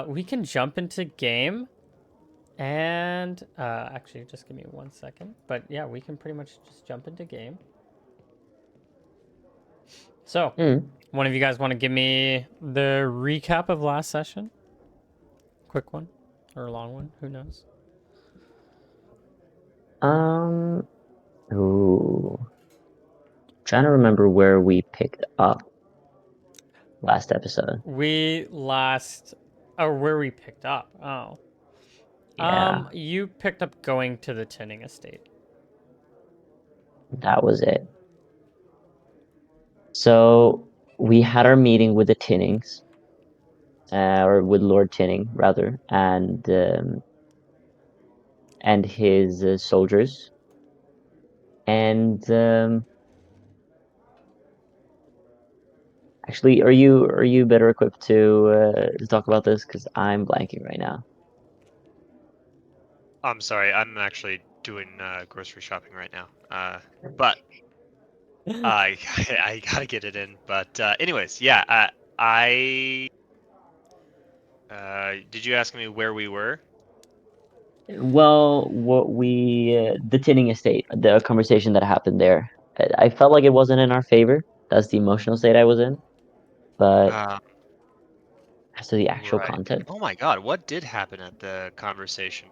we can jump into game and actually just give me 1 second. But yeah, we can pretty much just jump into game. So, Hmm. one of you guys want to give me the recap of last session? Quick one or a long one? Who knows? Um. Ooh. Trying to remember where we picked up last episode. We last, or where we picked up. Oh, Yeah, you picked up going to the tinning estate. that was it. So we had our meeting with the Tinnings, or with Lord Tinning rather, and his soldiers, and actually, are you better equipped to talk about this? Because I'm blanking right now. I'm sorry, I'm actually doing grocery shopping right now. But I I gotta get it in. But anyways, yeah. I did you ask me where we were? Well, the Tinning estate, the conversation that happened there, I felt like it wasn't in our favor. That's the emotional state I was in. But Um, as to the actual right. content, Oh my God, what did happen at the conversation?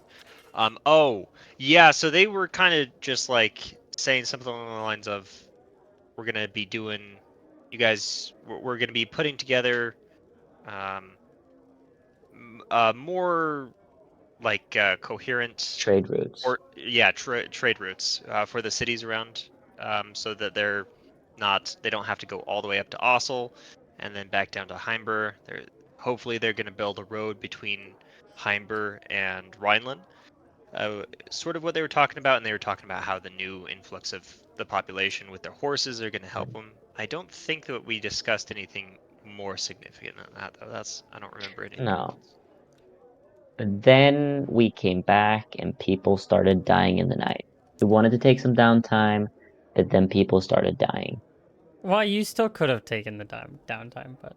Oh yeah, so they were kind of just like saying something along the lines of, "We're gonna be doing, you guys, we're gonna be putting together, um, more like coherent." trade routes. Or yeah, trade routes for the cities around, so that they don't have to go all the way up to Ossel and then back down to Heimber. Hopefully they're going to build a road between Heimber and Rhineland. Sort of what they were talking about, and they were talking about how the new influx of the population with their horses are going to help them. I don't think that we discussed anything more significant than that, though. I don't remember anything No. else. But then we came back and people started dying in the night. We wanted to take some downtime, but then people started dying. Well, you still could have taken the downtime, but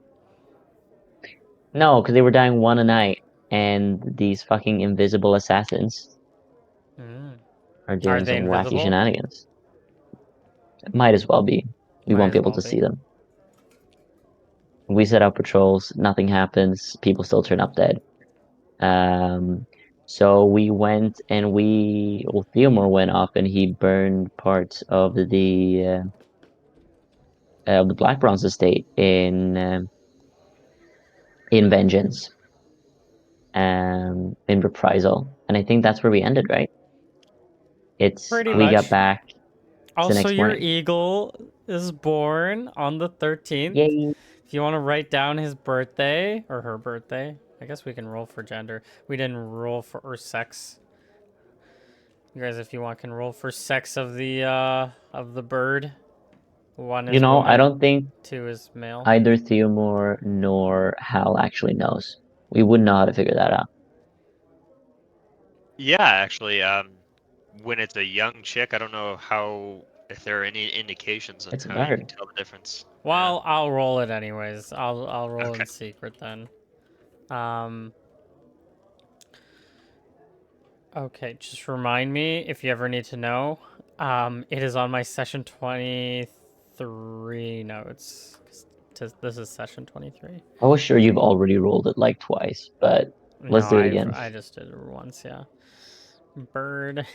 No, because they were dying one a night, and these fucking invisible assassins mm. are Are doing they some wacky invisible? shenanigans. It might as well be. We Might won't be as able well to be. see them. We set out patrols, nothing happens, people still turn up dead. Um, so we went and Theomore went up and he burned parts of the Black Bronze estate in vengeance, in reprisal, and I think that's where we ended, right? It's Pretty we got much. back. It's the Also, next your morning. eagle is born on the 13th. Yay! If you want to write down his birthday or her birthday, I guess we can roll for gender. We didn't roll for or sex. You guys, if you want, can roll for sex of the bird. One You is know, I woman, don't think two is male. either Theomore nor Hal actually knows. We wouldn't know how to figure that out. Yeah, actually, when it's a young chick, I don't know how if there are any indications on It's a how you can bird. tell the difference. Yeah. Well, I'll roll it anyways. I'll roll Okay. in secret then. Um, okay, just remind me if you ever need to know. It is on my session 23 notes. This is session 23. I was sure you've already rolled it like twice, but let's No, do it again. I just did it once, yeah. Bird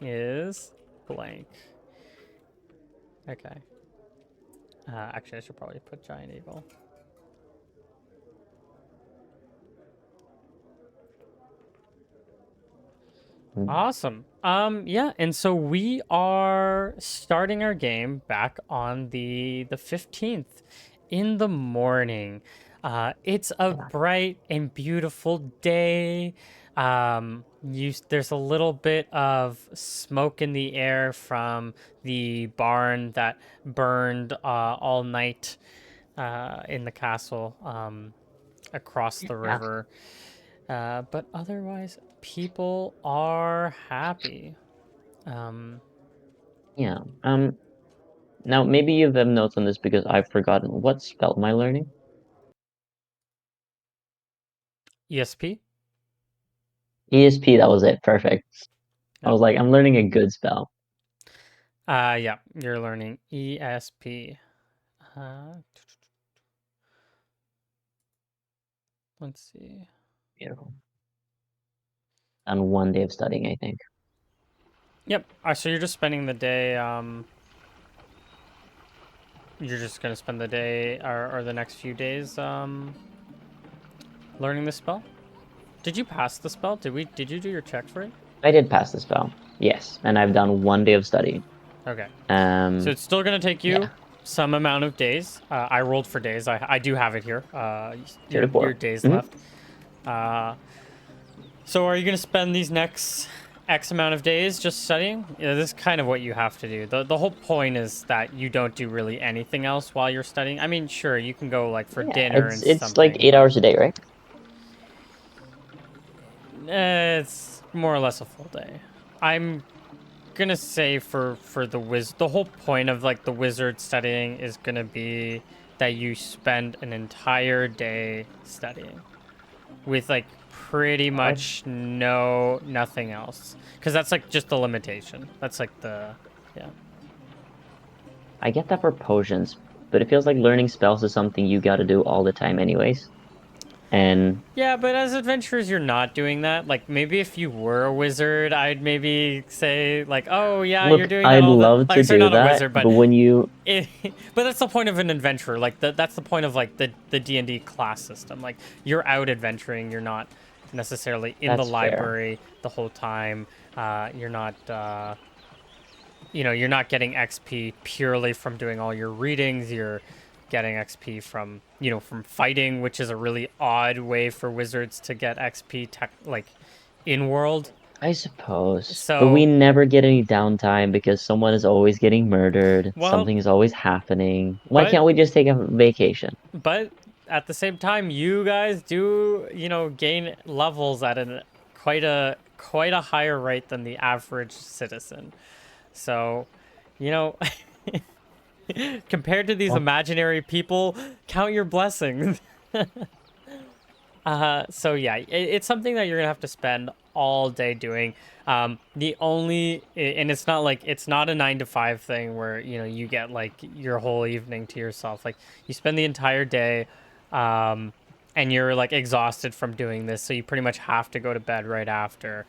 is blank. Okay. Actually, I should probably put giant eagle. Awesome. Yeah, and so we are starting our game back on the 15th in the morning. It's a Yeah. bright and beautiful day. There's a little bit of smoke in the air from the barn that burned all night in the castle across the Yeah. river. But otherwise, people are happy. Um, Yeah. Now maybe you have notes on this because I've forgotten what spell am I learning? ESP. ESP, that was it. Perfect. I Yep. was like, I'm learning a good spell. Yeah, you're learning ESP. Uh, let's see. Beautiful. On 1 day of studying, I think. Yep. So you're just spending the day. You're just gonna spend the day or the next few days learning the spell. Did you pass the spell? Did you do your check for it? I did pass the spell. Yes, and I've done 1 day of studying. Okay. So Um, it's still gonna take you yeah, some amount of days. I rolled for days. I do have it here. Your 34. days Hmm. left. Uh, so are you gonna spend these next X amount of days just studying? Yeah, this is kind of what you have to do. The whole point is that you don't do really anything else while you're studying. I mean, sure, you can go like for Yeah, dinner and it's like something, 8 hours a day, right? it's more or less a full day. I'm gonna say for the whole point of like the wizard studying is gonna be that you spend an entire day studying with like pretty All right. much nothing else, because that's like just the limitation. That's like the yeah. I get that for potions, but it feels like learning spells is something you got to do all the time, anyways. And Yeah, but as adventurers, you're not doing that. Like, maybe if you were a wizard, I'd maybe say, like, oh, yeah, you're look, doing that I'd all the... love to Like, sorry, do not a that, wizard, but... but when you, It, but that's the point of an adventurer. Like, that's the point of, like, the D&D class system. Like, you're out adventuring. You're not necessarily in the that's fair. library the whole time. You're not... you're not getting XP purely from doing all your readings. You're getting XP from, from fighting, which is a really odd way for wizards to get XP like in world. I suppose. But we So, never get any downtime because someone is always getting murdered. well, Something is always happening. Why but can't we just take a vacation? but at the same time, you guys do, gain levels at quite a higher rate than the average citizen. So, you know, compared to these Well, imaginary people, count your blessings. So yeah, it's something that you're gonna have to spend all day doing. And it's not like it's not a 9 to 5 thing where you get like your whole evening to yourself. Like you spend the entire day, and you're like exhausted from doing this, so you pretty much have to go to bed right after.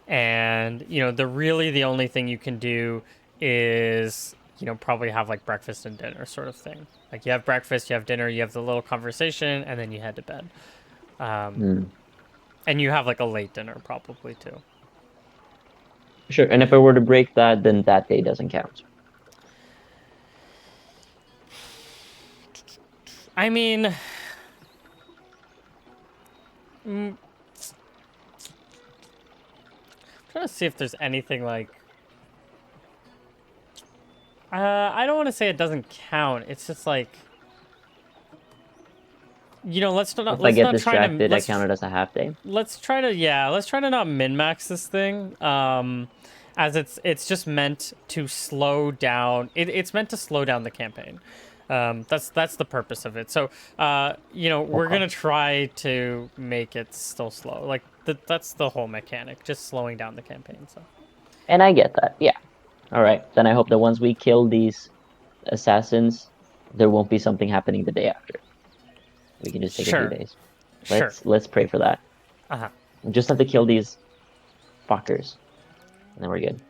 And the only thing you can do is probably have like breakfast and dinner sort of thing. Like you have breakfast, you have dinner, you have the little conversation, and then you head to bed. um, hmm, and you have like a late dinner probably too. sure. And if I were to break that, then that day doesn't count. I mean, mm, trying to see if there's anything like I don't want to say it doesn't count. It's just like If I let's get not try to distracted, I count it as a half day. let's try to not min max this thing. As it's just meant to slow down. It's meant to slow down the campaign. That's the purpose of it. So we're Okay. gonna try to make it still slow. Like that's the whole mechanic, just slowing down the campaign. So And I get that. Yeah. All right. Then I hope that once we kill these assassins, there won't be something happening the day after. We can just take a few sure, days. sure. Let's pray for that. Uh-huh. We just have to kill these fuckers, and then we're good.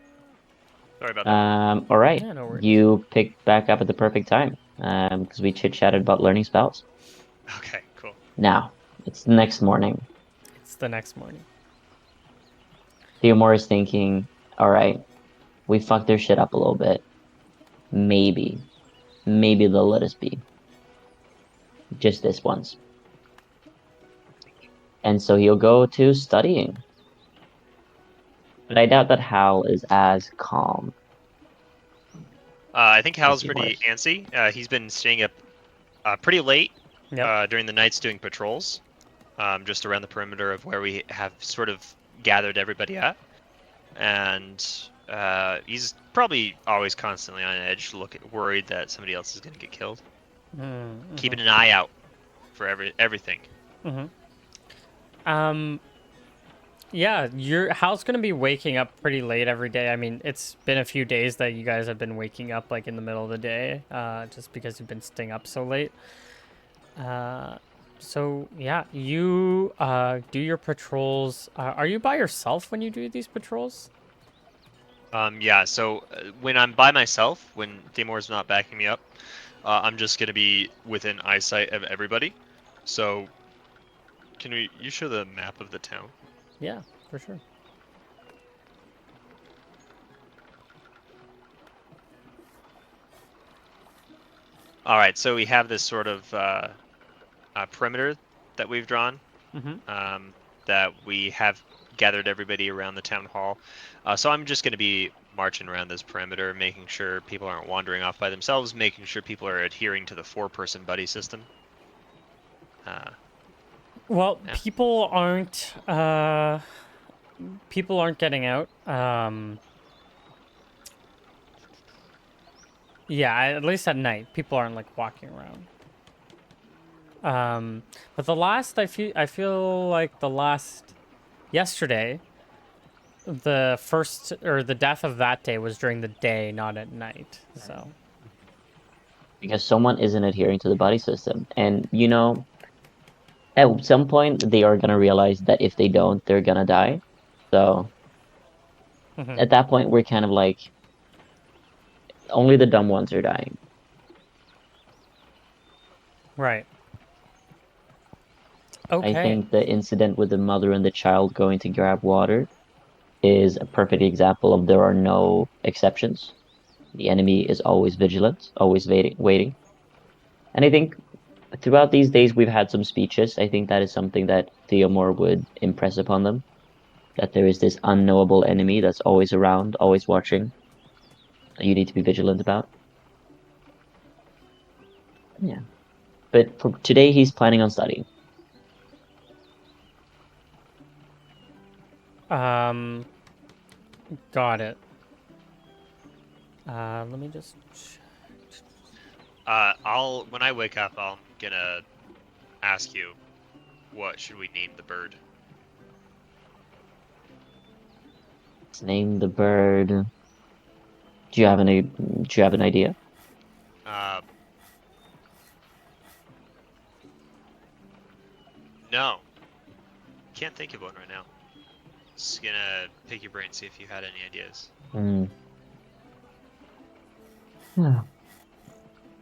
Sorry about that. All right. Yeah, no worries. You picked back up at the perfect time. Because we chit-chatted about learning spells. Okay, cool. Now, it's the next morning. It's the next morning. Theomore is thinking, all right, we fucked their shit up a little bit. Maybe they'll let us be. Just this once. And so he'll go to studying. But I doubt that Hal is as calm I think as Hal's Theomore pretty is. antsy. He's been staying up pretty late Yep. during the nights doing patrols, just around the perimeter of where we have sort of gathered everybody at. And he's probably always constantly on edge, worried that somebody else is going to get killed. Mm-hmm. Keeping an eye out for everything. Mm-hmm. Yeah, your Hal's gonna be waking up pretty late every day. I mean, it's been a few days that you guys have been waking up like in the middle of the day, just because you've been staying up so late. Uh, so yeah, you do your patrols. Are you by yourself when you do these patrols? Yeah, so when I'm by myself, when Timur's not backing me up, I'm just gonna be within eyesight of everybody. So, you show the map of the town? Yeah, for sure. All right, so we have this sort of perimeter that we've drawn, Mm-hmm. that we have gathered everybody around the town hall. So I'm just going to be marching around this perimeter, making sure people aren't wandering off by themselves, making sure people are adhering to the four-person buddy system. Uh, Well, yeah. people aren't getting out. Yeah, at least at night, people aren't like walking around. But I feel like the last yesterday, the first or the death of that day was during the day, not at night. So, Because someone isn't adhering to the buddy system. And at some point they are gonna realize that if they don't, they're gonna die. So mhm, at that point, we're kind of like only the dumb ones are dying. right. I Okay. think the incident with the mother and the child going to grab water is a perfect example of there are no exceptions. The enemy is always vigilant, always waiting. And I think throughout these days we've had some speeches. I think that is something that Theomore would impress upon them, that there is this unknowable enemy that's always around, always watching, that you need to be vigilant about. Yeah. But for today he's planning on studying. Um, got it. Let me just. When I wake up, I'm gonna ask you, what should we name the bird? Name the bird. Do you have an idea? Uh, no, can't think of one right now. Just gonna pick your brain, see if you had any ideas. Hmm. Yeah.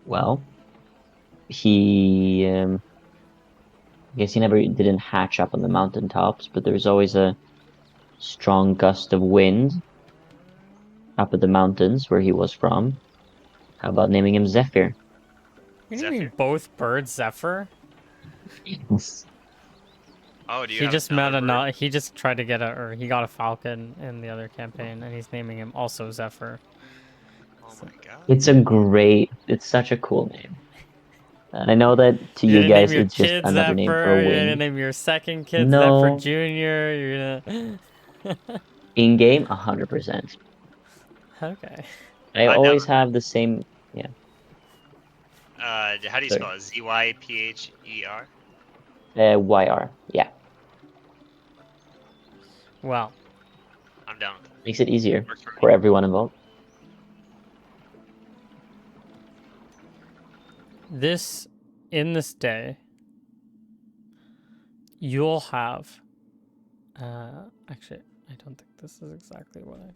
Well, he I guess he never didn't hatch up on the mountaintops, but there's always a strong gust of wind up at the mountains where he was from. How about naming him Zephyr? You're naming Zephyr? both birds Zephyr? Yes. Oh, do you He have just met another a bird? not. He just tried to get or he got a falcon in the other campaign, and he's naming him also Zephyr. Oh So, my god. It's such a cool name. I know that to you're you gonna name guys your it's just kid another name for a Zephyr. You're gonna wind. name your second kid Zephyr No, Junior. You're gonna. in game, 100%. Okay. I Never always mind. have the same, yeah, How do you sorry. spell it? Zypher? YR. Yeah, Well, I'm down with it. makes it easier Works for me. for everyone involved. this in this day, you'll have. Actually, I don't think this is exactly what I.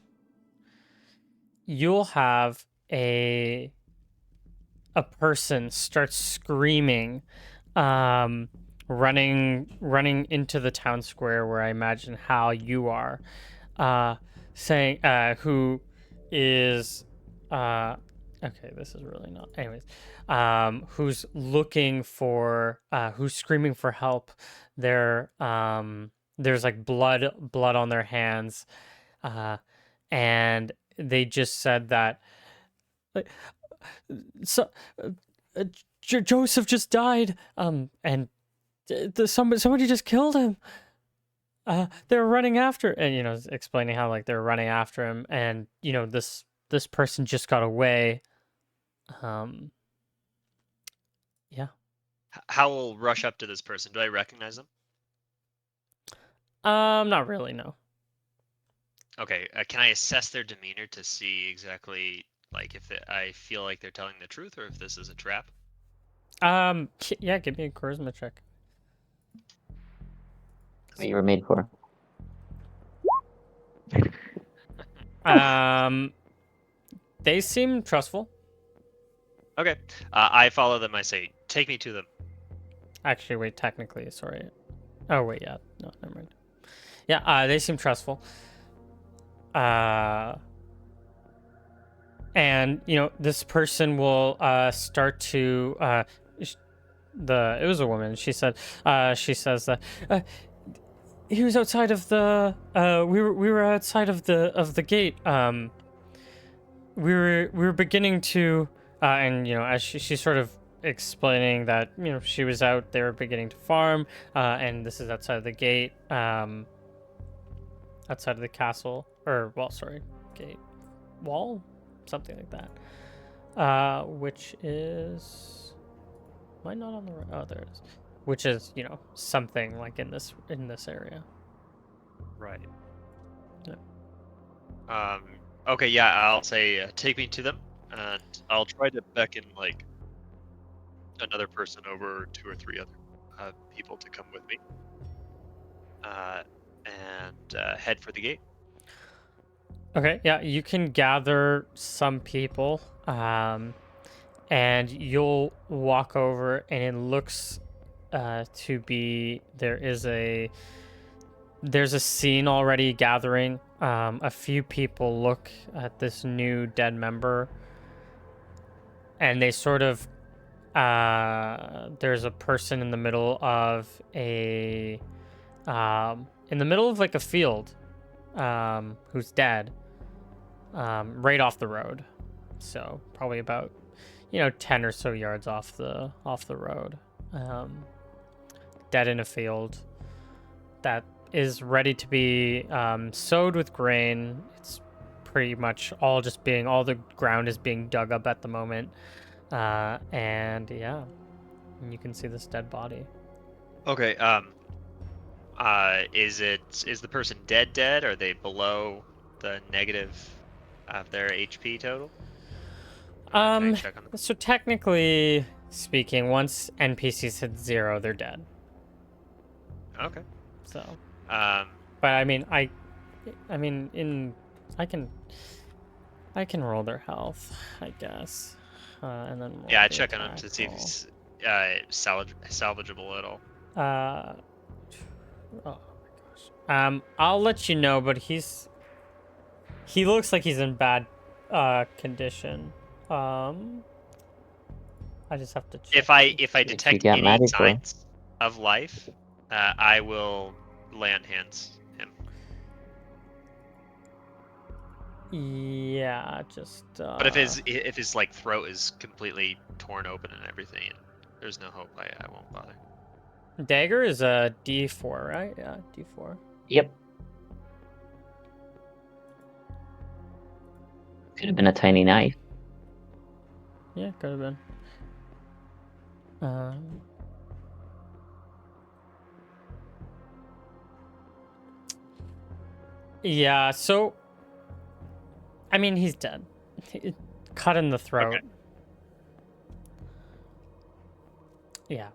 You'll have a person starts screaming, um, running into the town square where I imagine how you are, uh, saying who is okay, this is really not, anyways, who's looking for who's screaming for help. There's like blood on their hands, uh and they just said that like, so uh, Joseph just died. And somebody just killed him. They were running after, and explaining how like they were running after him, and this person just got away. Um, yeah. How will rush up to this person? Do I recognize them? Not really, no. Okay, can I assess their demeanor to see exactly like if I feel like they're telling the truth or if this is a trap? Yeah, give me a charisma check. What you were made for. They seem trustful. Okay, I follow them. I say, take me to them. Actually, wait, technically, sorry. Oh, wait, yeah. No, never mind. Yeah, they seem trustful. And, this person will start to it was a woman. She said she says that he was outside of the we were outside of the gate. We were beginning to and as she's sort of explaining that she was out, they were beginning to farm, and this is outside of the gate, outside of the castle, or well, sorry, gate wall, something like that, which is, am I not on the right? Oh, there it is. Which is something like in this area. Right. Yeah. Okay, yeah, I'll say, take me to them, and I'll try to beckon like another person over, 2 or 3 other people to come with me, and head for the gate. Okay, yeah, you can gather some people, and you'll walk over, and it looks to be there's a scene already gathering. A few people look at this new dead member, and they sort of there's a person in the middle of like a field, who's dead, right off the road, so probably about 10 or so yards off the road, dead in a field that is ready to be sowed with grain. It's pretty much all the ground is being dug up at the moment, and yeah, you can see this dead body. Okay. Is the person dead? Are they below the negative of their HP total? Can I check on them? So technically speaking, once NPCs hit 0, they're dead. Okay. So, Um. but I mean, I can roll their health, I guess, and then roll Yeah, I the check on him attack to see if roll. he's salvageable at all. Oh my gosh. I'll let you know, but he looks like he's in bad condition. I just have to check. If I If you detect got any magic roll. signs of life, I will land hands him. Yeah, just. But if his like throat is completely torn open and everything, and there's no hope, I won't bother. Dagger is a D4, right? Yeah, D4. Yep. Could have been a tiny knife. Yeah, could have been. Yeah, so I mean, he's dead. Cut in the throat. Okay. Yeah.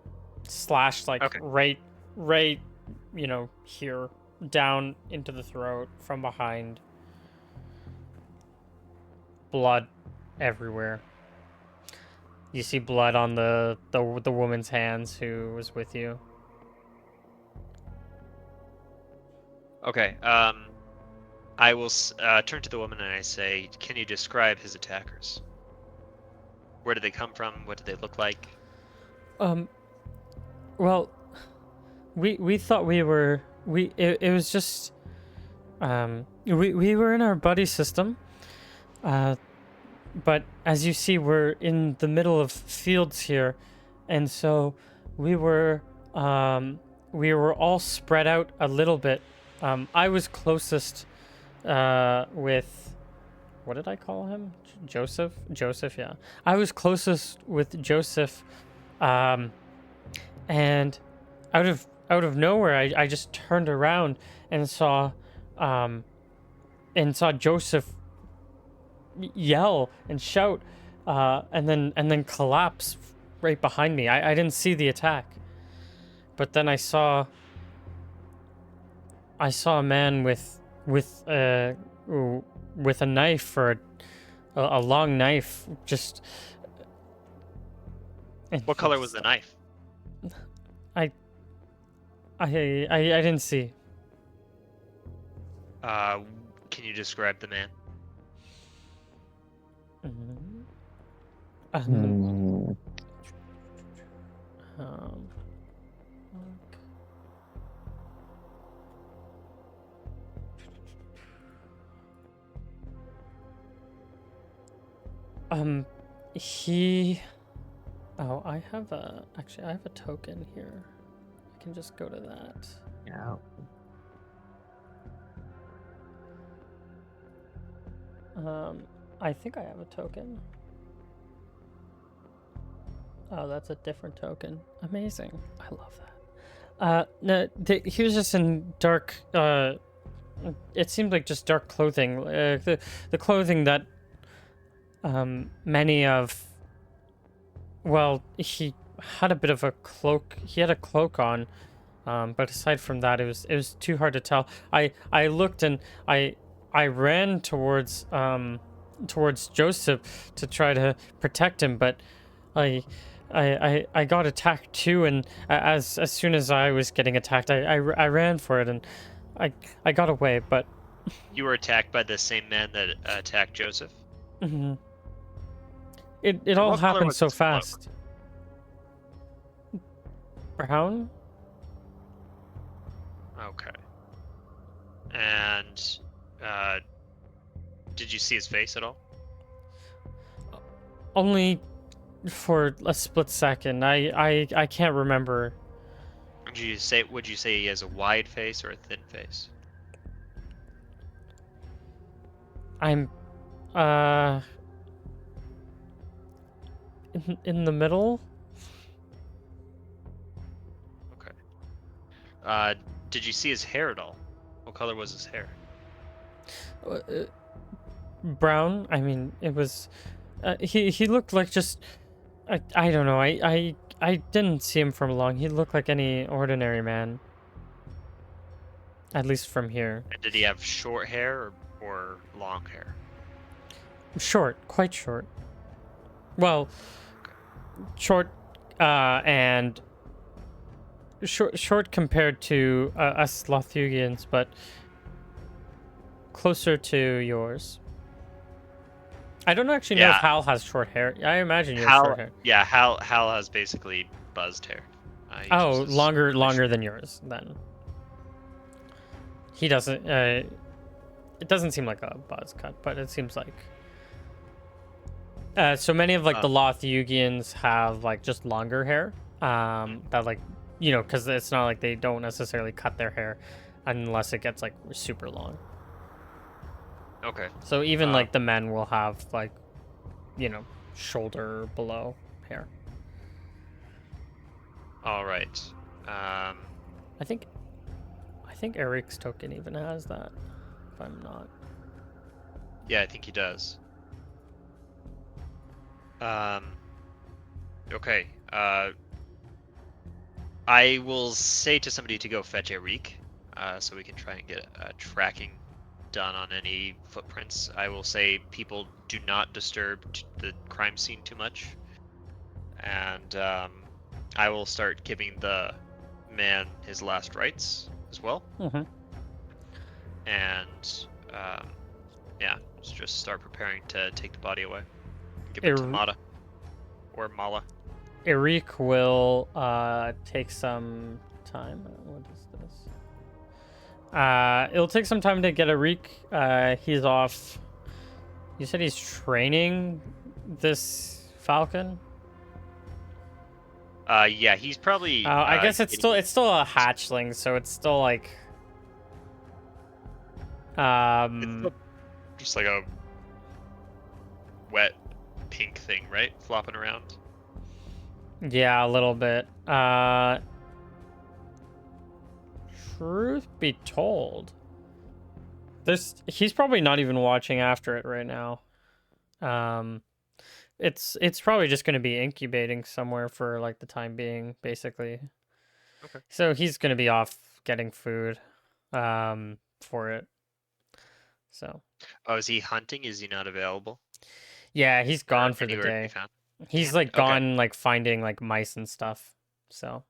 Slashed like Okay. right, here, down into the throat from behind. Blood everywhere. You see blood on the woman's hands who was with you. Okay. I will turn to the woman and I say, "Can you describe his attackers? Where did they come from? What did they look like?" Well, we thought it was just we were in our buddy system, but as you see, we're in the middle of fields here, and so we were all spread out a little bit. I was closest with, what did I call him? Joseph? Joseph, yeah. I was closest with Joseph, and out of nowhere, I just turned around and saw Joseph yell and shout, and then collapse right behind me. I didn't see the attack, but then I saw a man with uh with a knife, or a long knife, just. And What color was the knife? I didn't see. Can you describe the man? Mhm. Hmm. Um, um, he. Oh, I have a. Actually, I have a token here. I can just go to that. Yeah. I think I have a token. Oh, that's a different token. Amazing. I love that. No, he was just in dark. It seemed like just dark clothing. The clothing that many of. Well, he had a bit of a cloak. He had a cloak on, but aside from that, it was too hard to tell. I looked, and I ran towards Joseph to try to protect him, but I got attacked too, and as soon as I was getting attacked, I ran for it, and I got away, but. You were attacked by the same man that attacked Joseph. Mhm. It And all what color happened was so his cloak? fast. Brown? Okay. And uh, did you see his face at all? Only for a split second. I can't remember. Would you say he has a wide face or a thin face? I'm uh in the middle. Okay. Did you see his hair at all? What color was his hair? Uh, Brown. I mean, it was. He looked like just. I don't know. I didn't see him from long. He looked like any ordinary man. At least from here. And did he have short hair or long hair? Short, quite short. Well, short, and short compared to us Lothugians, but closer to yours. I don't actually know if Yeah. Hal has short hair. I imagine you have short hair. Yeah, Hal has basically buzzed hair. He Oh, just is longer really short. than yours then. He doesn't. It doesn't seem like a buzz cut, but it seems like. So many of the Lothugians have just longer hair. That because it's not like they don't necessarily cut their hair unless it gets super long. Okay. So even the men will have shoulder below hair. All right. I think Eric's token even has that, if I'm not. Yeah, I think he does. Okay. I will say to somebody to go fetch Eric, so we can try and get tracking done on any footprints. I will say people do not disturb the crime scene too much, and I will start giving the man his last rites as well. Mm-hmm. And yeah, just start preparing to take the body away. Give it to Mata or Mala. Eric will take some time. What is this? It'll take some time to get Eric. He's off. You said he's training this falcon? Yeah, he's probably. I guess it's still a hatchling, so it's still It's just like a wet pink thing, right? Flopping around. Yeah, a little bit. truth be told, he's probably not even watching after it right now. It's probably just going to be incubating somewhere for like the time being, basically. Okay. So he's going to be off getting food, for it. So Oh, is he hunting? Is he not available? yeah, he's Or gone for the anywhere to be day. found? He's Damn it. like Okay. gone like finding like mice and stuff. So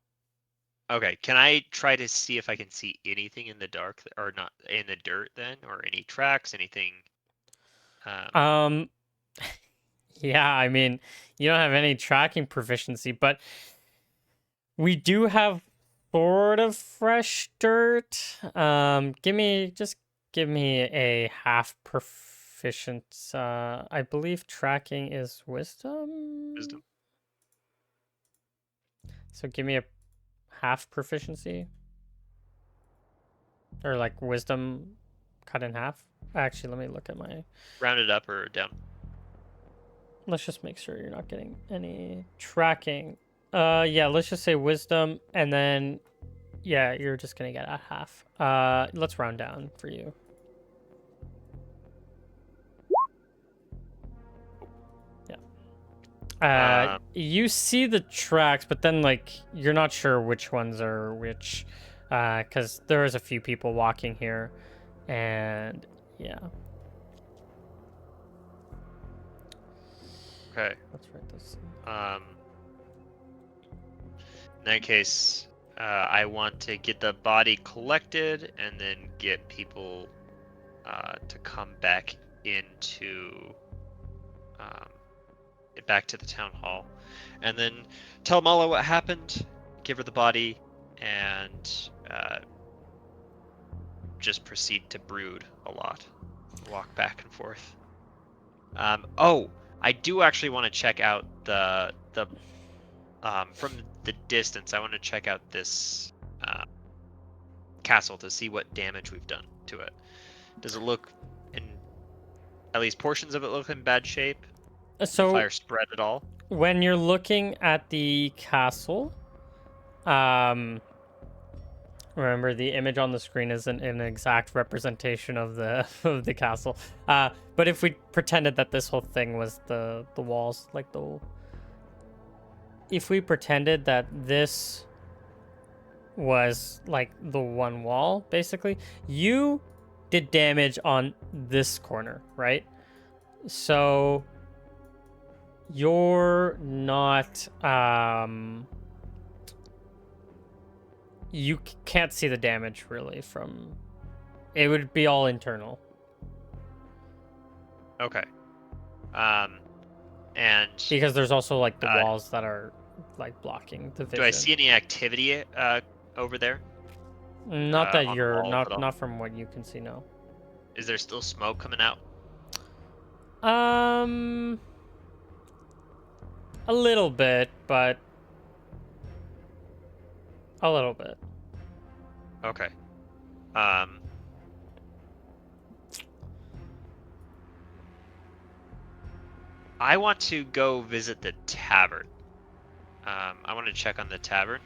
Okay. Can I try to see if I can see anything in the dark or not in the dirt then, or any tracks, anything? um yeah, I mean, you don't have any tracking proficiency, but we do have sort of fresh dirt. Give me a half proficient. I believe tracking is wisdom. Wisdom. So give me a half proficiency, or like wisdom cut in half. Actually, let me look at my. Rounded up or down? Let's just make sure you're not getting any tracking. Yeah, let's just say wisdom, and then yeah, you're just gonna get a half. Let's round down for you. You see the tracks, but then like you're not sure which ones are which, because there is a few people walking here, and yeah. Okay. Let's write this. In that case, I want to get the body collected and then get people to come back into back to the town hall, and then tell Mala what happened, give her the body, and just proceed to brood a lot, walk back and forth. Oh, I do actually want to check out the from the distance. I want to check out this castle to see what damage we've done to it. Does it look in at least portions of it look in bad shape? The So fire spread at all? when you're looking at the castle, remember the image on the screen isn't an exact representation of the of the castle. But if we pretended that this whole thing was the walls, like if we pretended that this was like the one wall, basically, you did damage on this corner, right? So you're not you can't see the damage really from it. Would be all internal. Okay. And Because there's also like the walls that are like blocking the vision. do I see any activity over there? Not that on the you're walls at all? not from what you can see, no. Is there still smoke coming out? A little bit, but a little bit. Okay. I want to go visit the tavern. I want to check on the tavern,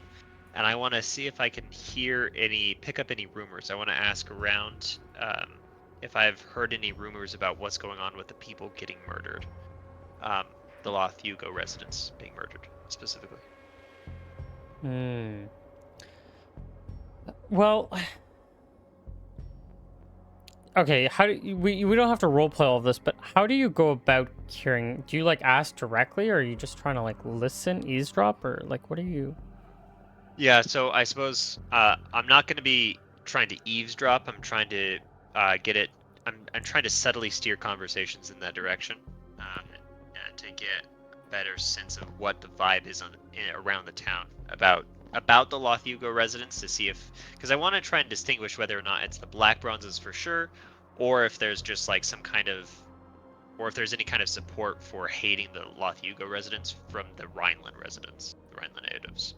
and I want to see if I can pick up any rumors. I want to ask around if I've heard any rumors about what's going on with the people getting murdered. The Loth Hugo residents being murdered, specifically. Well, okay, how do we don't have to roleplay all of this, but how do you go about hearing? Do you like ask directly, or are you just trying to like listen, eavesdrop, or like what are you? Yeah, so I suppose I'm not going to be trying to eavesdrop. I'm trying to get it. I'm trying to subtly steer conversations in that direction, to get a better sense of what the vibe is around the town about the Lothugo residents, to see because I want to try and distinguish whether or not it's the Black Bronzes for sure, or if there's just like or if there's any kind of support for hating the Lothugo residents from the Rhineland residents, the Rhineland natives.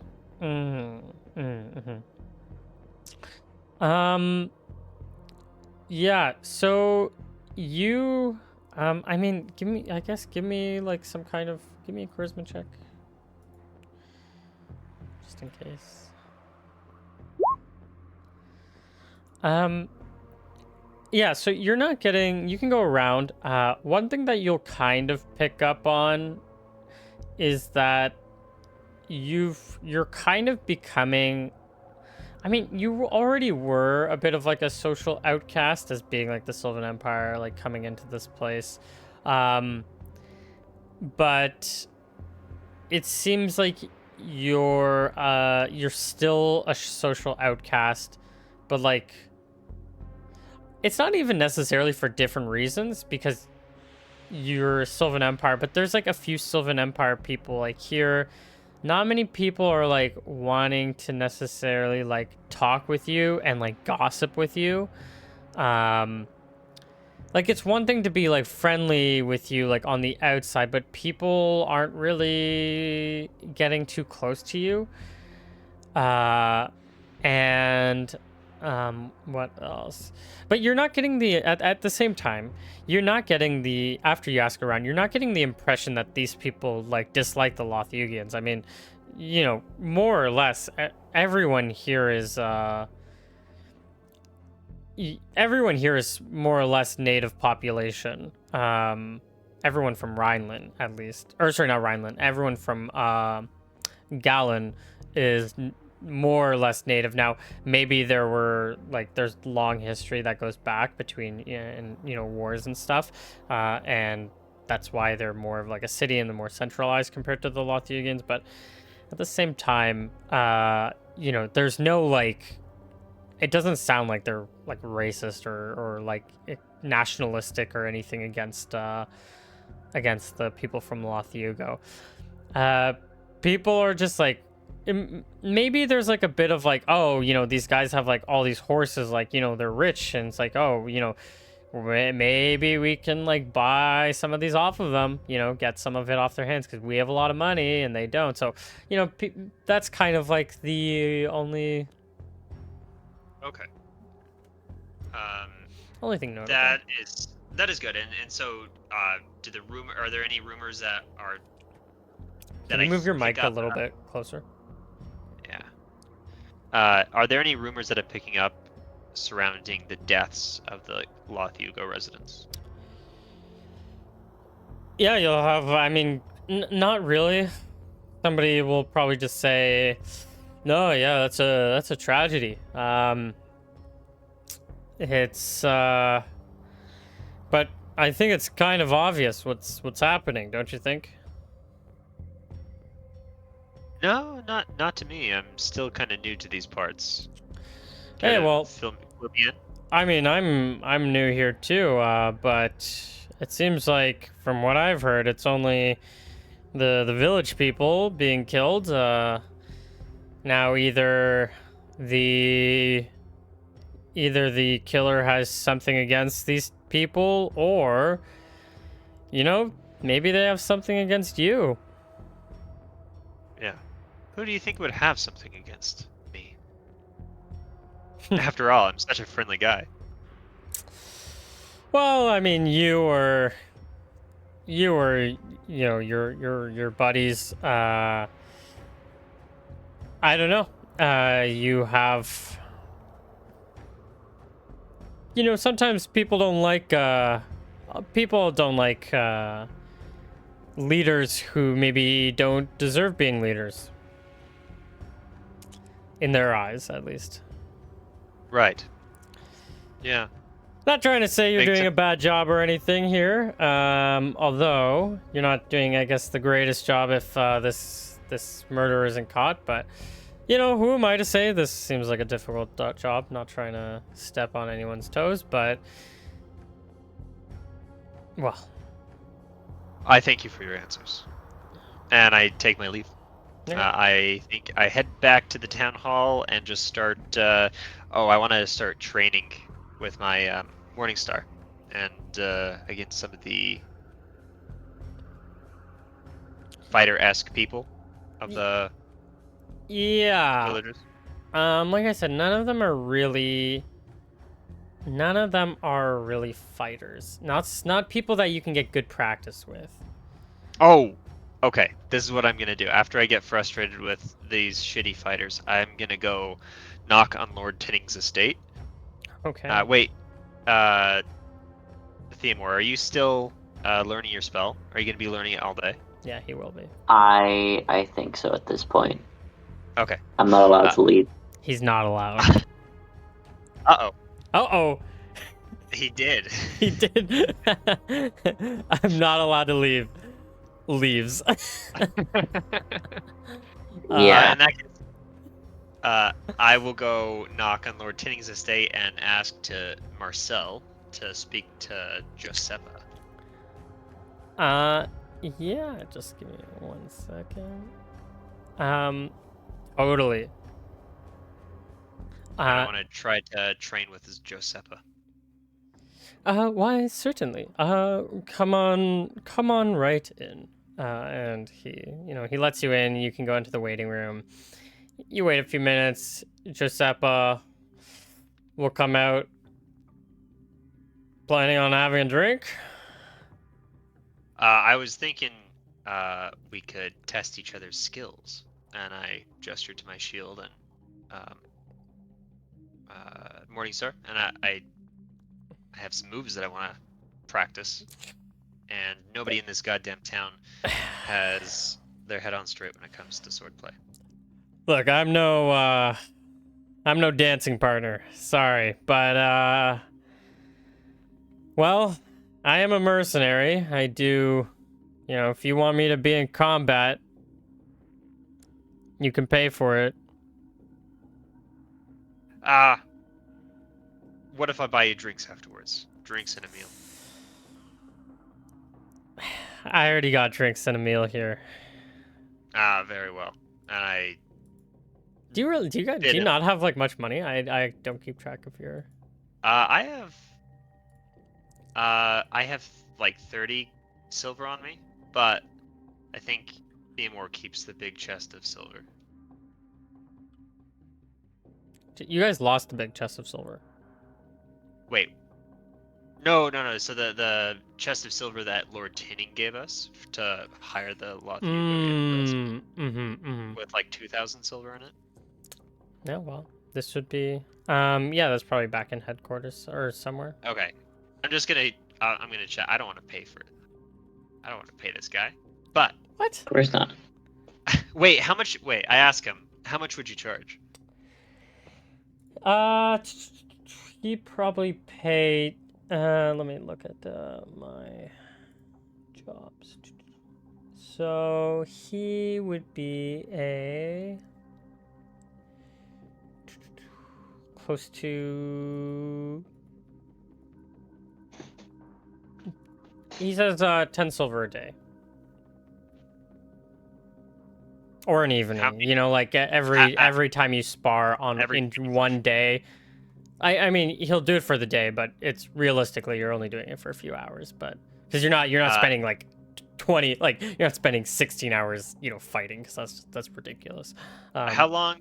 Yeah, so you I mean, give me like some kind of give me a charisma check. Just in case. Um, yeah, so you're not getting, you can go around. One thing that you'll kind of pick up on is that you're kind of becoming, I mean, you already were a bit of like a social outcast as being like the Sylvan Empire, like coming into this place. Um, but it seems like you're still a social outcast, but like it's not even necessarily for different reasons because you're Sylvan Empire, but there's like a few Sylvan Empire people like here. Not many people are like wanting to necessarily like talk with you and like gossip with you. Um like it's one thing to be like friendly with you like on the outside, but people aren't really getting too close to you. Uh and what else? But you're not getting the at the same time, you're not getting the, after you ask around, you're not getting the impression that these people like dislike the Lothugians. I mean, you know, more or less everyone here is everyone here is more or less native population. Everyone from Rhineland, at least, or sorry, not Rhineland. Everyone from Gallon is more or less native. Now, maybe there were like there's long history that goes back between and wars and stuff, and that's why they're more of like a city and they're more centralized compared to the Lothugians. But at the same time, there's no like, it doesn't sound like they're like racist or like nationalistic or anything against the people from Lothugo. People are just like, maybe there's like a bit of like, oh, these guys have like all these horses, like, they're rich, and it's like, oh, maybe we can like buy some of these off of them, get some of it off their hands because we have a lot of money and they don't. So, that's kind of like the only Okay. Um, thing notable. that is good. And so, are there any rumors that are Can you move your mic a little bit closer? Yeah. Are there any rumors that are picking up surrounding the deaths of the Lothugo residents? Yeah, you'll have. I mean, not really. Somebody will probably just say, "No, yeah, that's a tragedy." It's but I think it's kind of obvious what's happening, don't you think? No, not to me. I'm still kind of new to these parts. Hey, well, fill me in? I mean, I'm new here too, but it seems like from what I've heard, it's only the village people being killed. Now either the killer has something against these people, or maybe they have something against you. Yeah. Who do you think would have something against me? After all, I'm such a friendly guy. Well, I mean, you were your buddies. I don't know. You have. Sometimes people don't like leaders who maybe don't deserve being leaders. In their eyes, at least. Right. Yeah. Not trying to say you're Makes doing a sense. bad job or anything here. Although you're not doing, I guess, the greatest job if this murder isn't caught. But who am I to say? This seems like a difficult job. Not trying to step on anyone's toes, but well, I thank you for your answers. And I take my leave. yeah. I think I head back to the town hall and just start. I want to start training with my Morning Star, and against some of the fighter-esque people of the Yeah. villagers. Like I said, none of them are really fighters. Not people that you can get good practice with. Oh, okay. This is what I'm gonna do. After I get frustrated with these shitty fighters, I'm gonna go knock on Lord Tinning's estate Okay. Wait. Theomore, are you still learning your spell? Are you going to be learning it all day? Yeah, he will be. I think so at this point. Okay. I'm not allowed Uh, to lead. He's not allowed. Uh-oh. Uh-oh. He did. He did. I'm not allowed to leave. Leaves. Yeah. In that case, I will go knock on Lord Tinning's estate and ask to Marcel to speak to Giuseppa. Yeah, just give me 1 second. Totally. And I want to try to train with his Giuseppa. Why, certainly. Come on right in. And he lets you in. You can go into the waiting room. You wait a few minutes. Giuseppa will come out. Planning on having a drink? I was thinking we could test each other's skills. And I gestured to my shield and Morningstar. And I have some moves that I want to practice. And nobody in this goddamn town has their head on straight when it comes to swordplay. Look, I'm no dancing partner. Sorry, but well, I am a mercenary. I do, if you want me to be in combat, you can pay for it. What if I buy you drinks afterwards? Drinks and a meal. I already got drinks and a meal here. Very well. And I Do you not have like much money? I don't keep track of your. I have like 30 silver on me, but I think Theomore keeps the big chest of silver. You guys lost the big chest of silver. Wait. No. So the chest of silver that Lord Tinning gave us to hire the Lothian with like 2,000 silver in it. Yeah, well, this should be. Yeah, that's probably back in headquarters or somewhere. Okay. I'm gonna check. I don't want to pay for it. I don't want to pay this guy. But What? Of course not. wait, how much? Wait, I asked him. How much would you charge? He probably paid. Let me look at my jobs. So he would be a close to. He says 10 silver a day. Or an evening, like every time you spar in one day. I mean, he'll do it for the day, but it's realistically you're only doing it for a few hours, but because you're not spending like 20, like you're not spending 16 hours, fighting, because that's ridiculous. How long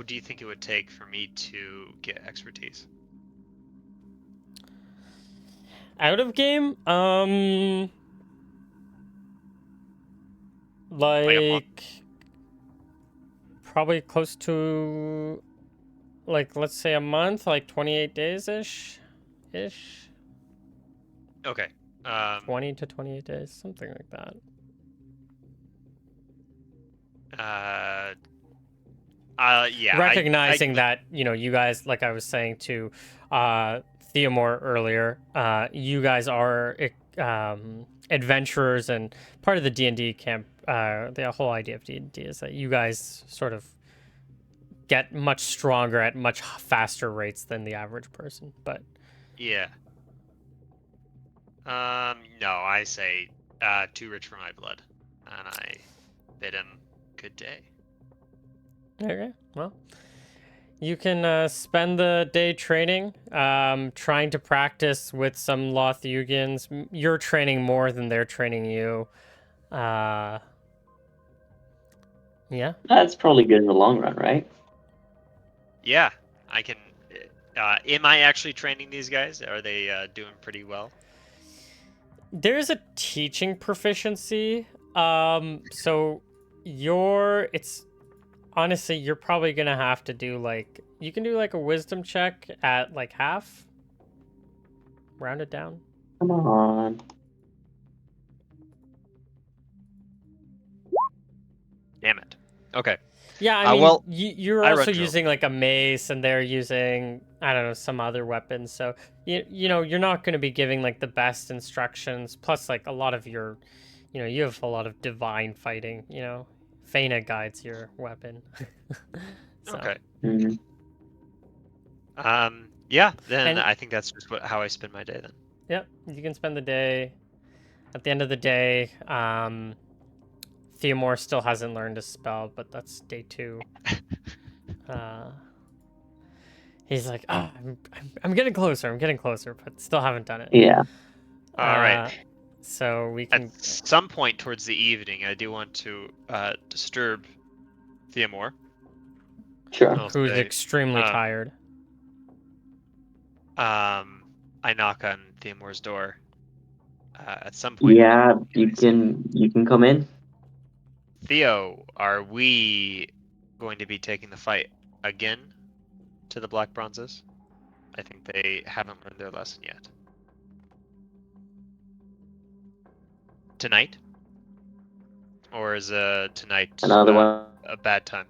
do you think it would take for me to get expertise? Out of game, like probably close to, like, let's say a month, like 28 days ish. Okay. 20 to 28 days, something like that. Yeah. Recognizing that, you guys, like I was saying to Theomore earlier, you guys are adventurers, and part of the D&D camp, the whole idea of D&D is that you guys sort of get much stronger at much faster rates than the average person, but yeah. No, I say too rich for my blood, and I bid him good day. Okay, well, you can spend the day training, trying to practice with some Lothians. You're training more than they're training you. Yeah. That's probably good in the long run, right? Yeah, I can. Am I actually training these guys? Are they doing pretty well? There's a teaching proficiency. So it's honestly, you're probably gonna have to do you can do like a wisdom check at like half, round it down. Come on. Damn it. Okay. Yeah, I mean, Well, you're I also run drill. using like a mace, and they're using, I don't know, some other weapons. So you know you're not going to be giving like the best instructions. Plus, like a lot of your, you have a lot of divine fighting. Fena guides your weapon. So Okay. Mhm. Yeah. Then and I think that's just how I spend my day then. yep, you can spend the day. At the end of the day, Theomore still hasn't learned a spell, but that's day 2. He's like, I'm getting closer. I'm getting closer, but still haven't done it. Yeah. All right. So we At can. some point towards the evening, I do want to disturb Theomore. Sure. I'll Who's say, extremely tired. I knock on Theomore's door at some point. Yeah, you can come in. Theo, are we going to be taking the fight again to the Black Bronzes? I think they haven't learned their lesson yet. Tonight? Or is tonight Another one. a bad time?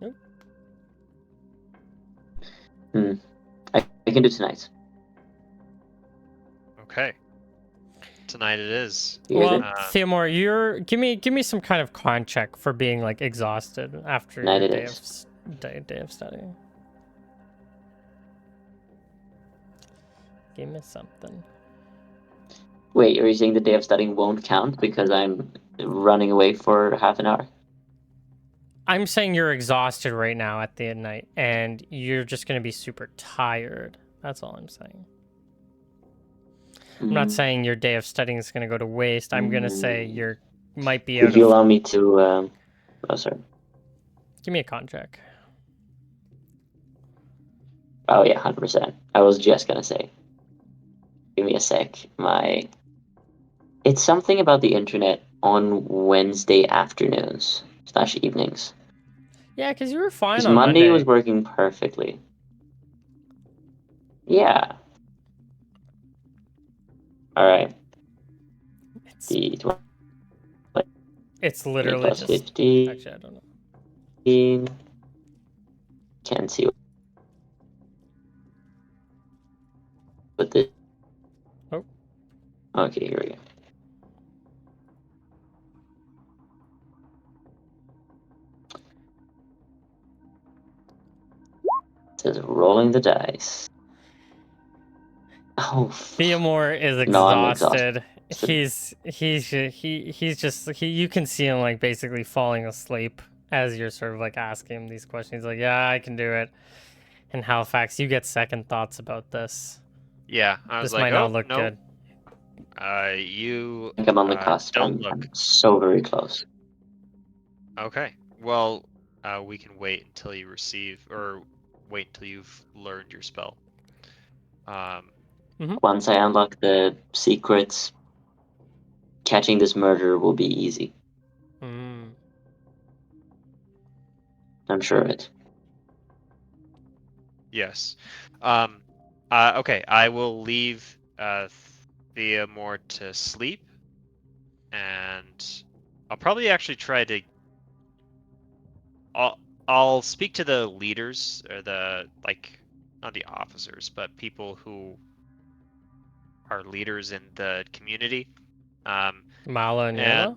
Nope. I can do tonight. Okay. Tonight it is. Well, Good. Theomore, give me some kind of con check for being like exhausted after Tonight your it day is. day of studying. Give me something. Wait, are you saying the day of studying won't count because I'm running away for half an hour? I'm saying you're exhausted right now at the night, and you're just gonna be super tired. That's all I'm saying. I'm not saying your day of studying is gonna go to waste. I'm gonna say you're might be Could out you of. allow me to? Oh, sorry. Give me a con check. Oh yeah, 100%. I was just gonna say. Give me a sec. It's something about the internet on Wednesday afternoons slash evenings. Yeah, because you were fine Because on Monday was Monday. working perfectly. Yeah. All right. It's The 20 it's literally plus just. 15. Actually, I don't know. Can't see what this. Oh. Okay, here we go. It says rolling the dice. Oh, Theomore is no, I'm exhausted. exhausted. He's just you can see him like basically falling asleep as you're sort of like asking him these questions. He's like, yeah, I can do it. And Halifax, you get second thoughts about this. Yeah, I was This like, might oh, not look no. good. You I think I'm on the cusp. don't I'm look. so very close. Okay. Well, we can wait until you receive, or wait until you've learned your spell. Once I unlock the secrets, catching this murderer will be easy. Mm. I'm sure of it. Yes. Okay, I will leave Theomore to sleep, and I'll probably actually try to. I'll speak to the leaders, or the, like, not the officers, but people who are leaders in the community. Mala and And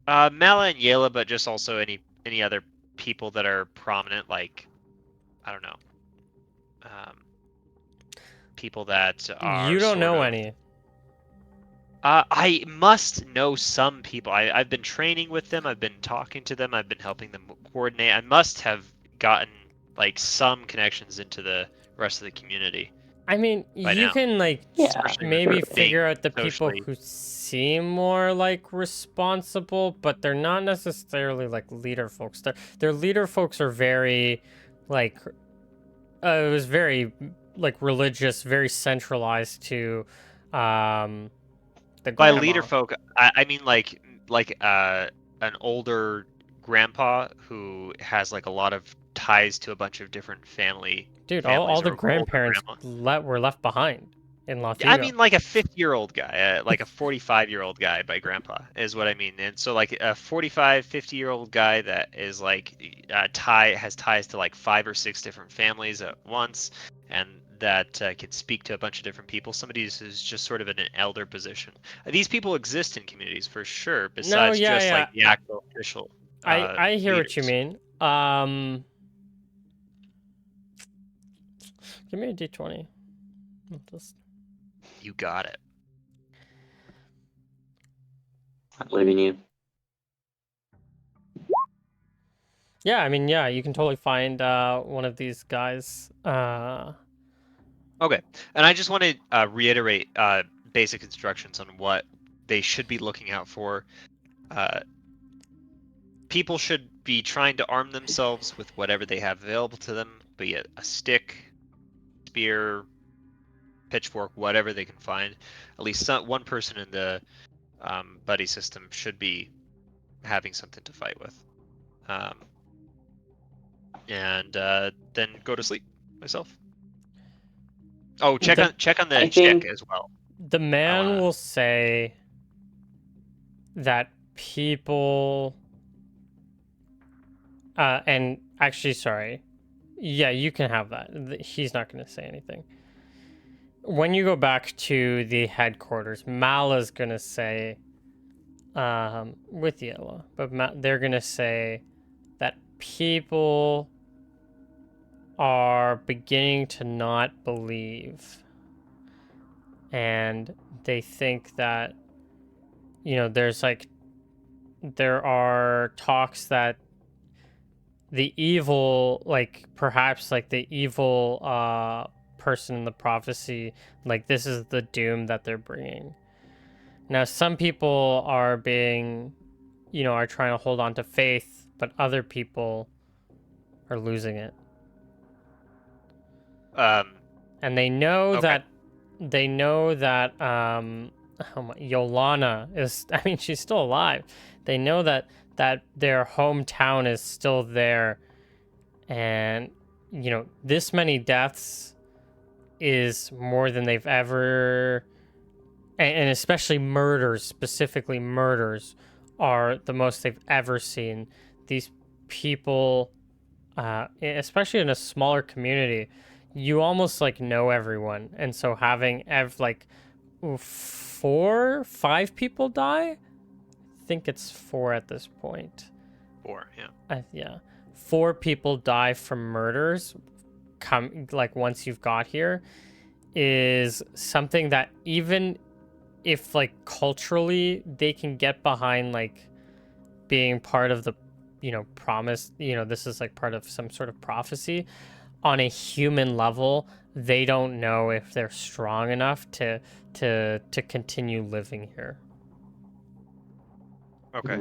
Yela? Mala and Yela, but just also any other people that are prominent, like, I don't know, people that are You don't sort know of. any. I must know some people. I've been training with them. I've been talking to them. I've been helping them coordinate. I must have gotten like some connections into the rest of the community I mean, by you now, can like Yeah, especially with maybe sure. being figure out the people socially. who seem more like responsible, but they're not necessarily like leader folks. Their leader folks are very like it was very like religious, very centralized to the By leader grandma. folk, I mean like an older grandpa who has like a lot of ties to a bunch of different Dude, all families the or older grandparents grandma. were left behind in La I Figa. mean, like a 50-year-old guy, like a 45-year-old guy by grandpa is what I mean. And so like a 45, 50-year-old guy that is like has ties to like 5 or 6 different families at once, and that can speak to a bunch of different people. Somebody who's just sort of in an elder position. These people exist in communities for sure, No, besides yeah, just like the yeah. actual official I hear what you leaders. mean. Give me a D20. Just... You got it. I believe in you. Yeah, I mean, yeah, you can totally find one of these guys. Okay, and I just want to reiterate basic instructions on what they should be looking out for. Uh, People should be trying to arm themselves with whatever they have available to them, be it a stick, spear, pitchfork, whatever they can find. At least one person in the buddy system should be having something to fight with. And then go to sleep myself. Oh, check the on the I chick think as well. the man wanna... will say that people and actually, sorry. Yeah, you can have that. He's not going to say anything. When you go back to the headquarters, Mala's going to say, with Yella, but they're going to say that people are beginning to not believe. And they think that, there are talks that the evil, like perhaps like the evil person in the prophecy, like this is the doom that they're bringing. Now some people are being, are trying to hold on to faith, but other people are losing it. And they know Okay. that Yolana is, I mean, she's still alive. They know that their hometown is still there, and this many deaths is more than they've ever, and especially murders, specifically murders, are the most they've ever seen. These people, especially in a smaller community, you almost like know everyone, and so having 5 people die. I think it's 4 at this point. 4, yeah. Yeah, 4 people die from murders. Once you've got here, is something that even if like culturally they can get behind, like being part of the promise, this is like part of some sort of prophecy. On a human level, they don't know if they're strong enough to continue living here. Okay.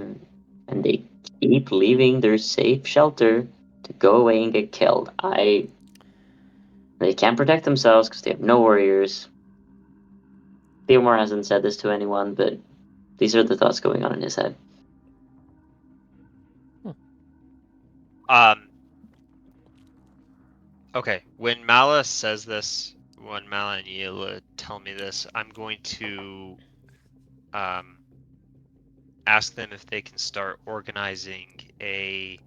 And they keep leaving their safe shelter to go away and get killed. They can't protect themselves because they have no warriors. Theomore hasn't said this to anyone, but these are the thoughts going on in his head. Okay. When Mala says this, when Mala and Yela tell me this, I'm going to ask them if they can start organizing a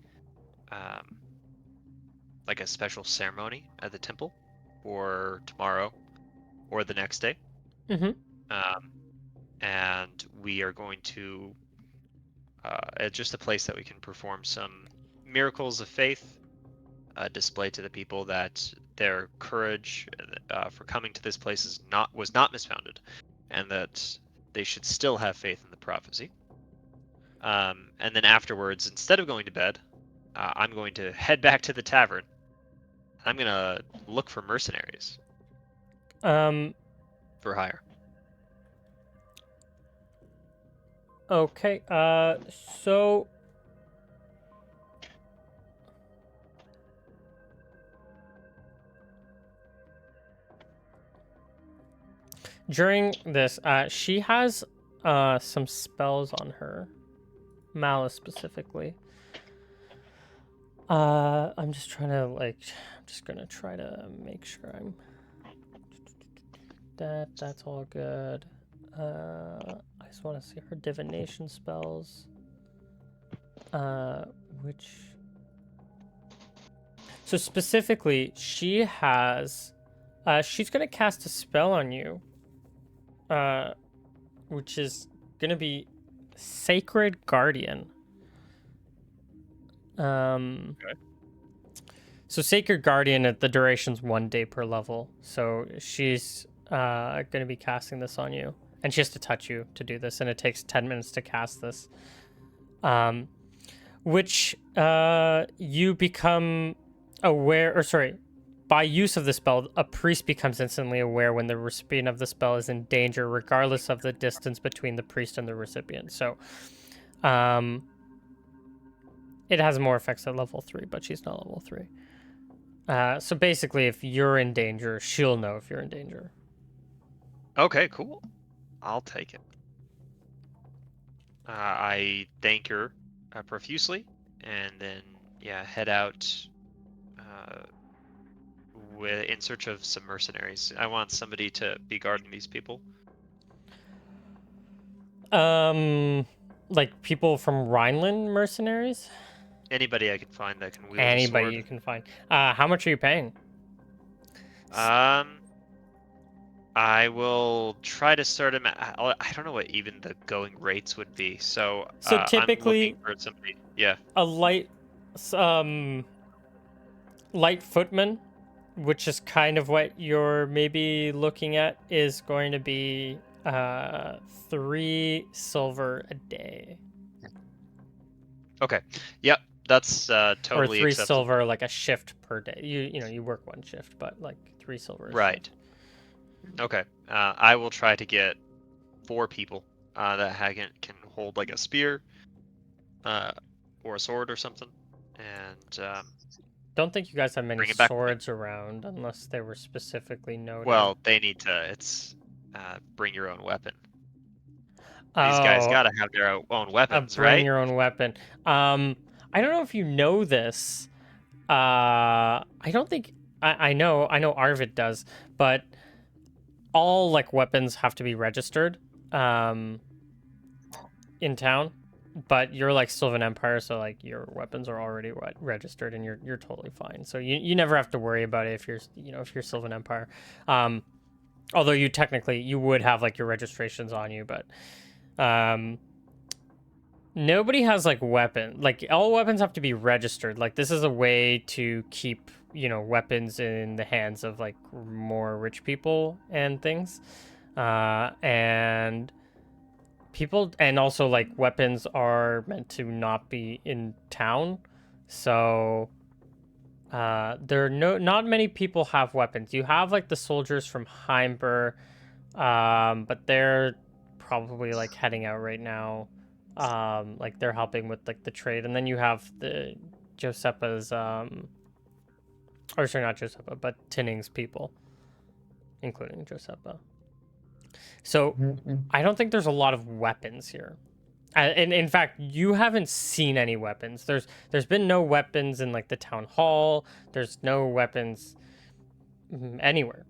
like a special ceremony at the temple for tomorrow or the next day. Mm-hmm. And we are going to just a place that we can perform some miracles of faith, display to the people that their courage for coming to this place was not misfounded, and that they should still have faith in the prophecy. And then afterwards, instead of going to bed, I'm going to head back to the tavern. I'm gonna look for mercenaries for hire. Okay. So during this, she has some spells on her, Malice specifically. I'm just trying to I'm just gonna try to make sure I'm that's all good. I just want to see her divination spells. Which so specifically she has she's gonna cast a spell on you. Which is gonna be Sacred Guardian. Okay. So Sacred Guardian, the duration's 1 day per level. So she's gonna be casting this on you, and she has to touch you to do this, and it takes 10 minutes to cast this. Which you become aware, or sorry, by use of the spell, a priest becomes instantly aware when the recipient of the spell is in danger, regardless of the distance between the priest and the recipient. So, it has more effects at level 3, but she's not level 3. So basically, if you're in danger, she'll know if you're in danger. Okay, cool. I'll take it. I thank her profusely, and then head out in search of some mercenaries. I want somebody to be guarding these people. Like people from Rhineland mercenaries? Anybody I can find that can wield a Anybody sword. you can find. How much are you paying? I will try to start him at. I don't know what even the going rates would be. So So I'm looking typically, for somebody. Yeah. a light footman, which is kind of what you're maybe looking at, is going to be 3 silver a day. Okay. Yep. That's Or totally 3 acceptable. silver like a shift per day. You work 1 shift, but like 3 silver a Right. shift. Okay. I will try to get 4 people that can hold like a spear, or a sword or something, and Don't think you guys have many bring it back with me. swords around unless they were specifically noted. Well, they need to. It's bring your own weapon. These guys Oh, gotta have their own weapons, bring right? your own weapon. I don't know if you know this. I don't think I know Arvid does, but all like weapons have to be registered in town. But you're like Sylvan Empire, so like your weapons are already registered, and you're totally fine. So you never have to worry about it if you're Sylvan Empire. Although you would have like your registrations on you, but nobody has like like all weapons have to be registered. Like this is a way to keep weapons in the hands of like more rich people and things, and people, and also like weapons are meant to not be in town, so there are not many people have weapons. You have like the soldiers from Heimber, but they're probably like heading out right now. Like they're helping with like the trade, and then you have the Joseppa's, or sorry, not Joseppa, but Tinning's people, including Joseppa. So I don't think there's a lot of weapons here. And in fact, you haven't seen any weapons. There's been no weapons in like the town hall. There's no weapons anywhere.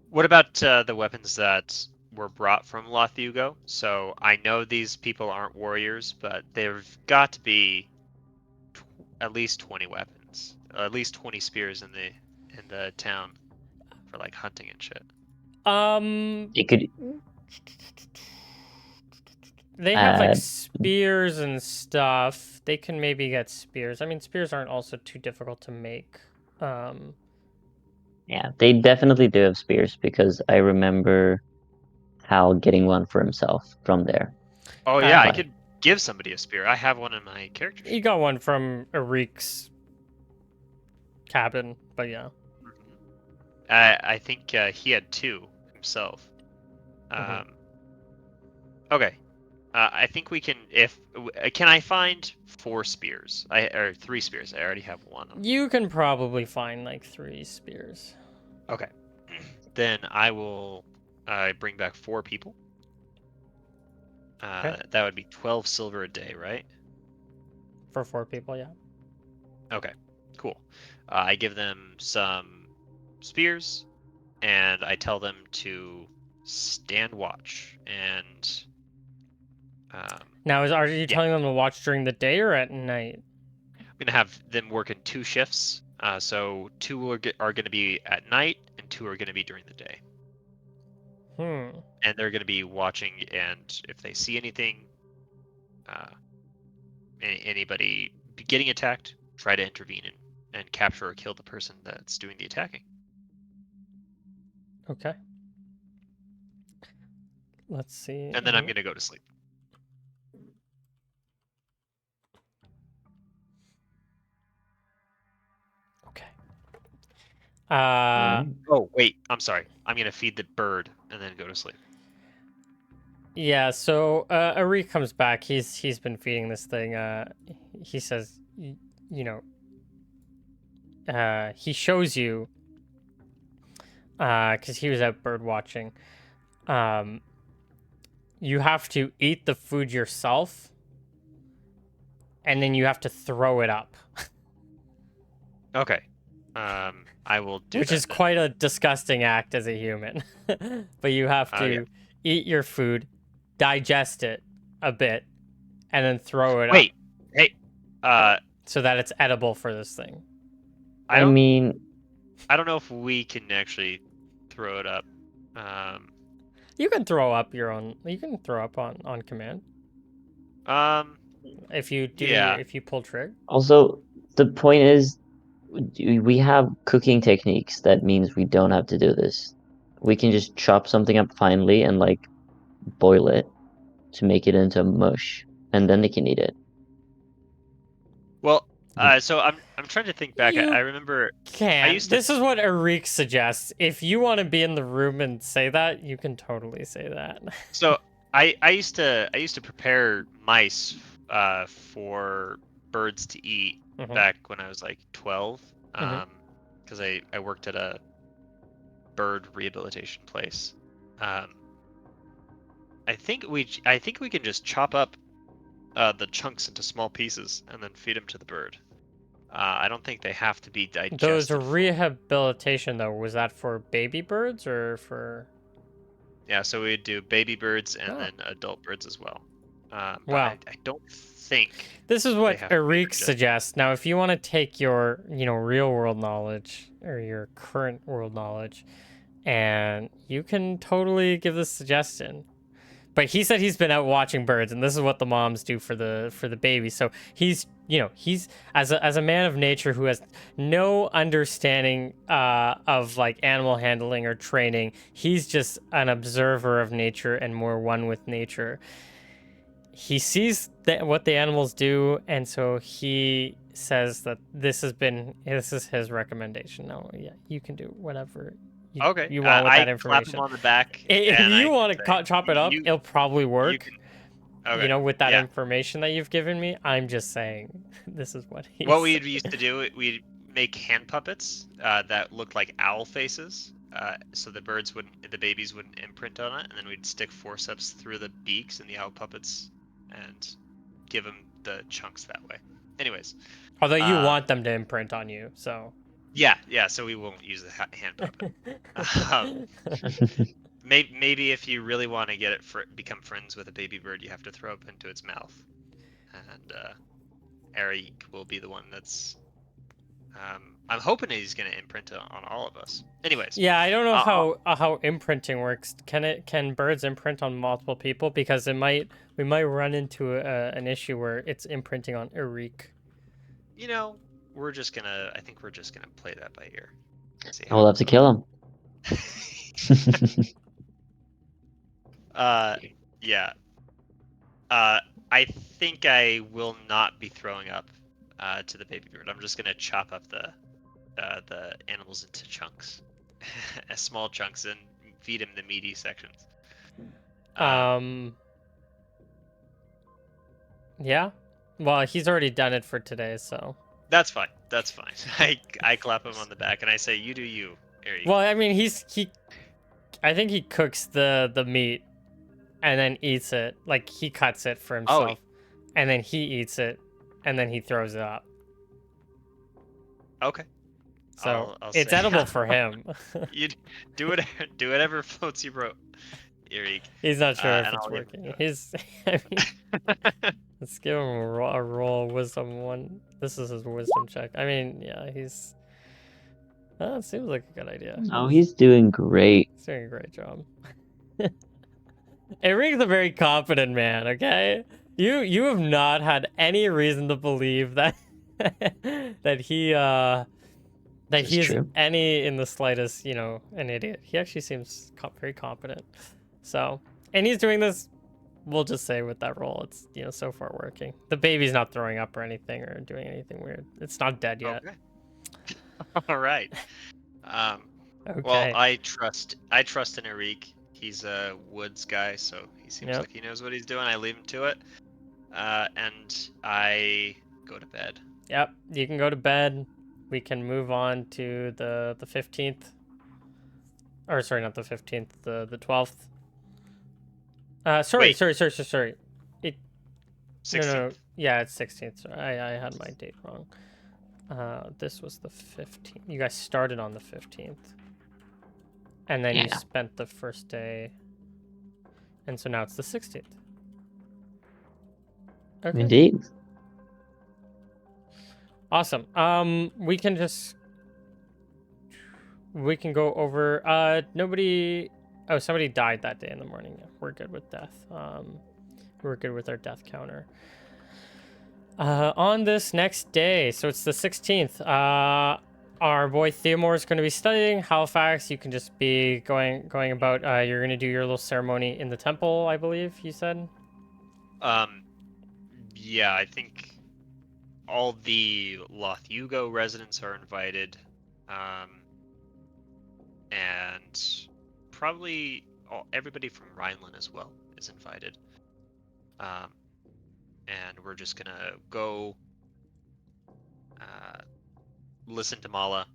What about the weapons that were brought from Lothugo? So I know these people aren't warriors, but there've got to be at least 20 weapons, at least 20 spears in the town for like hunting and shit. It could. They have like spears and stuff. They can maybe get spears. I mean, spears aren't also too difficult to make. Yeah, they definitely do have spears because I remember Hal getting one for himself from there. Oh yeah, I But could give somebody a spear. I have one in my character You sheet. got one from Eric's cabin, but yeah. I think he had 2 himself. Okay. I think we can. If can I find 4 spears? Or 3 spears. I already have one. You can probably find like 3 spears. Okay. Then I will bring back 4 people. Okay. That would be 12 silver a day, right? For 4 people, yeah. Okay, cool. I give them some spears, and I tell them to stand watch. And Now, are you yeah, telling them to watch during the day or at night? I'm gonna have them work in 2 shifts. So 2 are gonna be at night, and 2 are gonna be during the day. Hmm. And they're gonna be watching, and if they see anything, uh, anybody getting attacked, try to intervene and capture or kill the person that's doing the attacking. Okay. Let's see. And then I'm gonna go to sleep. Okay. Alright. Oh wait, I'm sorry. I'm gonna feed the bird and then go to sleep. Yeah, so Ari comes back. He's been feeding this thing. He says, you know, he shows you, because he was out bird watching. Um, you have to eat the food yourself, and then you have to throw it up, Okay. I will do which that is then. quite a disgusting act as a human. But you have Yeah. to eat your food, digest it a bit, and then throw it up Wait. Hey. Uh, so that it's edible for this thing. I I don't. mean, I don't know if we can actually throw it up. Um. You can throw up your own. You can throw up on command Um. if you do Yeah. if you pull trigger. also, the point is, we have cooking techniques. That means we don't have to do this. We can just chop something up finely and like boil it to make it into mush, and then they can eat it. Well. So I'm trying to think back. I You remember I can't. used to. This is what Arik suggests. If you want to be in the room and say that, you can totally say that. So I used to prepare mice for birds to eat Hmm. back when I was like 12. Hmm. Because I worked at a bird rehabilitation place. Um, I think we can just chop up the chunks into small pieces and then feed them to the bird. I don't think they have to be Those digested full. rehabilitation though, was that for baby birds or for? Yeah, so we'd do baby birds and Oh, then adult birds as well. But I, well. I don't think This is they what have to be Arik digested. suggests. Now, if you want to take your, real world knowledge or your current world knowledge, and you can totally give this suggestion. But he said he's been out watching birds, and this is what the moms do for the baby. So he's as a man of nature who has no understanding of like animal handling or training. He's just an observer of nature and more one with nature. He sees what the animals do, and so he says that this is his recommendation. No, yeah, you can do whatever Okay, you want with that I clap him information. on the back If and I you want say, to chop it up, "You, it'll probably you work. can." Okay, With that yeah. information that you've given me, I'm just saying this is what he What we said. used to do, we'd make hand puppets that looked like owl faces, so the babies wouldn't imprint on it, and then we'd stick forceps through the beaks in the owl puppets and give them the chunks that way. Anyways, Although you um, want them to imprint on you, so. yeah, so we won't use the hand puppet. Um, maybe if you really want to get it become friends with a baby bird, you have to throw up into its mouth, and Eric will be the one that's. I'm hoping he's going to imprint it on all of us. Anyways, Yeah, I don't know uh, uh, how imprinting works. Can birds imprint on multiple people? Because we might run into an issue where it's imprinting on Eric. you know, I think we're just gonna play that by ear. See I how will have it to kill him. goes. uh, yeah. I think I will not be throwing up to the baby bird. I'm just gonna chop up the animals into chunks, small chunks, and feed him the meaty sections. Um, Um. Yeah. Well, he's already done it for today, so. that's fine. That's fine. I clap him on the back and I say, "You do you, Well, Eric." I mean, I think he cooks the meat and then eats it. Like he cuts it for Oh, himself, and then he eats it, and then he throws it up. Okay. So I'll it's say edible for him. you do it. Do whatever floats your boat, He's not sure if and it's I'll give working. I mean, it let's give him a roll wisdom one. This is his wisdom check. I mean, yeah, it seems like a good idea. Oh, he's doing great. He's doing a great job. Eric's a very confident man, okay? You have not had any reason to believe that that This is he is true. any in the slightest, an idiot. He actually seems very competent. So, and he's doing this, we'll just say with that roll, it's, so far working. The baby's not throwing up or anything or doing anything weird. It's not dead yet. Okay. All right. Well, Okay. I trust in Eric. He's a woods guy, so he seems Yep. like he knows what he's doing. I leave him to it, and I go to bed. Yep. You can go to bed. We can move on to the 15th. Or sorry, not the 15th, the 12th. Sorry. Wait. It 16th. no. Yeah, it's 16th. Sorry, I had my date wrong. This was the 15th. You guys started on the 15th. And then you Yeah. spent the first day. And so now it's the 16th. Okay. Indeed. Awesome. We can go over somebody died that day in the morning. We're good with death. We're good with our death counter. On this next day, so it's the 16th, our boy Theomore is going to be studying. Halifax, you can just be going about, you're going to do your little ceremony in the temple, I believe you said? Yeah, I think all the Lothugo residents are invited, and probably everybody from Rhineland as well is invited. And we're just gonna go listen to Mala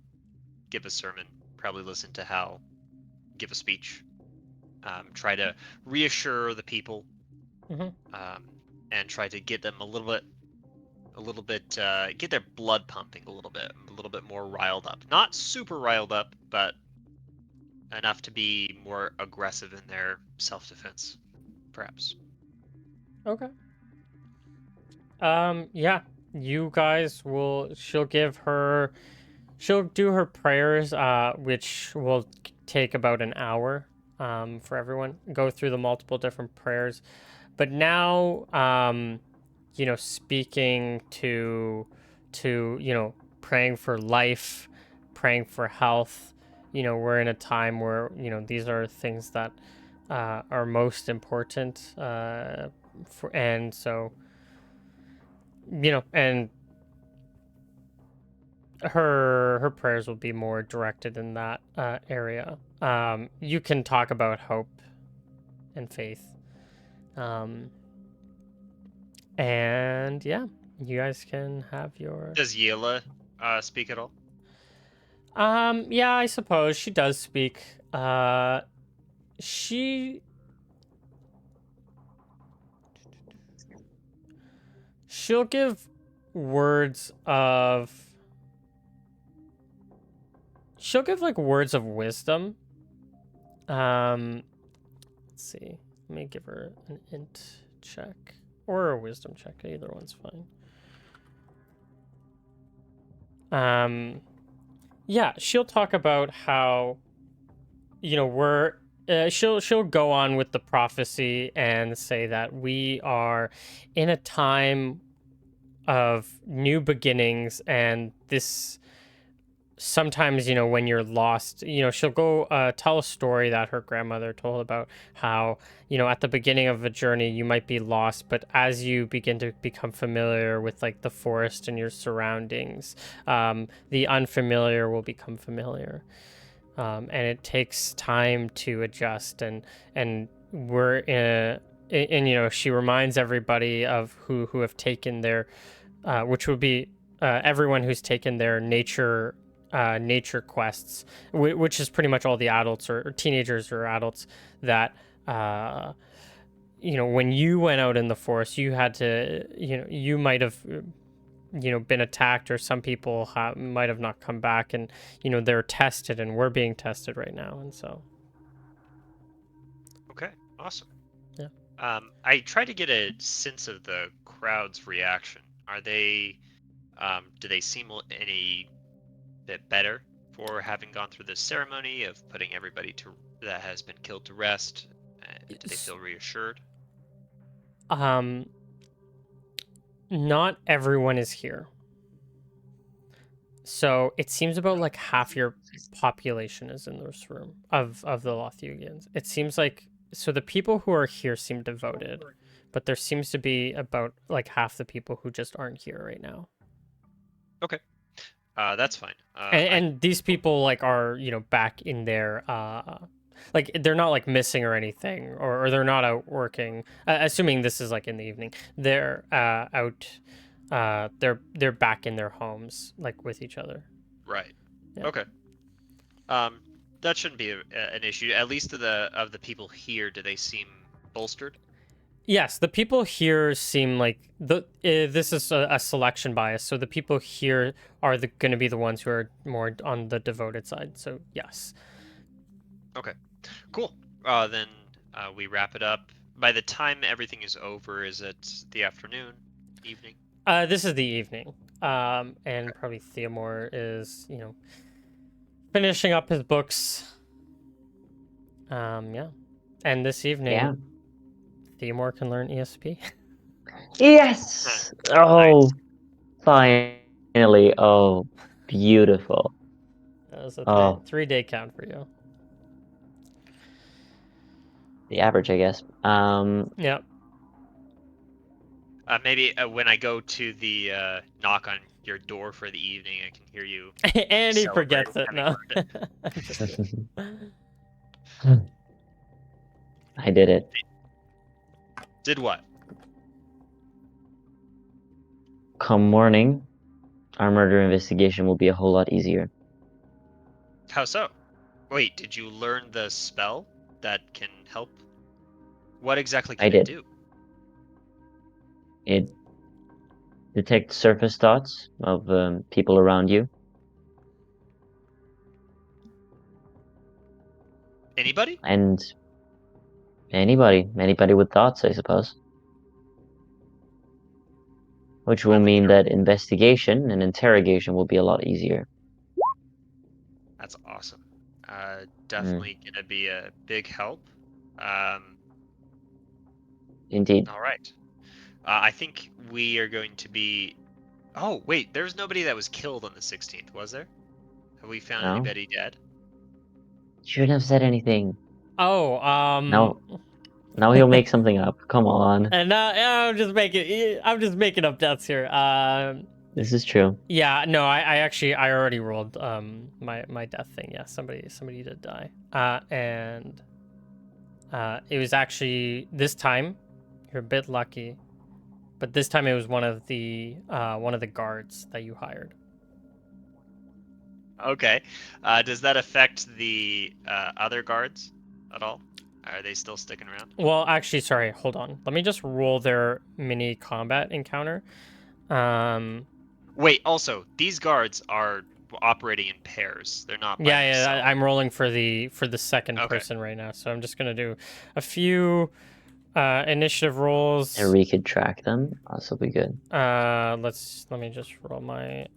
give a sermon, probably listen to Hal give a speech, try to reassure the people, and try to get them a little bit, get their blood pumping a little bit more riled up. Not super riled up, but enough to be more aggressive in their self-defense, perhaps. Okay. Yeah, you guys she'll do her prayers, which will take about an hour, for everyone. Go through the multiple different prayers. But now, speaking to, praying for life, praying for health, we're in a time where, these are things that, are most important, and so, and her prayers will be more directed in that area. You can talk about hope and faith, and yeah, you guys can have your. Does Yela speak at all? Yeah, I suppose she does speak. She she'll give words of. She'll give like words of wisdom. Let's see. Let me give her an int check or a wisdom check. Either one's fine. Yeah, she'll talk about how, we're. She'll go on with the prophecy and say that we are in a time of new beginnings, and this. Sometimes, when you're lost, she'll go tell a story that her grandmother told about how, at the beginning of a journey, you might be lost, but as you begin to become familiar with like the forest and your surroundings, the unfamiliar will become familiar. And it takes time to adjust, and we're and she reminds everybody of who have taken their, which would be everyone who's taken their nature quests, which is pretty much all the adults or teenagers or adults that, when you went out in the forest, you had to, you might have been attacked, or some people might have not come back, and they're tested, and we're being tested right now, and so Okay, awesome. yeah. I try to get a sense of the crowd's reaction. Are they, do they seem any bit better for having gone through this ceremony of putting everybody that has been killed to rest? Do they feel reassured? Um, not everyone is here. So it seems about like half your population is in this room of the Lothugians. It seems like, so the people who are here seem devoted, but there seems to be about like half the people who just aren't here right now. Okay, that's fine. And these people like are back in their like they're not like missing or anything, or they're not out working. Assuming this is like in the evening, they're out. They're back in their homes, like with each other. Right. Yeah. Okay. That shouldn't be an issue. At least of the people here, do they seem bolstered? Yes, the people here seem like this is a selection bias. So the people here are going to be the ones who are more on the devoted side. So yes. Okay. Cool. Then we wrap it up. By the time everything is over, is it the afternoon, evening? This is the evening. And probably Theomore is finishing up his books. Yeah. And this evening, Yeah. Theomore can learn ESP. Yes. Oh, finally. Oh, beautiful. That was a Oh, 3-day count for you. the average, I guess. Yeah. Maybe when I go to the knock on your door for the evening, I can hear you And he celebrate forgets it. having No. learned it. I'm just kidding. I did it. Did what? Come morning, our murder investigation will be a whole lot easier. How so? Wait, did you learn the spell that can help? What exactly I can it did. do? It detects surface thoughts of people around you. Anybody? And anybody with thoughts, I suppose. Which will I'm mean here. that investigation and interrogation will be a lot easier. That's awesome. Mm. Definitely gonna be a big help. Um, Indeed. all right. I think we are going to be. Oh, wait, there was nobody that was killed on the 16th, was there? Have we found No? anybody dead? Shouldn't have said anything. Oh, Now he'll make something up. Come on. and I'm just making up deaths here. This is true. Yeah, no, I actually I already rolled my death thing. Yeah, somebody did die. And it was actually this time you're a bit lucky, but this time it was one of the guards that you hired. Okay. Does that affect the other guards at all? Are they still sticking around? Well, actually, sorry, hold on. Let me just roll their mini combat encounter. Wait, also, these guards are operating in pairs. They're not by Yeah, themselves. I'm rolling for the second Okay. person right now, so I'm just gonna do a few initiative rolls. And we could track them. This will be good. Let me just roll my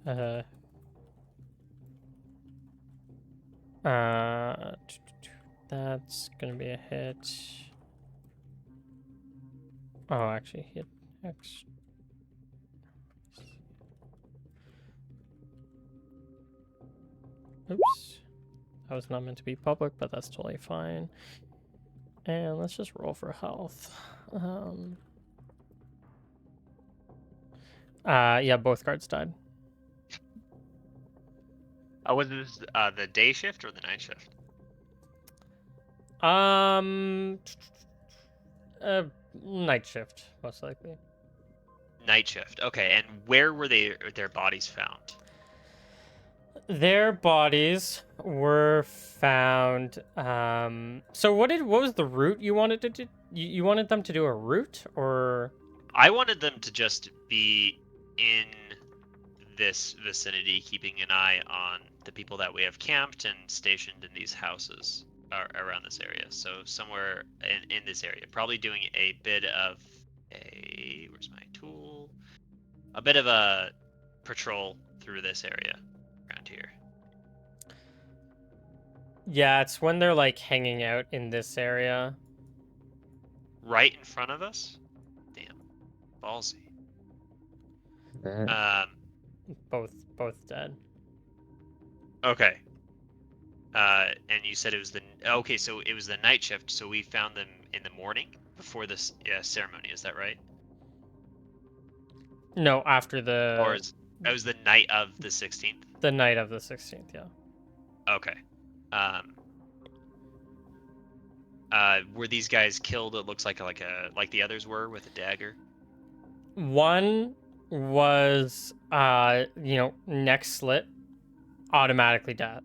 that's gonna be a hit. Oh, actually, hit X. Oops, that was not meant to be public, but that's totally fine. And let's just roll for health. Yeah, both guards died. Was this the day shift or the night shift? Night shift, most likely. Night shift. Okay, and where were their bodies found? Their bodies were found. So what was the route you wanted to do? You wanted them to do a route, or? I wanted them to just be in this vicinity, keeping an eye on the people that we have camped and stationed in these houses around this area. So somewhere in this area, probably doing a bit of where's my tool? A bit of a patrol through this area around here. Yeah, it's when they're like hanging out in this area. Right in front of us? Damn. Ballsy. Mm. Both dead. Okay. And you said it was so it was the night shift, so we found them in the morning before this ceremony, is that right? No, after Or it was the night of the 16th? the night of the 16th, yeah. Okay. Were these guys killed? It looks like like the others were with a dagger. One was neck slit, automatically dead.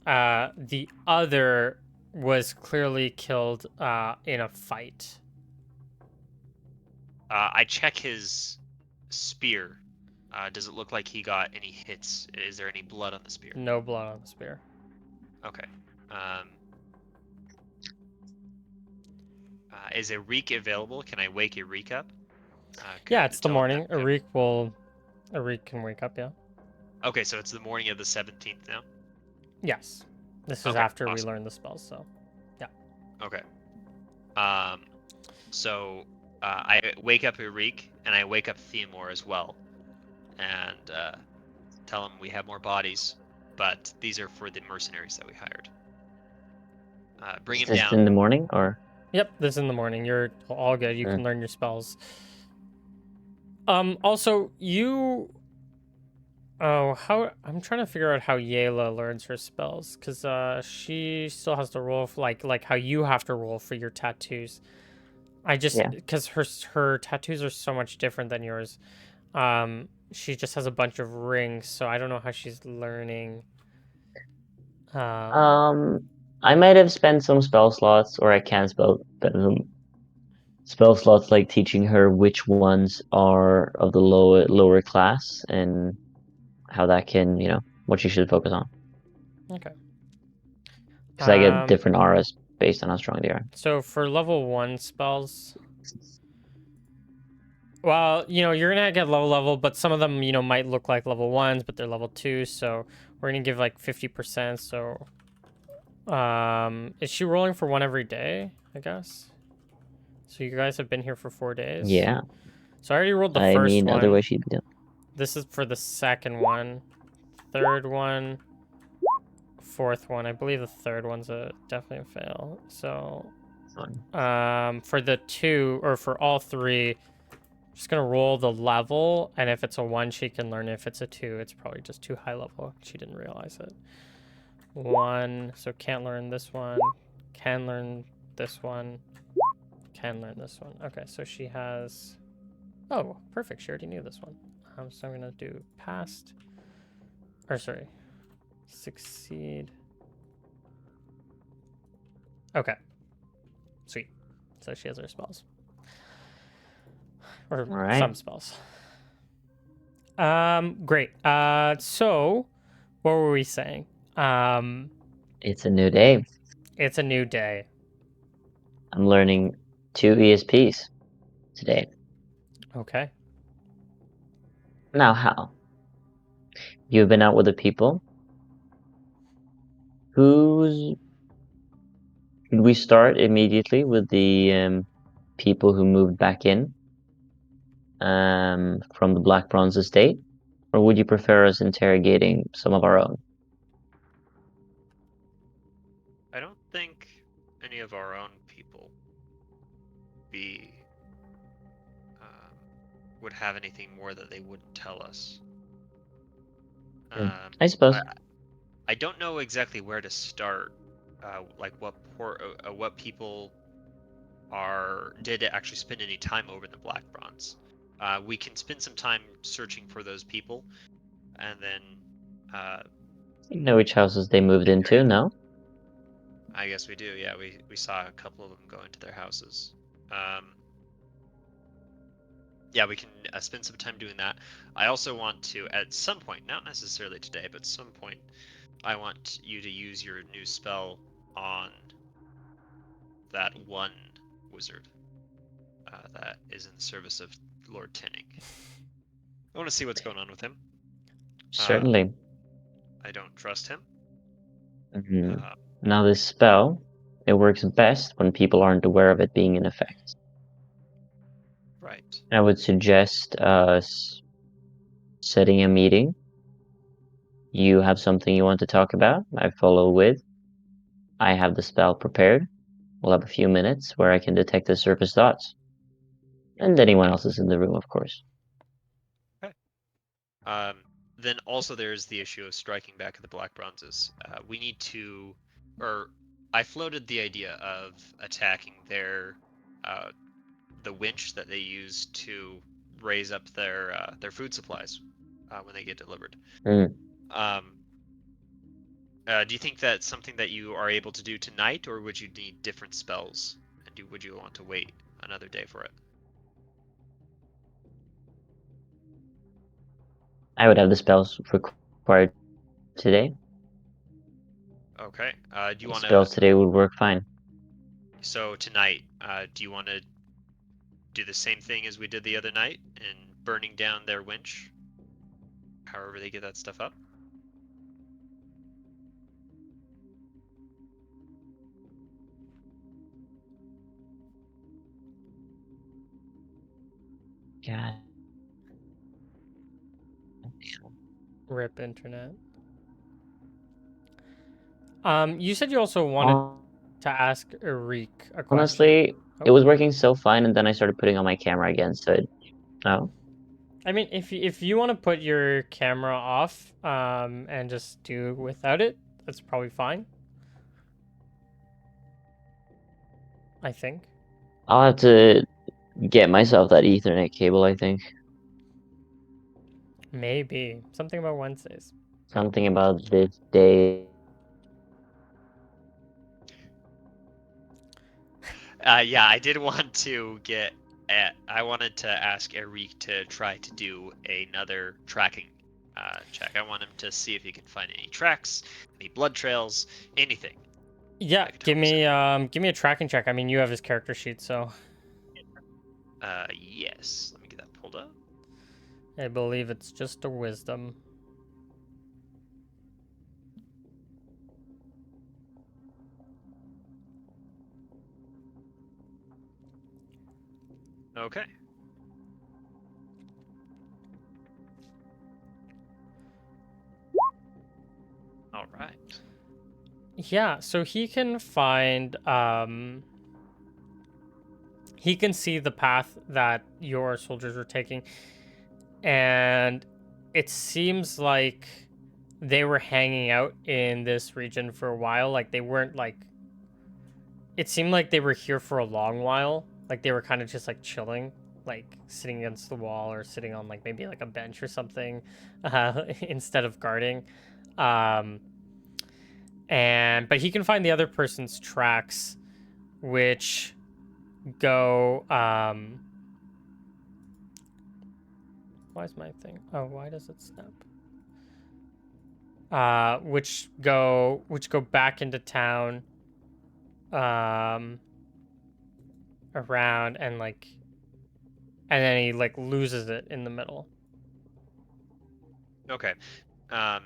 The other was clearly killed in a fight. I check his spear. Does it look like he got any hits? Is there any blood on the spear? No blood on the spear. Okay. Is a reek available? Can I wake a reek up? Yeah, it's the tell him morning. that Arik can wake up, yeah. Okay, so it's the morning of the 17th now? Yes. This is Okay, after we awesome. learn the spells, so yeah. Okay. So I wake up Arik and I wake up Theomore as well. And tell him we have more bodies, but these are for the mercenaries that we hired. Bring Is him this down. in the morning or? Yep, this is in the morning. You're all good. You can Mm. learn your spells. Also, I'm trying to figure out how Yayla learns her spells, because she still has to roll for, like how you have to roll for your tattoos. Yeah. Because her tattoos are so much different than yours. She just has a bunch of rings, so I don't know how she's learning. I might have spent some spell slots, or I can spell slots like teaching her which ones are of the lower class and how that can, what she should focus on. Okay. Because I get different auras based on how strong they are. So for level 1 spells, well, you're gonna get level, but some of them, might look like level 1s, but they're level 2, so we're gonna give like 50%. So, is she rolling for one every day, I guess? So you guys have been here for 4 days. Yeah. So I already rolled the I first mean, one. otherwise she'd be done. This is for the second one, third one, fourth one. I believe the third one's definitely a fail. So, for the two, or for all three, just gonna roll the level, and if it's a 1, she can learn. If it's a 2, it's probably just too high level. She didn't realize it. 1, so can't learn this one. Can learn this one. Can learn this one. Okay, so she has... Oh, perfect. She already knew this one. So I'm gonna do past... Or sorry. Succeed. Okay. Sweet. So she has her spells. Or Right. some spells. Great. So what were we saying? It's a new day. It's a new day. I'm learning 2 ESPs today. Okay. Now, how? You've been out with the people. Should we start immediately with the people who moved back in from the Black Bronze Estate? Or would you prefer us interrogating some of our own? I don't think any of our own people would have anything more that they wouldn't tell us. I suppose. I don't know exactly where to start. Like what people did actually spend any time over in the Black Bronze. We can spend some time searching for those people, and then You know which houses they moved into, no? I guess we do. Yeah, we saw a couple of them go into their houses. yeah, we can spend some time doing that. I also want to, at some point, not necessarily today, but some point, I want you to use your new spell on that one wizard that is in the service of Lord Tinning. I want to see what's going on with him. Certainly. I don't trust him. Mhm. Now, this spell, it works best when people aren't aware of it being in effect. Right. I would suggest us setting a meeting. You have something you want to talk about. I follow with. I have the spell prepared. We'll have a few minutes where I can detect the surface thoughts. And anyone else is in the room, of course. Okay. Um, then also there's the issue of striking back at the Black Bronzes. We need to, or I floated the idea of attacking the winch that they use to raise up their food supplies when they get delivered. Mm. Um, do you think that's something that you are able to do tonight, or would you need different spells? And would you want to wait another day for it? I would have the spells required today. Okay. Do you The want to? spells today would work fine. So tonight, do you want to do the same thing as we did the other night and burning down their winch? However they get that stuff up. God. Rip internet. You said you also wanted Hon- to ask Eric a question. Honestly, it Oh, was working so fine, and then I started putting on my camera again, so oh. I mean, if you want to put your camera off, and just do without it, that's probably fine. I think. I'll have to get myself that Ethernet cable, I think. Maybe something about Wednesdays. Something about this day. Yeah, I did want to get. I wanted to ask Eric to try to do another tracking check. I want him to see if he can find any tracks, any blood trails, anything Yeah, that could help us give me a tracking check. I mean, you have his character sheet, so out. Yes. Let me get that pulled up. I believe it's just a wisdom. Okay. All right. Yeah, so he can find he can see the path that your soldiers were taking, and it seems like they were hanging out in this region for a while. Like they weren't like it seemed like they were here for a long while. Like they were kind of just like chilling, like sitting against the wall or sitting on like maybe like a bench or something, instead of guarding. Um, but he can find the other person's tracks, which go. Why is my thing? Oh, why does it snap? Which go back into town. Um, around and then he like loses it in the middle. Okay. Um,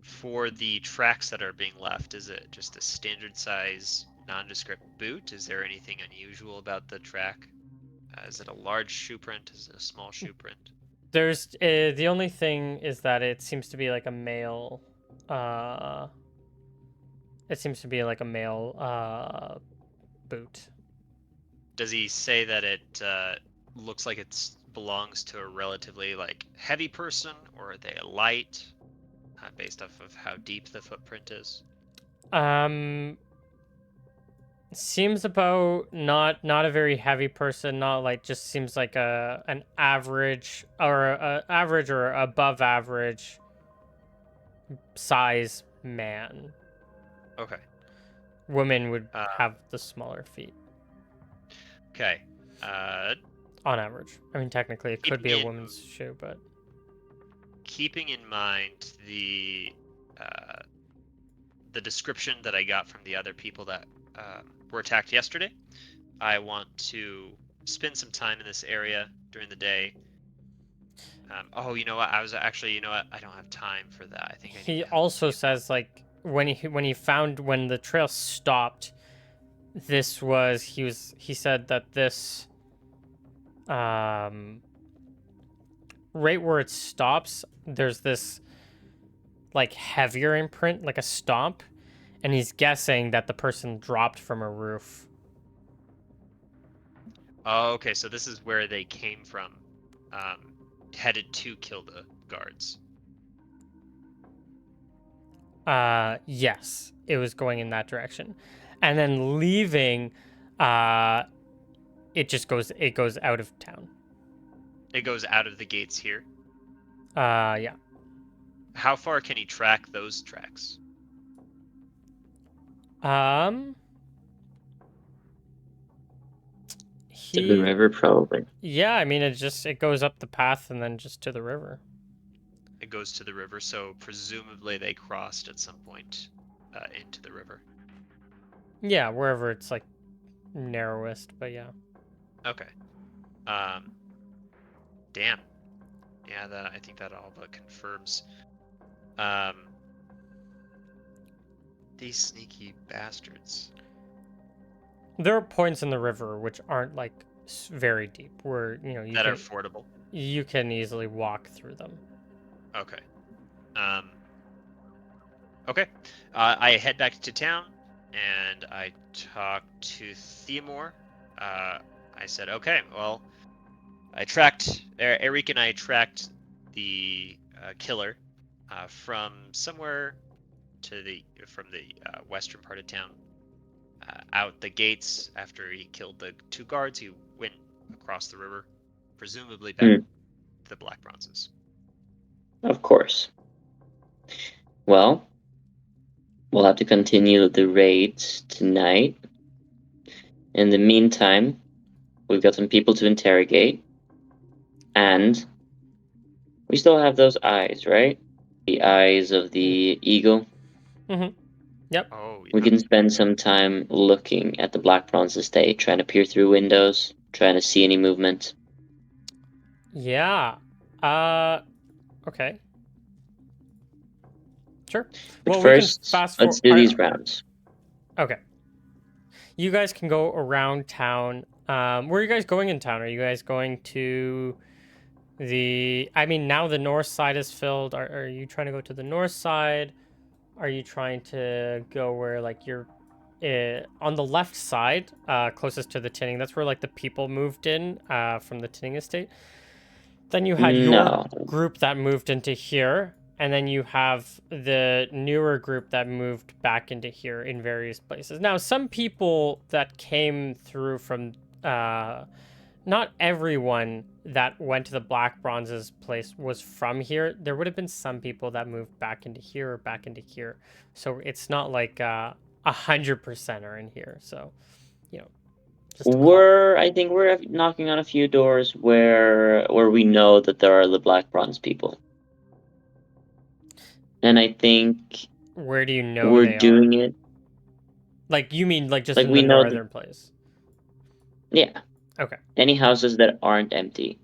for the tracks that are being left, is it just a standard size nondescript boot? Is there anything unusual about the track? Is it a large shoe print? Is it a small shoe print? There's the only thing is that it seems to be like a male. Uh, it seems to be like a male boot. Does he say that it looks like it belongs to a relatively like heavy person, or are they light, based off of how deep the footprint is? Um, seems about not a very heavy person. Not like just seems like an average or average or above average size man. Okay. Women would Uh, have the smaller feet. okay. Uh, on average. I mean, technically, it could be a woman's shoe, but keeping in mind the description that I got from the other people that were attacked yesterday, I want to spend some time in this area during the day. Oh, you know what? You know what? I don't have time for that. I think I need he to help also Seymour. says like when the trail stopped, he said that this right where it stops, there's this like heavier imprint, like a stomp, and he's guessing that the person dropped from a roof. Oh, okay, so this is where they came from, headed to kill the guards. Yes, it was going in that direction, and then leaving, it goes out of town. It goes out of the gates here. Yeah. How far can he track those tracks? To the river, probably. Yeah, I mean it goes up the path and then just to the river. It goes to the river, so presumably they crossed at some point into the river. Yeah, wherever it's like narrowest, but yeah. Okay. Damn. Yeah, I think that all but confirms. These sneaky bastards. There are points in the river which aren't like very deep, where that are fordable. You can easily walk through them. Okay. Okay. I head back to town and I talk to Theomore. I said, okay, well, Eric and I tracked the killer from somewhere from the western part of town. Out the gates after he killed the 2 guards, he went across the river, presumably back to the Black Bronzes. Of course. Well, we'll have to continue the raids tonight. In the meantime, we've got some people to interrogate. And we still have those eyes, right? The eyes of the eagle. Mm-hmm. Yep. Oh, yeah. We can spend some time looking at the Black Bronze estate, trying to peer through windows, trying to see any movement. Yeah. Okay. Sure. But Well, first, we can fast let's forward. do these rounds. Okay. You guys can go around town. Where are you guys going in town? Are you guys going to I mean, now the north side is filled. Are you trying to go to the north side? Are you trying to go where like you're on the left side, closest to the tinning? That's where like the people moved in from the tinning estate. Then you had your group that moved into here, and then you have the newer group that moved back into here in various places. Now, some people that came through from, not everyone that went to the Black Bronze's place was from here. There would have been some people that moved back into here or back into here. So it's not like 100% are in here. So, I think we're knocking on a few doors where we know that there are the Black Bronze people. And I think where do you know we're doing it? Like, you mean like just like in we the know northern place? Yeah. Okay. Any houses that aren't empty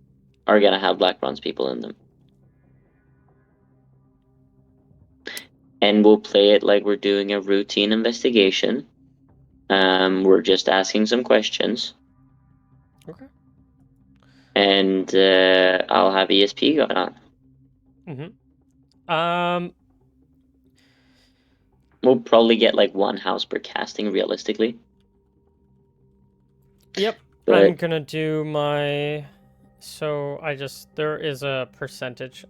are gonna have Black Bronze people in them. And we'll play it like we're doing a routine investigation. We're just asking some questions. Okay. And I'll have ESP going on. Mm-hmm. We'll probably get like 1 house per casting, realistically. Yep. But I'm gonna do my. So there is a percentage.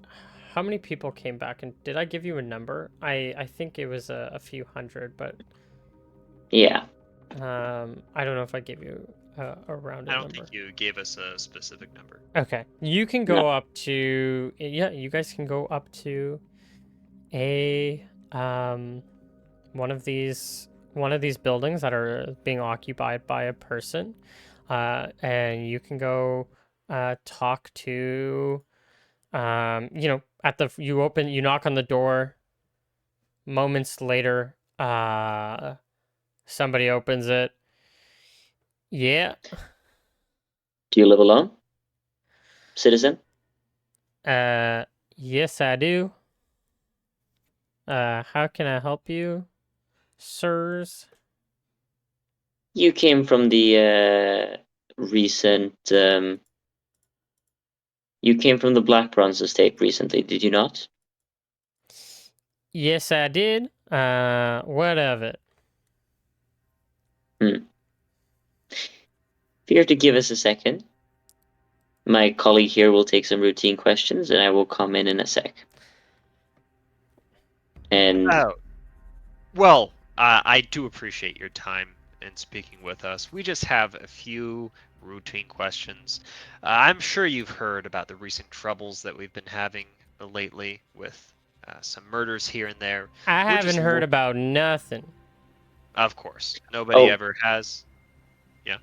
How many people came back, and did I give you a number? I think it was a few hundred, but yeah. I don't know if I gave you a rounded number. I don't think you gave us a specific number. Okay, you can go up to you guys can go up to a one of these buildings that are being occupied by a person, and you can go talk to, you knock on the door. Moments later, somebody opens it. Yeah. Do you live alone, citizen? Yes, I do. How can I help you, sirs? You came from the recent. You came from the Black Bronze estate recently, did you not? Yes, I did. What of it? If you have to give us a second, my colleague here will take some routine questions, and I will come in a sec. And Oh, well, I do appreciate your time in speaking with us. We just have a few routine questions. I'm sure you've heard about the recent troubles that we've been having lately with some murders here and there. I We're haven't just, heard about nothing. of course, nobody oh, ever has. Yeah.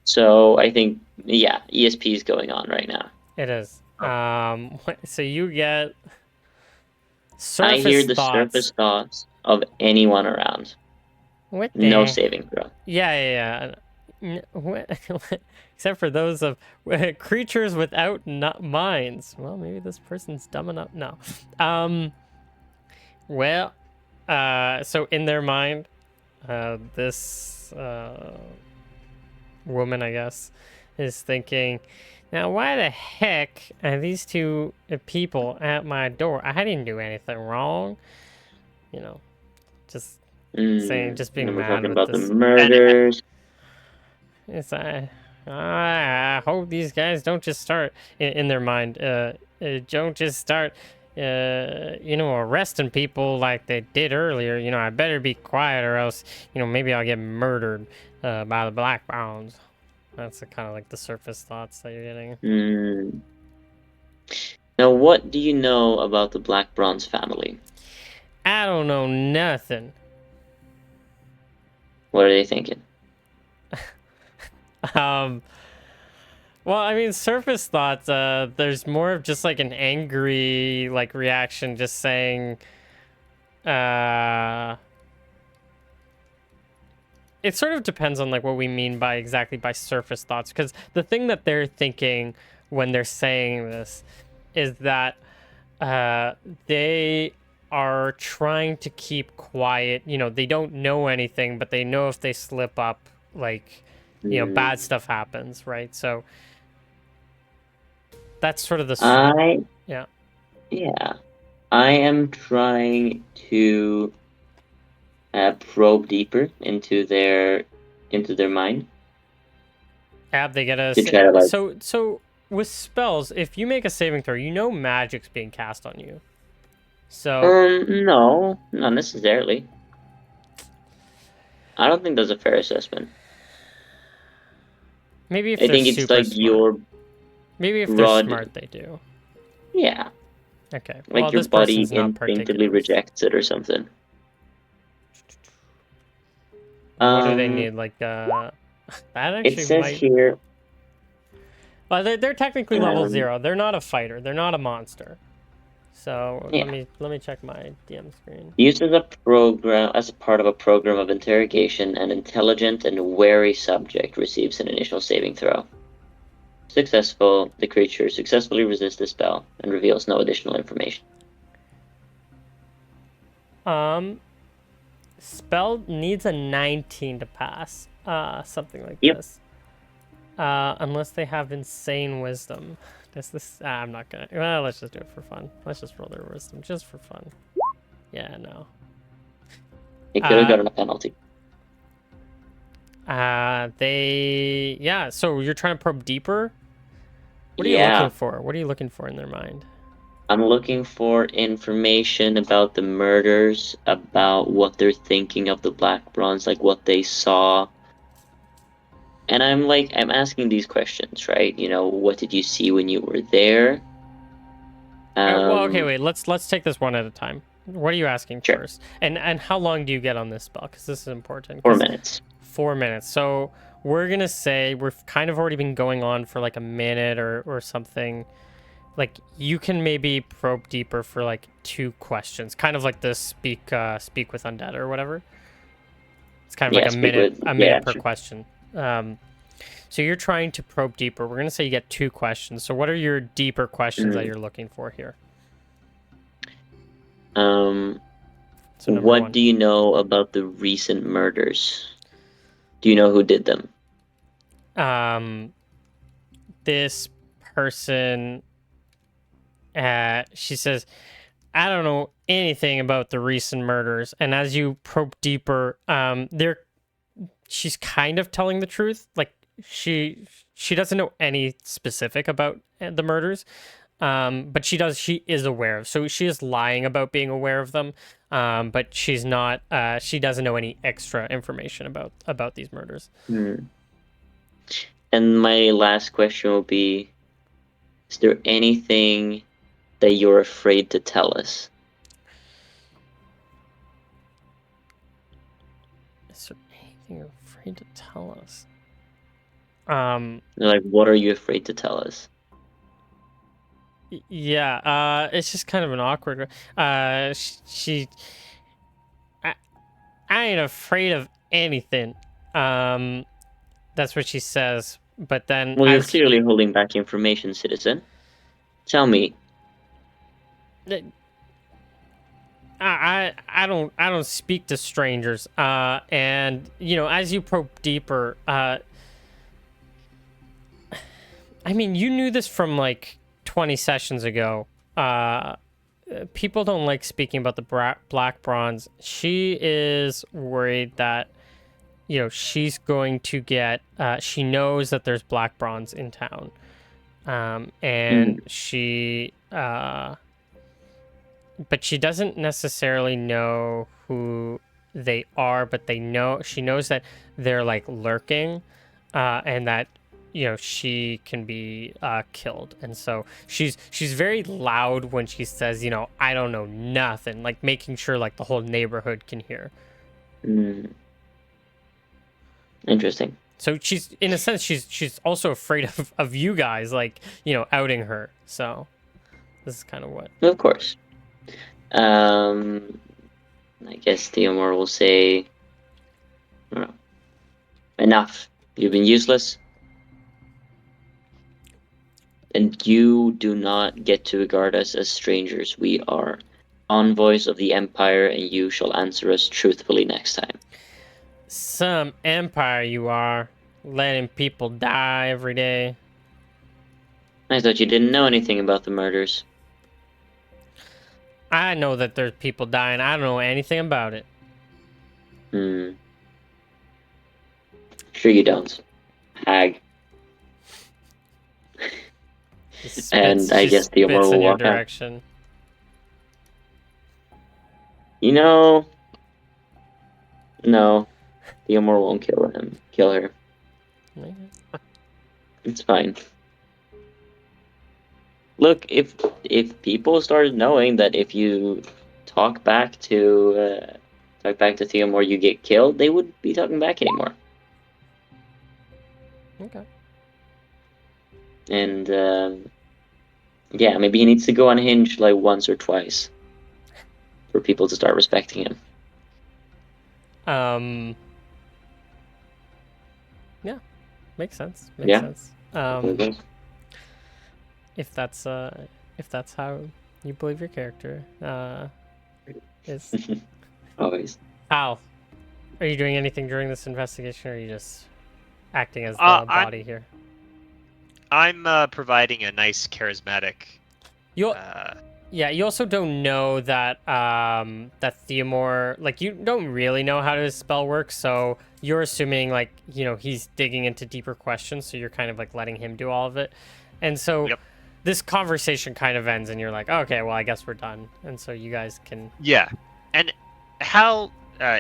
so I think ESP is going on right now. It is. Oh. So you get I hear surface the thoughts. surface thoughts of anyone around. What No the? saving throw. Yeah. Except for those of creatures without minds. Well, maybe this person's dumb enough. No. Well, so in their mind, this woman, I guess, is thinking, now why the heck are these two people at my door? I didn't do anything wrong. Just saying, just And being we're mad talking with about the this. murders. It's I hope these guys don't just start in their mind. Don't just start, arresting people like they did earlier. I better be quiet or else, maybe I'll get murdered by the Black Browns. That's kind of like the surface thoughts that you're getting. Now, what do you know about the Black Bronze family? I don't know nothing. What are they thinking? Well, I mean, surface thoughts, there's more of just like an angry like reaction, just saying it sort of depends on like what we mean by exactly by surface thoughts, because the thing that they're thinking when they're saying this is that they are trying to keep quiet. They don't know anything, but they know if they slip up, like, bad stuff happens, right? So that's sort of the yeah. I am trying to probe deeper into their mind. They get a To try to, like, so with spells, if you make a saving throw, magic's being cast on you. So no, not necessarily. I don't think that's a fair assessment. maybe if I they're think it's super like smart. Maybe if they're rod. smart, they do. Yeah, Okay. like Well, your this body person's not instinctively particularly. rejects it or something. What do they need? Like that It actually says might. here. Well, they're technically level 0. They're not a fighter. They're not a monster. So Yeah. let me check my DM screen. Used as a part of a program of interrogation, an intelligent and wary subject receives an initial saving throw. Successful, the creature successfully resists the spell and reveals no additional information. Spell needs a 19 to pass. Something like Yep. this. Unless they have insane wisdom. I'm not gonna. Well, let's just do it for fun. Let's just roll their wisdom just for fun. Yeah, no. It could have gotten a penalty. So you're trying to probe deeper? What are you looking for? What are you looking for in their mind? I'm looking for information about the murders, about what they're thinking of the Black Bronze, like what they saw. And I'm asking these questions, right? What did you see when you were there? Well, okay, wait. Let's take this one at a time. What are you asking Sure. first? And how long do you get on this spell? Because this is important. 4 minutes. 4 minutes. So we're gonna say we've kind of already been going on for like a minute or something. Like you can maybe probe deeper for like 2 questions, kind of like the speak with undead or whatever. It's kind of like Yeah, speak with. a Yeah, minute per sure. question. So you're trying to probe deeper. We're gonna say you get 2 questions. So what are your deeper questions that Mm. you're looking for here? Um, So number what 1. do you know about the recent murders? Do you know who did them? This person, she says, I don't know anything about the recent murders. And as you probe deeper, she's kind of telling the truth. Like she doesn't know any specific about the murders, but she is aware of. So she is lying about being aware of them, but she's not. She doesn't know any extra information about these murders. Hmm. And my last question will be: is there anything that you're afraid to tell us? Is there anything you're afraid to tell us? Like, what are you afraid to tell us? Yeah, it's just kind of an awkward. She I ain't afraid of anything. Um, that's what she says. But then Well, you're as clearly holding back information, citizen. Tell me. I don't speak to strangers. And you know, as you probe deeper, I mean, you knew this from like 20 sessions ago. People don't like speaking about the black bronze. She is worried that she's going to get. She knows that there's black bronze in town, Mm, and but she doesn't necessarily know who they are. But she knows that they're like lurking, and that she can be killed. And so she's very loud when she says, I don't know nothing, like making sure like the whole neighborhood can hear. mm. Interesting. So she's in a sense she's also afraid of you guys, like outing her. So this is kind of what. Of course. I guess Theomore will say, I don't know, enough. You've been useless, and you do not get to regard us as strangers. We are envoys of the Empire, and you shall answer us truthfully next time. Some empire you are, letting people die every day. I thought you didn't know anything about the murders. I know that there's people dying. I don't know anything about it. Hmm. Sure you don't. Hag. And I She guess Theomore spits in will your walk out. direction. You know, no. Theomore won't kill her. It's fine. Look, if people started knowing that if you talk back to Theomore, you get killed, they wouldn't be talking back anymore. Okay. And yeah, maybe he needs to go unhinged like once or twice for people to start respecting him. Yeah, makes sense. Makes Yeah. sense. Okay. If that's how you believe your character is. Always. Al, are you doing anything during this investigation, or are you just acting as the I'm body here? I'm providing a nice charismatic. You Yeah, you also don't know that that Theomore, like, you don't really know how his spell works, so you're assuming like he's digging into deeper questions, so you're kind of like letting him do all of it. And so Yep. this conversation kind of ends and you're like, okay, well, I guess we're done. And so you guys can. Yeah, and Hal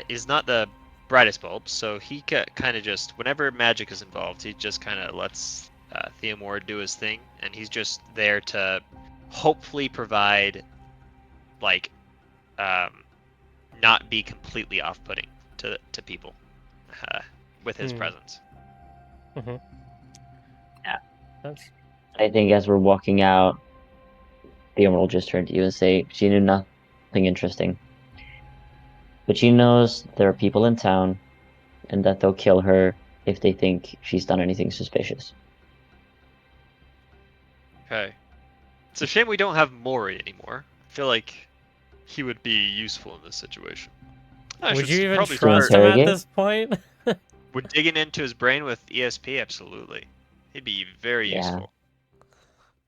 is not the brightest bulb, so he kind of just, whenever magic is involved, he just kind of lets Theomore do his thing, and he's just there to hopefully provide, like, not be completely off-putting to people with his presence. Mm-hmm. Yeah. That's I think as we're walking out, the Emerald just turned to you and say she knew nothing interesting. But she knows there are people in town and that they'll kill her if they think she's done anything suspicious. Okay. It's a shame we don't have Mori anymore. I feel like he would be useful in this situation. I Would should you even probably To trust start him at interrogate? this point? with digging into his brain with ESP. Absolutely, he'd be very Yeah, useful.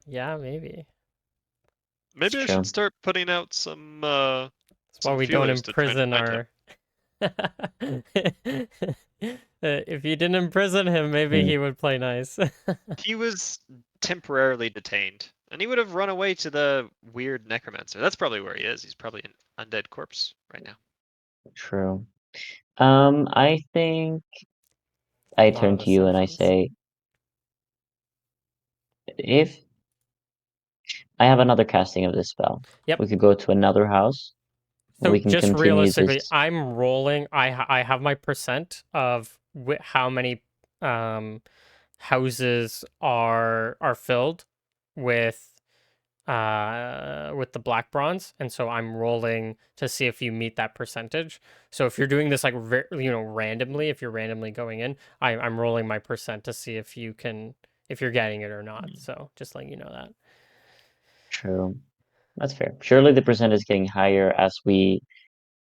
Yeah, maybe. It's Maybe I should true. start putting out some why some we don't feelers to try and imprison find him. our. If you didn't imprison him, maybe Hmm, he would play nice. He was temporarily detained, and he would have run away to the weird necromancer. That's probably where he is. He's probably an undead corpse right now. true. I think I A lot turn of to you and I assumptions. say, if I have another casting of this spell, Yep. we could go to another house. So We can just continue realistically, this. I'm rolling. I have my percent of how many houses are filled with with the black bronze, and so I'm rolling to see if you meet that percentage. So if you're doing this like randomly, if you're randomly going in, I'm rolling my percent to see if you can if you're getting it or not. So just letting you know that. True. That's fair. Surely the percent is getting higher as we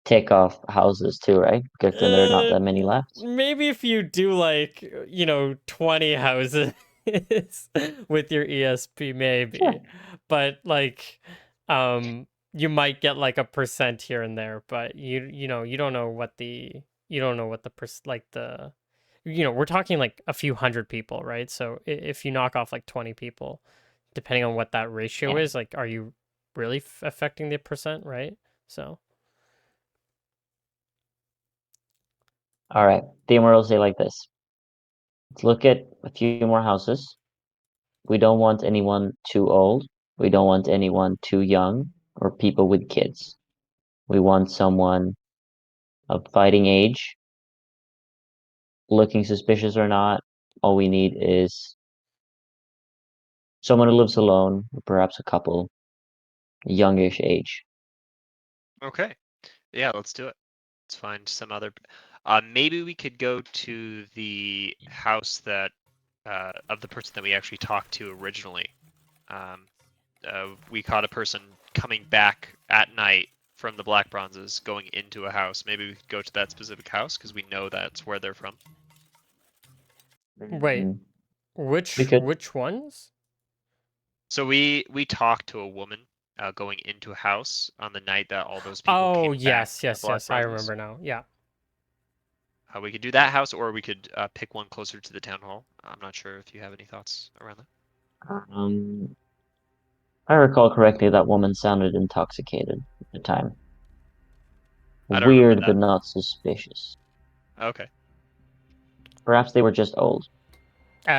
take off houses too, right? Because then there are not Uh, that many left. maybe if you do like 20 houses with your ESP, maybe, Sure. but like, you might get like a percent here and there, but you don't know what the like the we're talking like a few hundred people, right? So if you knock off like 20 people, depending on what that ratio Yeah. is, like, are you really affecting the percent, right? So. All right. The Emerald will say like this. Let's look at a few more houses. We don't want anyone too old. We don't want anyone too young or people with kids. We want someone of fighting age. Looking suspicious or not, all we need is someone who lives alone, or perhaps a couple, youngish age. Okay, yeah, let's do it. Let's find some other. Maybe we could go to the house that of the person that we actually talked to originally. Um, we caught a person coming back at night from the Black Bronzes going into a house. Maybe we could go to that specific house because we know that's where they're from. Wait, Mm, we which could. ones? So we talked to a woman going into a house on the night that all those people Oh, came back yes, from the yes, Black yes. I Bronzes. remember now. Yeah. We could do that house, or we could pick one closer to the town hall. I'm not sure if you have any thoughts around that. Um, I recall correctly, that woman sounded intoxicated at the time. I don't remember Weird, but that. not suspicious. Okay. Perhaps they were just old.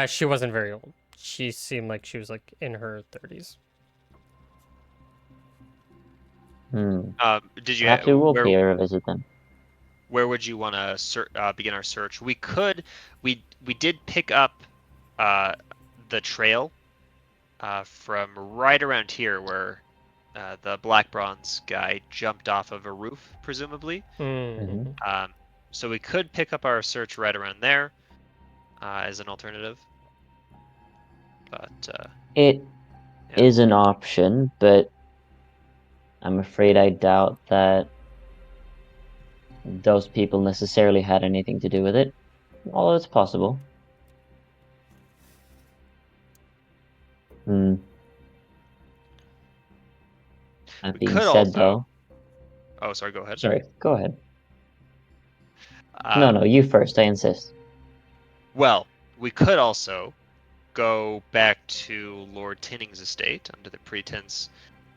She wasn't very old. She seemed like she was like in her 30s. Hmm. Did you Perhaps we will where pay her a visit then. would you want to begin our search? We could we did pick up uh, the trail from right around here where the black bronze guy jumped off of a roof, presumably. Hmm. Mm-hmm. Um, so we could pick up our search right around there as an alternative. But It yeah, is an option, but I'm afraid I doubt that those people necessarily had anything to do with it. Although it's possible. Hmm. That we being could said, also. though, Oh, sorry. Go ahead. sorry, go ahead. No, Um, no, you first, I insist. well, we could also go back to Lord Tinning's estate under the pretense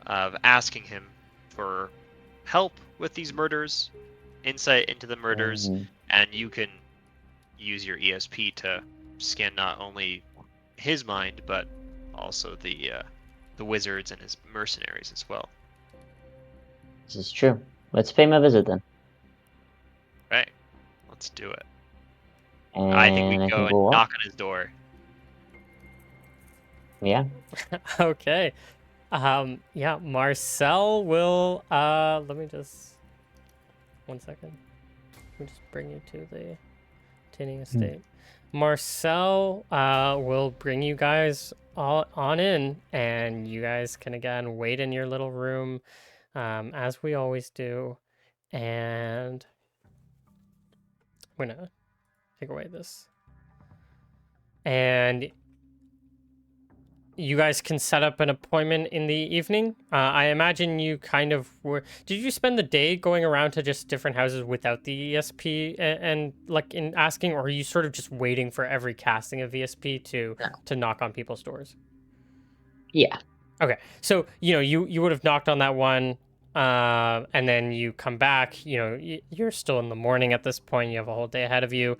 of asking him for help with these murders, insight into the murders, Hmm. and you can use your ESP to scan not only his mind but also the wizards and his mercenaries as well. This is true. Let's pay him a visit then. Right, let's do it. I think we and I go can and go up. knock on his door. Yeah. Okay. Yeah, Marcel will let me just 1 second. Let me just bring you to the tinning estate. Marcel will bring you guys all on in, and you guys can again wait in your little room, as we always do. And I'm gonna take away this. And you guys can set up an appointment in the evening. I imagine you kind of were. Did you spend the day going around to just different houses without the ESP and like in asking, or are you sort of just waiting for every casting of ESP to knock on people's doors? Yeah. Okay, so you would have knocked on that one, and then you come back. You're still in the morning at this point. You have a whole day ahead of you.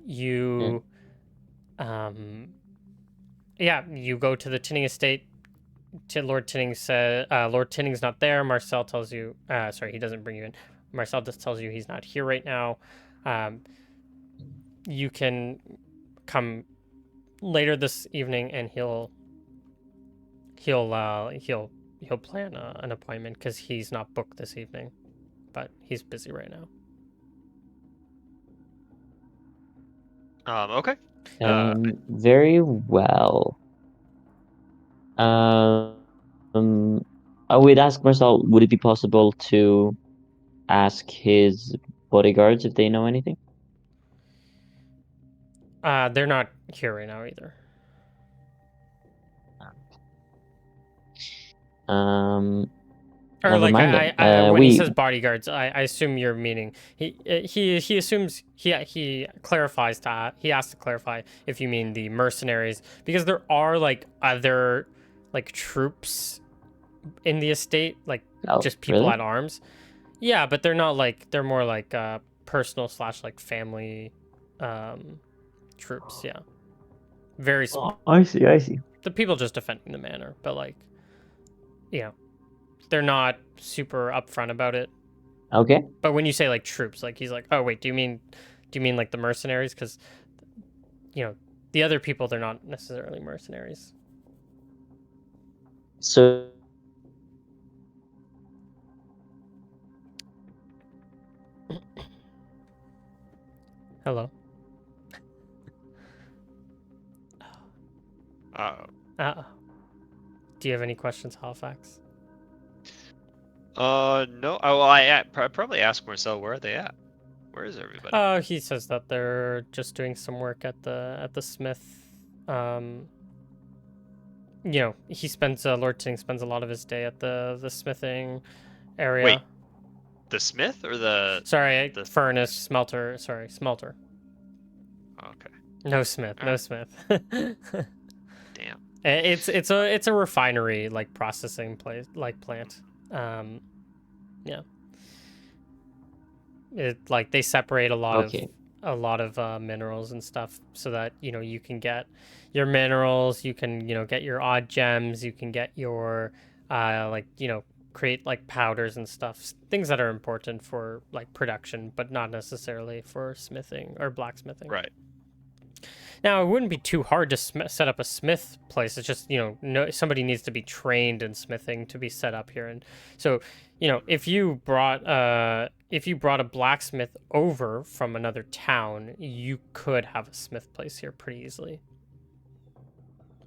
You yeah, you go to the Tinning estate. Lord Tinning says Lord Tinning's not there. Marcel tells you, sorry, he doesn't bring you in. Marcel just tells you he's not here right now. You can come later this evening, and he'll plan an appointment because he's not booked this evening, but he's busy right now. Okay. Uh, Very well. Um, I would ask Marcel, would it be possible to ask his bodyguards if they know anything? They're not here right now either. Um, Or Never like mind then. I when he We says bodyguards, I assume you're meaning he assumes he clarifies he has to clarify if you mean the mercenaries, because there are like other like troops in the estate, like Oh, just people really? at arms. Yeah, but they're not like, they're more like personal slash like family troops. Yeah, very Oh, I see, I see. the people just defending the manor, but like they're not super upfront about it. Okay. But when you say like troops, like he's like, oh wait, do you mean like the mercenaries? Because you know the other people, they're not necessarily mercenaries. So Hello. uh, Do you have any questions, Halifax? no. Oh, well, I probably ask Marcel, where are they at? Where is everybody? He says that they're just doing some work at the smith. He spends Lord Ting spends a lot of his day at the smithing Wait, area. the smith or the Sorry, the? furnace, smelter. Sorry, smelter. Okay. No smith, All no right. smith. Damn. It's a refinery, like processing place, like plant. Yeah. It like they separate okay. a lot of minerals and stuff so that you can get your minerals, you can get your odd gems, you can get your like create like powders and stuff, things that are important for like production, but not necessarily for smithing or blacksmithing. Right. Now, it wouldn't be too hard to set up a smith place. It's just, somebody needs to be trained in smithing to be set up here. And so, if you brought a blacksmith over from another town, you could have a smith place here pretty easily.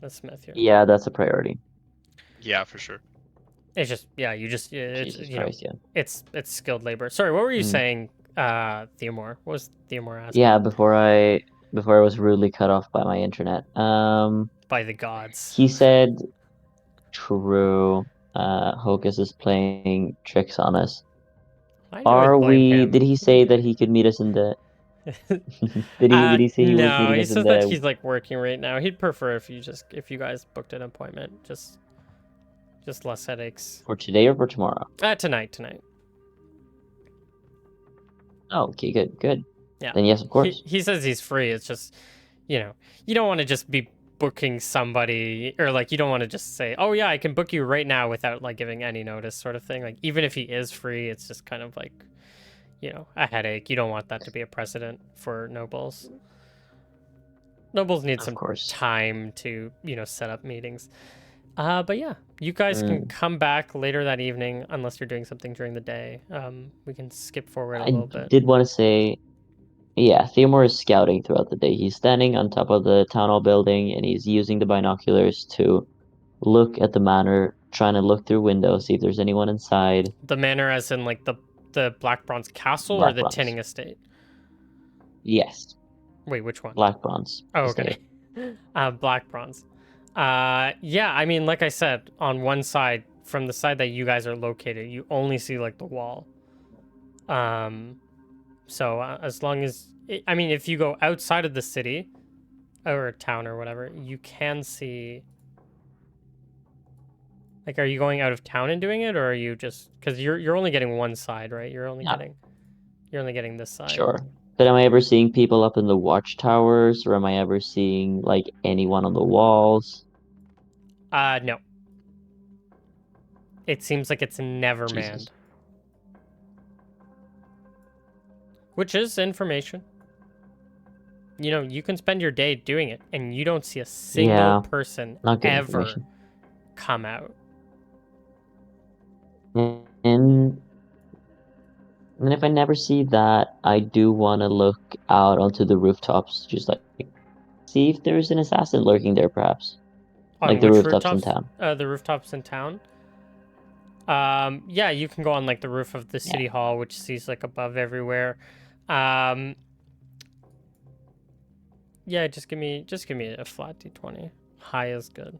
A smith here. Yeah, that's a priority. Yeah, for sure. It's just, yeah, it's Jesus Christ, yeah. it's skilled labor. Sorry, what were you Mm. saying, Theomore? What was Theomore asking? Yeah, before I was rudely cut off by my internet. By the gods. He said, "True. Hocus is playing tricks on us. Why do you always blame Did him? he say that he could meet us in the? Did he say he was No, meeting he us in says that the he's like working right now. He'd prefer if you guys booked an appointment, just less headaches. for today or for tomorrow? Tonight. Oh, okay, good. Yeah. Then yes, of course. He says he's free. It's just, you don't want to just be booking somebody, or like you don't want to just say, "Oh yeah, I can book you right now," without like giving any notice, sort of thing. Like even if he is free, it's just kind of like, a headache. You don't want that to be a precedent for nobles. Nobles need Of some course. time to, set up meetings. But yeah, you guys can come back later that evening unless you're doing something during the day. We can skip forward a I little bit. did want to say, yeah, Theomore is scouting throughout the day. He's standing on top of the town hall building and he's using the binoculars to look at the manor, trying to look through windows, see if there's anyone inside. The manor, as in like the Black Bronze Castle or Black the Bronze. Tinning Estate? Yes, Wait, which one? Black Bronze Oh, okay. estate. Black Bronze. Yeah, I mean, like I said, on one side, from the side that you guys are located, you only see like the wall. So as long as, I mean, if you go outside of the city or town or whatever, you can see. Like, are you going out of town and doing it, or are you just because you're only getting one side, right? You're only Yeah, getting this side. sure. But am I ever seeing people up in the watchtowers, or am I ever seeing like anyone on the walls? No. It seems like it's never Jesus. manned. Which is information. You can spend your day doing it, and you don't see a single Yeah, person not good ever information. come out. And and if I never see that, I do want to look out onto the rooftops, just like see if there's an assassin lurking there, perhaps. On Like the which rooftops in rooftops? town. The rooftops in town. Yeah, you can go on like the roof of the Yeah. city hall, which sees like above everywhere. Um, yeah, just give me a flat d20. High is good.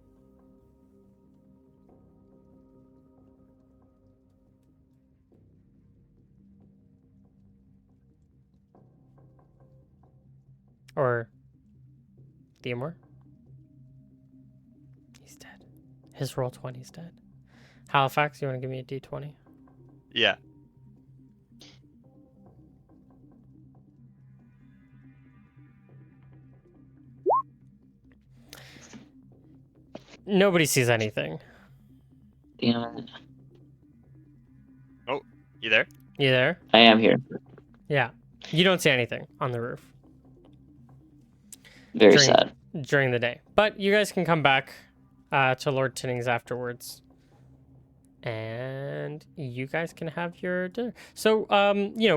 Or Theomore. He's dead. His roll 20 is dead. Halifax, you want to give me a d20? Yeah. Nobody sees anything. Damn it. Oh, you there? You there? I am here. Yeah. You don't see anything on the roof Very during sad. during the day. But you guys can come back to Lord Tinning's afterwards. And you guys can have your dinner. So,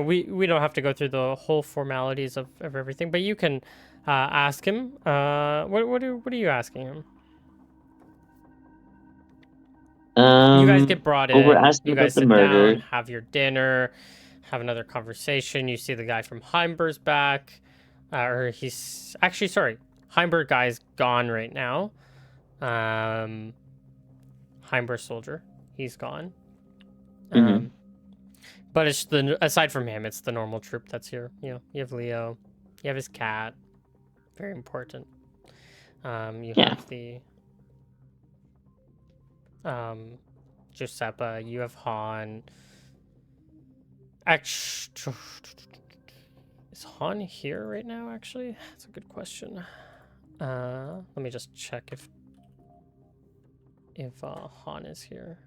we don't have to go through the whole formalities of everything, but you can ask him. What are you asking him? You guys get brought Well, we're in. asking You about guys the sit down, murder. have your dinner, have another conversation. You see the guy from Heimber's back, or he's actually sorry. Heimber guy's gone right now. Heimber soldier, he's gone. Mhm. But it's aside from him, it's the normal troop that's here. You have Leo, you have his cat, very important. You Yeah. have the Giuseppe, you have Han. Actually, is Han here right now? Actually, that's a good question. Let me just check if Han is here.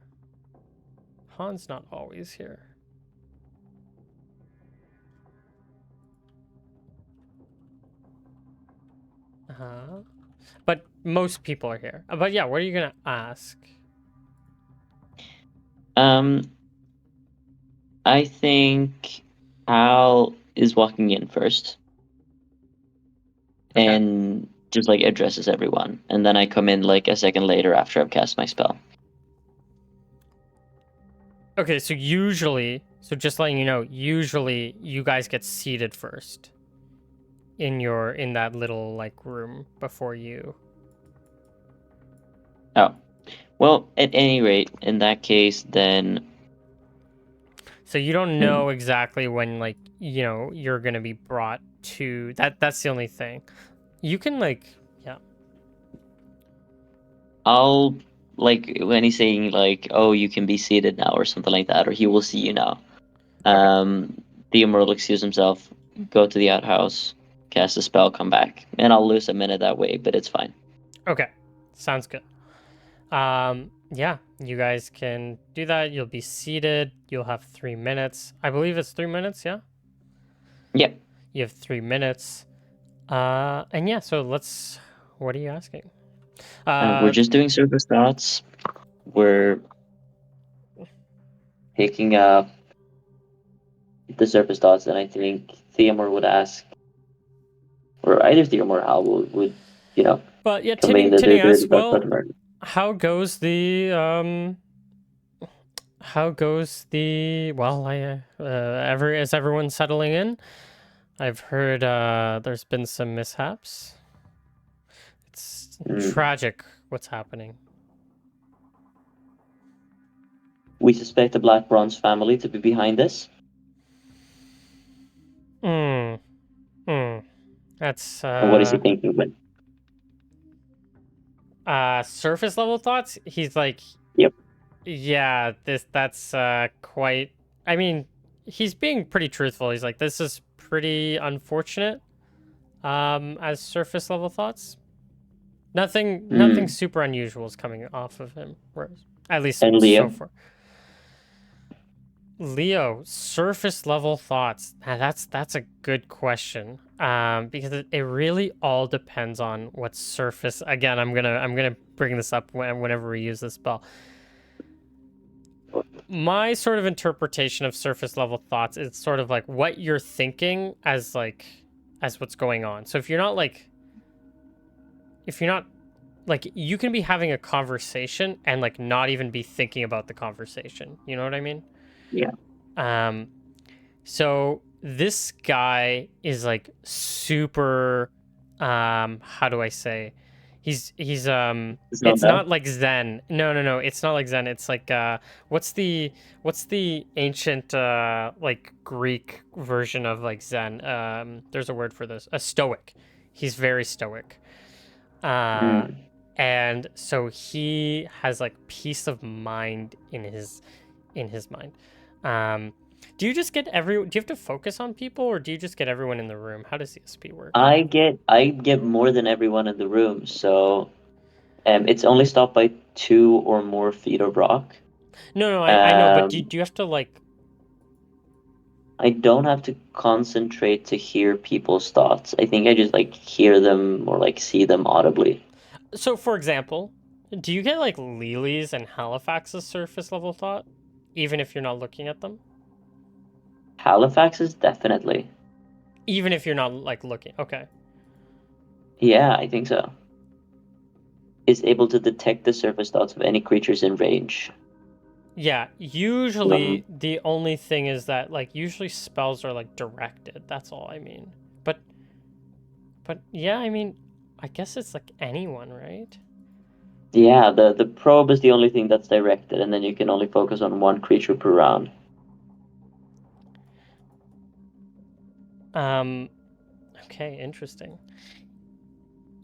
Han's not always here. But most people are here. But yeah, what are you gonna ask? I think Al is walking in first Okay. and just like addresses everyone, and then I come in like a second later after I've cast my spell. Okay, so just letting you know, usually you guys get seated first in that little like room before you. Oh, well, at any rate, in that case, then. So you don't know exactly when like you're gonna be brought to that. That's the only thing. You can yeah. I'll like when he's saying like, "Oh, you can be seated now," or something like that, or he will see you now. Okay. Theomore will excuse himself, go to the outhouse, cast a spell, come back, and I'll lose a minute that way, but it's fine. Okay. Sounds good. Yeah, you guys can do that. You'll be seated. You'll have 3 minutes. I believe it's 3 minutes. Yeah. Yep. You have 3 minutes. And yeah, so let's. What are you asking? We're just doing surface thoughts. We're picking up the surface thoughts, and I think Theomore would ask, or either Theomore or Hal would But yeah, convey Tinny, that Tinny they're asks, about well, to murder. how goes the well, is everyone settling in? I've heard there's been some mishaps. It's tragic what's happening. We suspect the Black Bronze family to be behind this. Hmm. Hmm. That's And what is he thinking when? surface level thoughts. He's like, Yep. yeah, that's quite. I mean, he's being pretty truthful. He's like, this is pretty unfortunate. As surface level thoughts, nothing super unusual is coming off of him. At least And so Leo? far. Leo, surface level thoughts. Now that's a good question. Because it really all depends on what surface. Again, I'm gonna bring this up whenever we use this spell. My sort of interpretation of surface level thoughts is sort of like what you're thinking as what's going on. So if you're not you can be having a conversation and like not even be thinking about the conversation. You know what I mean? Yeah. So this guy is like super how do I say? He's It's not it's that. not like Zen. No, it's not like Zen. It's like what's the ancient like Greek version of like Zen? There's a word for this. A stoic. He's very stoic. And so he has like peace of mind in his mind. Do you just get do you have to focus on people, or do you just get everyone in the room? How does CSP work? I get more than everyone in the room, so it's only stopped by 2 or more feet of rock. No, I know, but Um, do you have to like? I don't have to concentrate to hear people's thoughts. I think I just like hear them or like see them audibly. So, for example, do you get like Lily's and Halifax's surface level thought, even if you're not looking at them? Halifax is definitely. Even if you're not like looking. Okay. Yeah, I think so. Is able to detect the surface thoughts of any creatures in range. Yeah, usually the only thing is that like usually spells are like directed. That's all I mean. But yeah, I mean, I guess it's like anyone, right? Yeah, the probe is the only thing that's directed, and then you can only focus on one creature per round. Okay, interesting.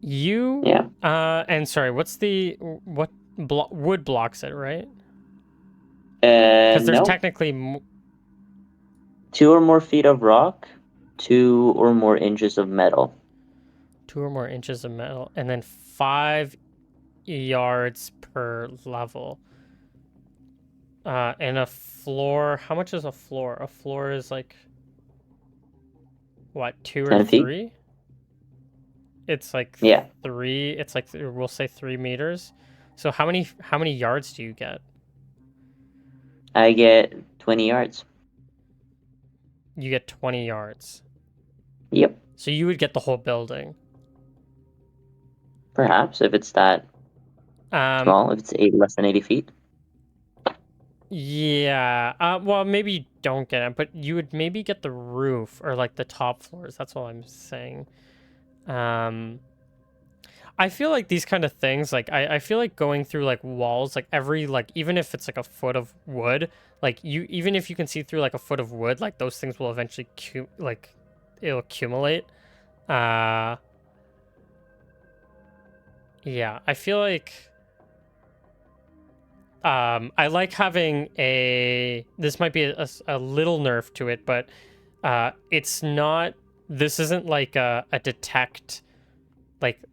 You Yeah. and sorry, wood blocks it, right? Because there's No. technically 2 or more feet of rock, 2 or more inches of metal. 2 or more inches of metal, and then 5 yards per level. And a floor. How much is a floor? A floor is like what, 2 or 10 feet? 3? It's like Yeah. 3. It's like we'll say 3 meters. So how many yards do you get? I get 20 yards. You get 20 yards. Yep. So you would get the whole building. Perhaps if it's that small, if it's less than 80 feet. Yeah. Well, maybe you don't get it, but you would maybe get the roof or like the top floors. That's all I'm saying. I feel like these kind of things, like I feel like going through like walls, like every like even if it's like a foot of wood, like even if you can see through like a foot of wood, like those things will eventually it'll accumulate. Yeah, I feel like I like having this might be a little nerf to it, but it's not, this isn't like a detect, like,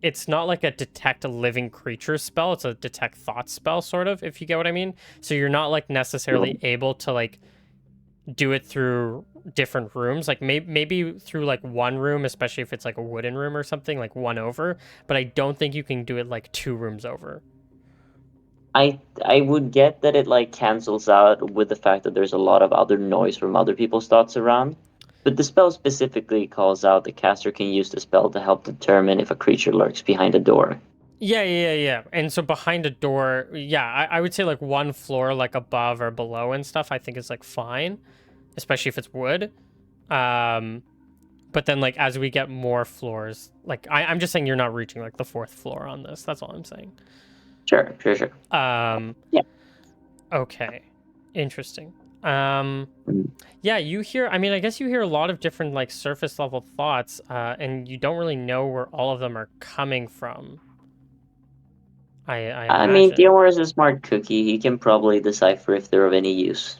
it's not like a detect a living creature spell. It's a detect thought spell, sort of, if you get what I mean. So you're not like necessarily able to like do it through different rooms, like maybe through like one room, especially if it's like a wooden room or something, like one over. But I don't think you can do it like two rooms over. I would get that it like cancels out with the fact that there's a lot of other noise from other people's thoughts around. But the spell specifically calls out the caster can use the spell to help determine if a creature lurks behind a door. Yeah. And so behind a door, yeah, I would say like one floor, like above or below and stuff, I think is like fine, especially if it's wood. Um, but then like as we get more floors, like I'm just saying you're not reaching like the fourth floor on this. That's all I'm saying. Sure. Yeah. Okay, interesting. Um, Mm. yeah, you hear. I mean, I guess you hear a lot of different like surface level thoughts, and you don't really know where all of them are coming from. I I mean, imagine. Theomore is a smart cookie. He can probably decipher if they're of any use.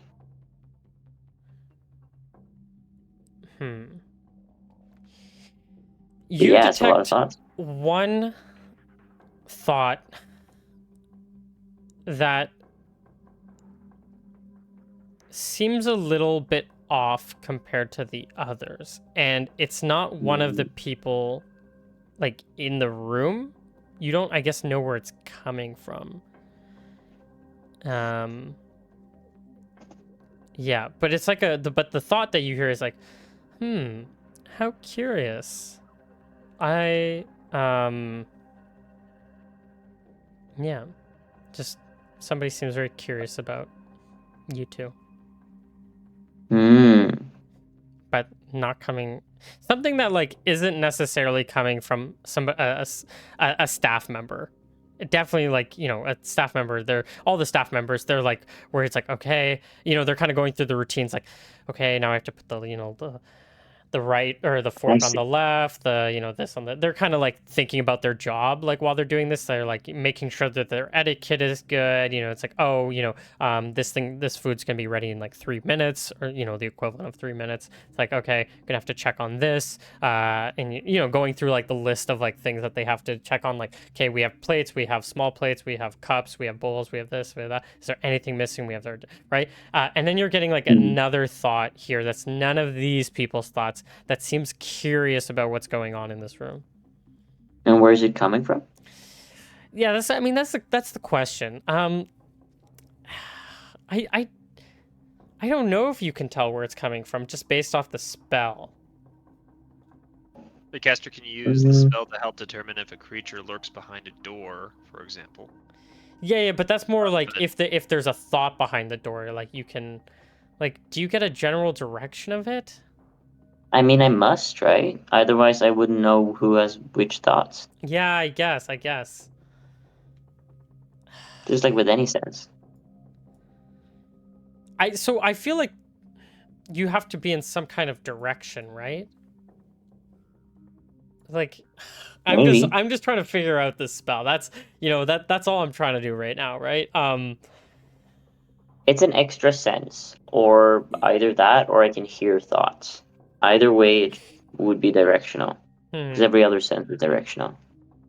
Hmm. But You yeah, it's a lot of detect thoughts. one thought that seems a little bit off compared to the others, and it's not one of the Mm. people like in the room. You don't, I guess, know where it's coming from. Um, yeah, but it's like but the thought that you hear is like, how curious. I, yeah, just somebody seems very curious about you two, Hmm. but not coming. Something that like isn't necessarily coming from a staff member. Definitely like a staff member. They're all the staff members. They're like where it's like okay, they're kind of going through the routines like okay now I have to put the right or the I fork on see. the left, this on the. They're kind of like thinking about their job like while they're doing this. They're like making sure that their etiquette is good. It's like oh this food's gonna be ready in like 3 minutes or the equivalent of 3 minutes. It's like okay, gonna have to check on this. And going through like the list of like things that they have to check on. Like okay, we have plates, we have small plates, we have cups, we have bowls, we have this, we have that. Is there anything missing? We have there, right? And then you're getting like Hmm. another thought here that's none of these people's thoughts that seems curious about what's going on in this room. And where is it coming from? Yeah, that's the question. I I I don't know if you can tell where it's coming from just based off the spell. The caster can use the Mm. spell to help determine if a creature lurks behind a door, for example. Yeah, but that's more like But if there's a thought behind the door, like you can like do you get a general direction of it? I mean, I must, right? Otherwise, I wouldn't know who has which thoughts. Yeah, I guess. Just like with any sense. I feel like you have to be in some kind of direction, right? Like Maybe. I'm just trying to figure out this spell. That's that's all I'm trying to do right now, right? It's an extra sense, or either that, or I can hear thoughts. Either way, it would be directional, because hmm, every other sense is directional.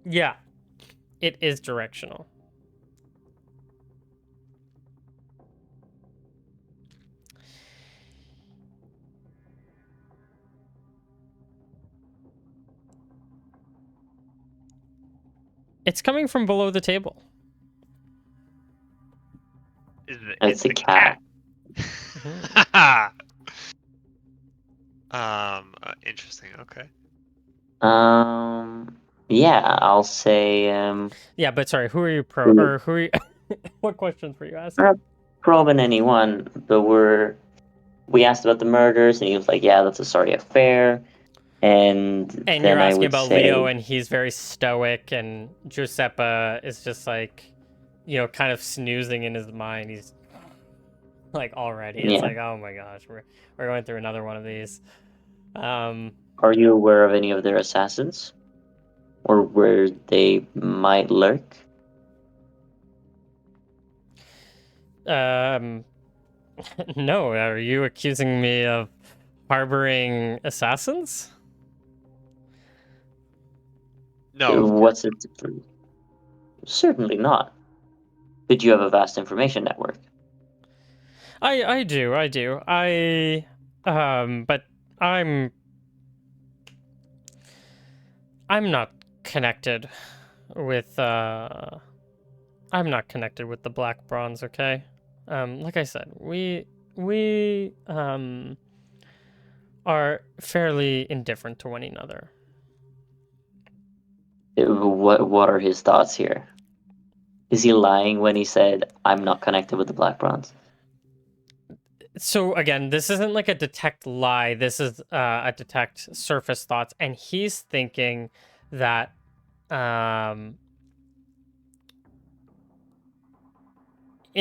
yeah, it is directional. It's coming from below the table. It's it's a the cat. cat. Mhm. Interesting. Okay. Yeah, I'll say, Yeah, but sorry, who are you we're or who are you what questions were you asking? not probing anyone, but we asked about the murders, and he was like, "Yeah, that's a sorry affair." And And you're then I asking would about Leo say, and he's very stoic and Giuseppe is just like kind of snoozing in his mind. He's like already. It's "Yeah, like, oh my gosh, we're going through another one of these. Um are you aware of any of their assassins, or where they might lurk?" um no, are you accusing me of harboring assassins? No, of course. What's it? Certainly not. But you have a vast information network. I do. But I'm not connected with I'm not connected with the Black Bronze, okay? Like I said, we are fairly indifferent to one another. What are his thoughts here? Is he lying when he said, I'm not connected with the Black Bronze? So again, this isn't like a detect lie. This is a detect surface thoughts, and he's thinking that in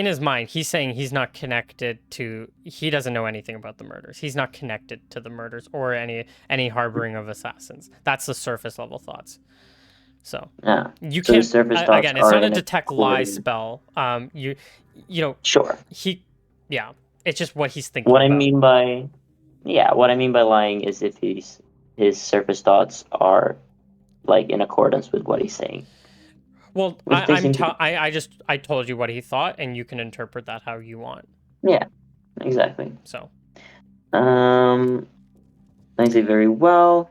his mind, he's saying he's not connected to. He doesn't know anything about the murders. He's not connected to the murders or any harboring of assassins. That's the surface level thoughts. So Yeah. you So his can't. surface thoughts Again, it's are not a in detect lie accordance. spell. You know, Sure. yeah. It's just what he's thinking What I about. mean by what I mean by lying is if his surface thoughts are like in accordance with what he's saying, Well, which they seem to be. I told you what he thought, and you can interpret that how you want. Yeah, exactly. So, I say very well.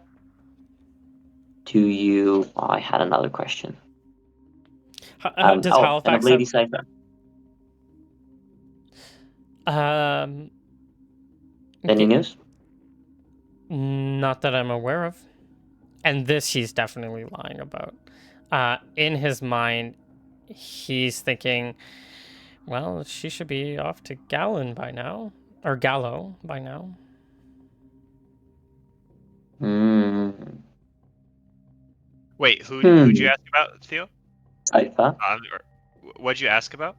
Do you? Oh, I had another question. does And of Halifax Lady have? Cypher. Um, Any news? not that I'm aware of. And this he's definitely lying about. In his mind, he's thinking, well, she should be off to Gallon by now, or Gallo by now. Hmm. Wait, who'd you ask about, Theo? Cypher. What'd you ask about?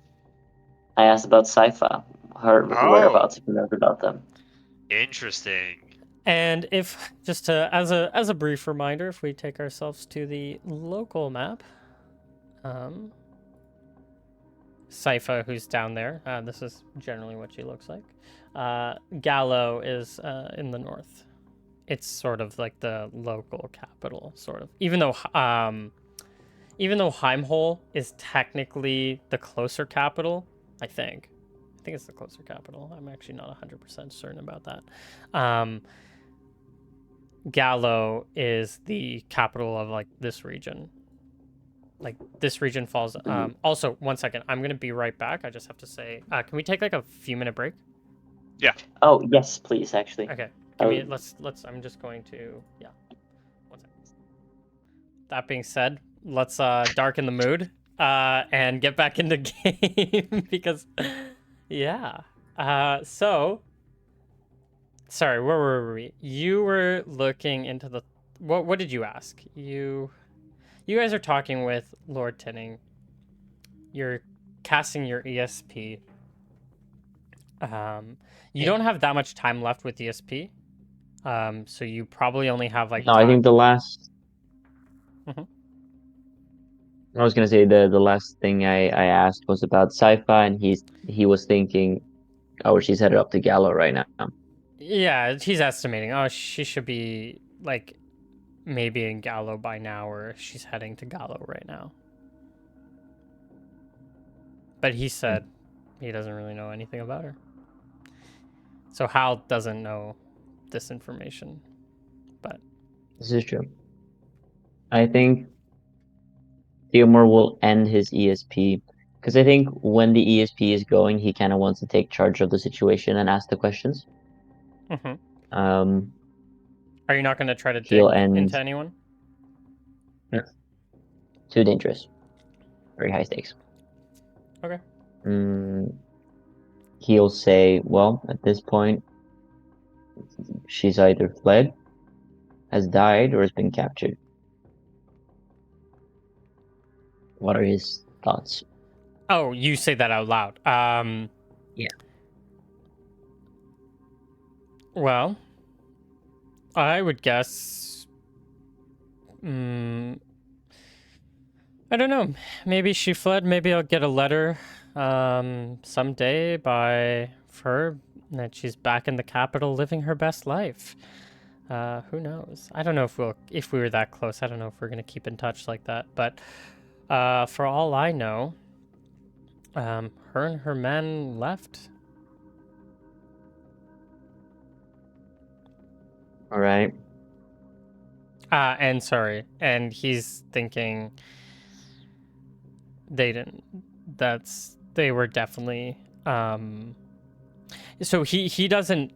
I asked about Cypher. Her Oh, whereabouts. If you know about them. interesting. And if just to as a brief reminder, if we take ourselves to the local map, Sypha, who's down there, this is generally what she looks like. Gallo is in the north. It's sort of like the local capital, sort of. Even though Heimhol is technically the closer capital, I think. I think it's the closer capital. I'm actually not 100% certain about that. Gallo is the capital of like this region. Like this region falls. Also, 1 second. I'm gonna be right back. I just have to say, can we take like a few-minute break? Yeah. Oh yes, please. Actually. Okay. Give Oh, me. Let's. I'm just going to. Yeah. 1 second. That being said, let's darken the mood and get back into game because, yeah. So, sorry, where were we? You were looking into the. What did you ask? You guys are talking with Lord Tinning. You're casting your ESP. You don't have that much time left with ESP. So you probably only have like no, I time. think the last. Mhm. I was gonna say the last thing I asked was about sci-fi, and he was thinking, oh, she's headed up to Gallo right now. Yeah, he's estimating. Oh, she should be like maybe in Gallo by now, or she's heading to Gallo right now. But he said he doesn't really know anything about her. So Hal doesn't know this information. But This is true. I think Theomore will end his ESP because I think when the ESP is going, he kind of wants to take charge of the situation and ask the questions. Mhm. Um, Are you not going to try to he'll dig end into anyone? too dangerous, very high stakes. Okay. Mm, he'll say, well, at this point, she's either fled, has died, or has been captured. What are his thoughts? Oh, you say that out loud. Yeah. Well, I would guess. Mm, I don't know. Maybe she fled. Maybe I'll get a letter someday by her that she's back in the capital living her best life. Who knows? I don't know if we were that close. I don't know if we're gonna keep in touch like that. But for all I know, her and her men left. All right. And he's thinking they didn't. They were definitely. So he doesn't.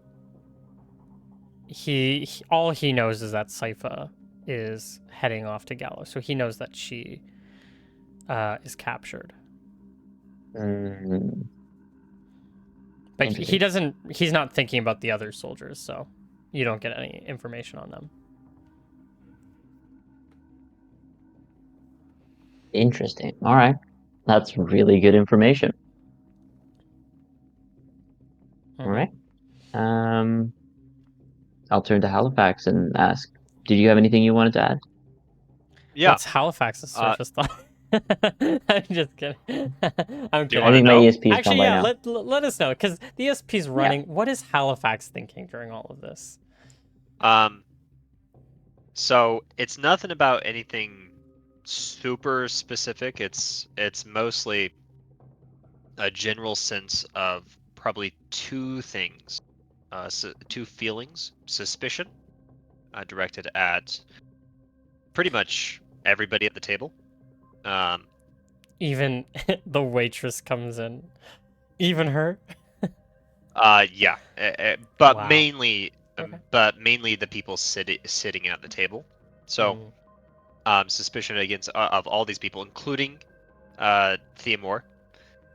All he knows is that Sypha is heading off to Gallows, so he knows that she is captured. Mm, But he interesting. doesn't. He's not thinking about the other soldiers, so you don't get any information on them. Interesting. All right. That's really good information. All right. Um, I'll turn to Halifax and ask, did you have anything you wanted to add? Yeah. What's Halifax's surface thought? I'm just kidding. I'm Do you I want kidding. to think my know? ESP is gone Actually, by yeah. now. Let us know because the ESP's Yeah. running. What is Halifax thinking during all of this? So it's nothing about anything super specific. It's mostly a general sense of probably two things, two feelings: suspicion, directed at pretty much everybody at the table. Um, Even the waitress comes in. Even her. yeah, but Wow. mainly, Okay. the people sitting at the table. So, Mm. suspicion against of all these people, including Theomore.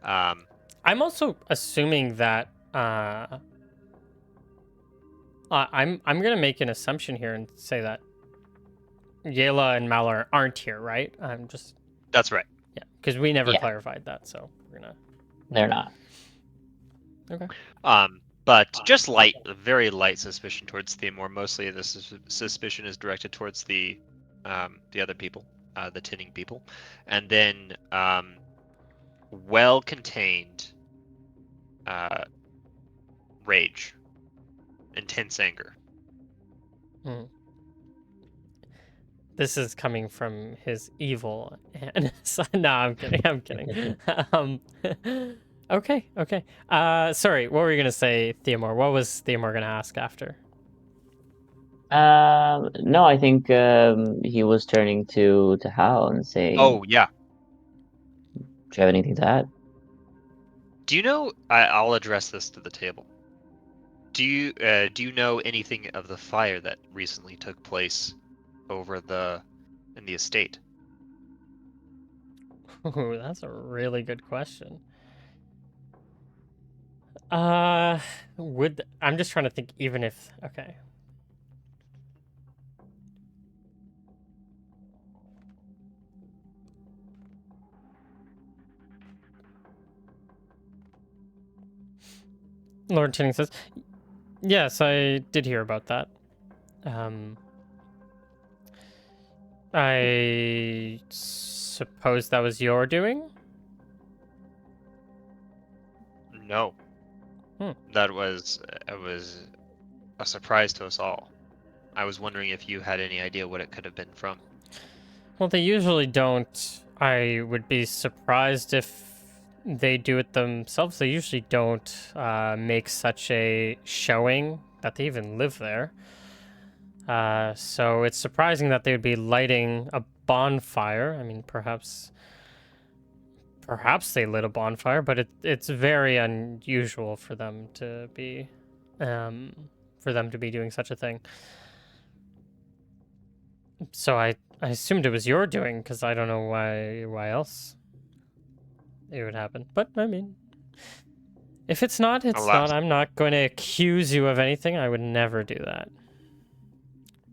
Um, I'm also assuming that I'm gonna make an assumption here and say that Yela and Malar aren't here, right? I'm just that's right. yeah, because we never Yeah, clarified that, so we're gonna they're not. okay. But just very light suspicion towards Theomore. Mostly, the suspicion is directed towards the other people, the tinning people, and then well-contained uh, rage, intense anger. Hmm. This is coming from his evil and so, no, I'm kidding. I'm kidding. um, okay. Sorry, what were you gonna say, Theomore? What was Theomore gonna ask after? No, I think he was turning to Hal and saying, Oh yeah. "Do you have anything to add?" Do you know? I'll address this to the table. Do you know anything of the fire that recently took place over in the estate? Ooh, that's a really good question. Would I'm just trying to think. Even if okay, Lord Tinning says, yes, I did hear about that. Um, I suppose that was your doing. No. Hmm. That was it was a surprise to us all. I was wondering if you had any idea what it could have been from. Well, they usually don't. I would be surprised if they do it themselves. They usually don't make such a showing that they even live there. So it's surprising that they would be lighting a bonfire. I mean, perhaps they lit a bonfire, but it's very unusual for them to be um, doing such a thing. So I assumed it was your doing because I don't know why else it would happen. But I mean, if it's not, it's not. Alas, I'm not going to accuse you of anything. I would never do that.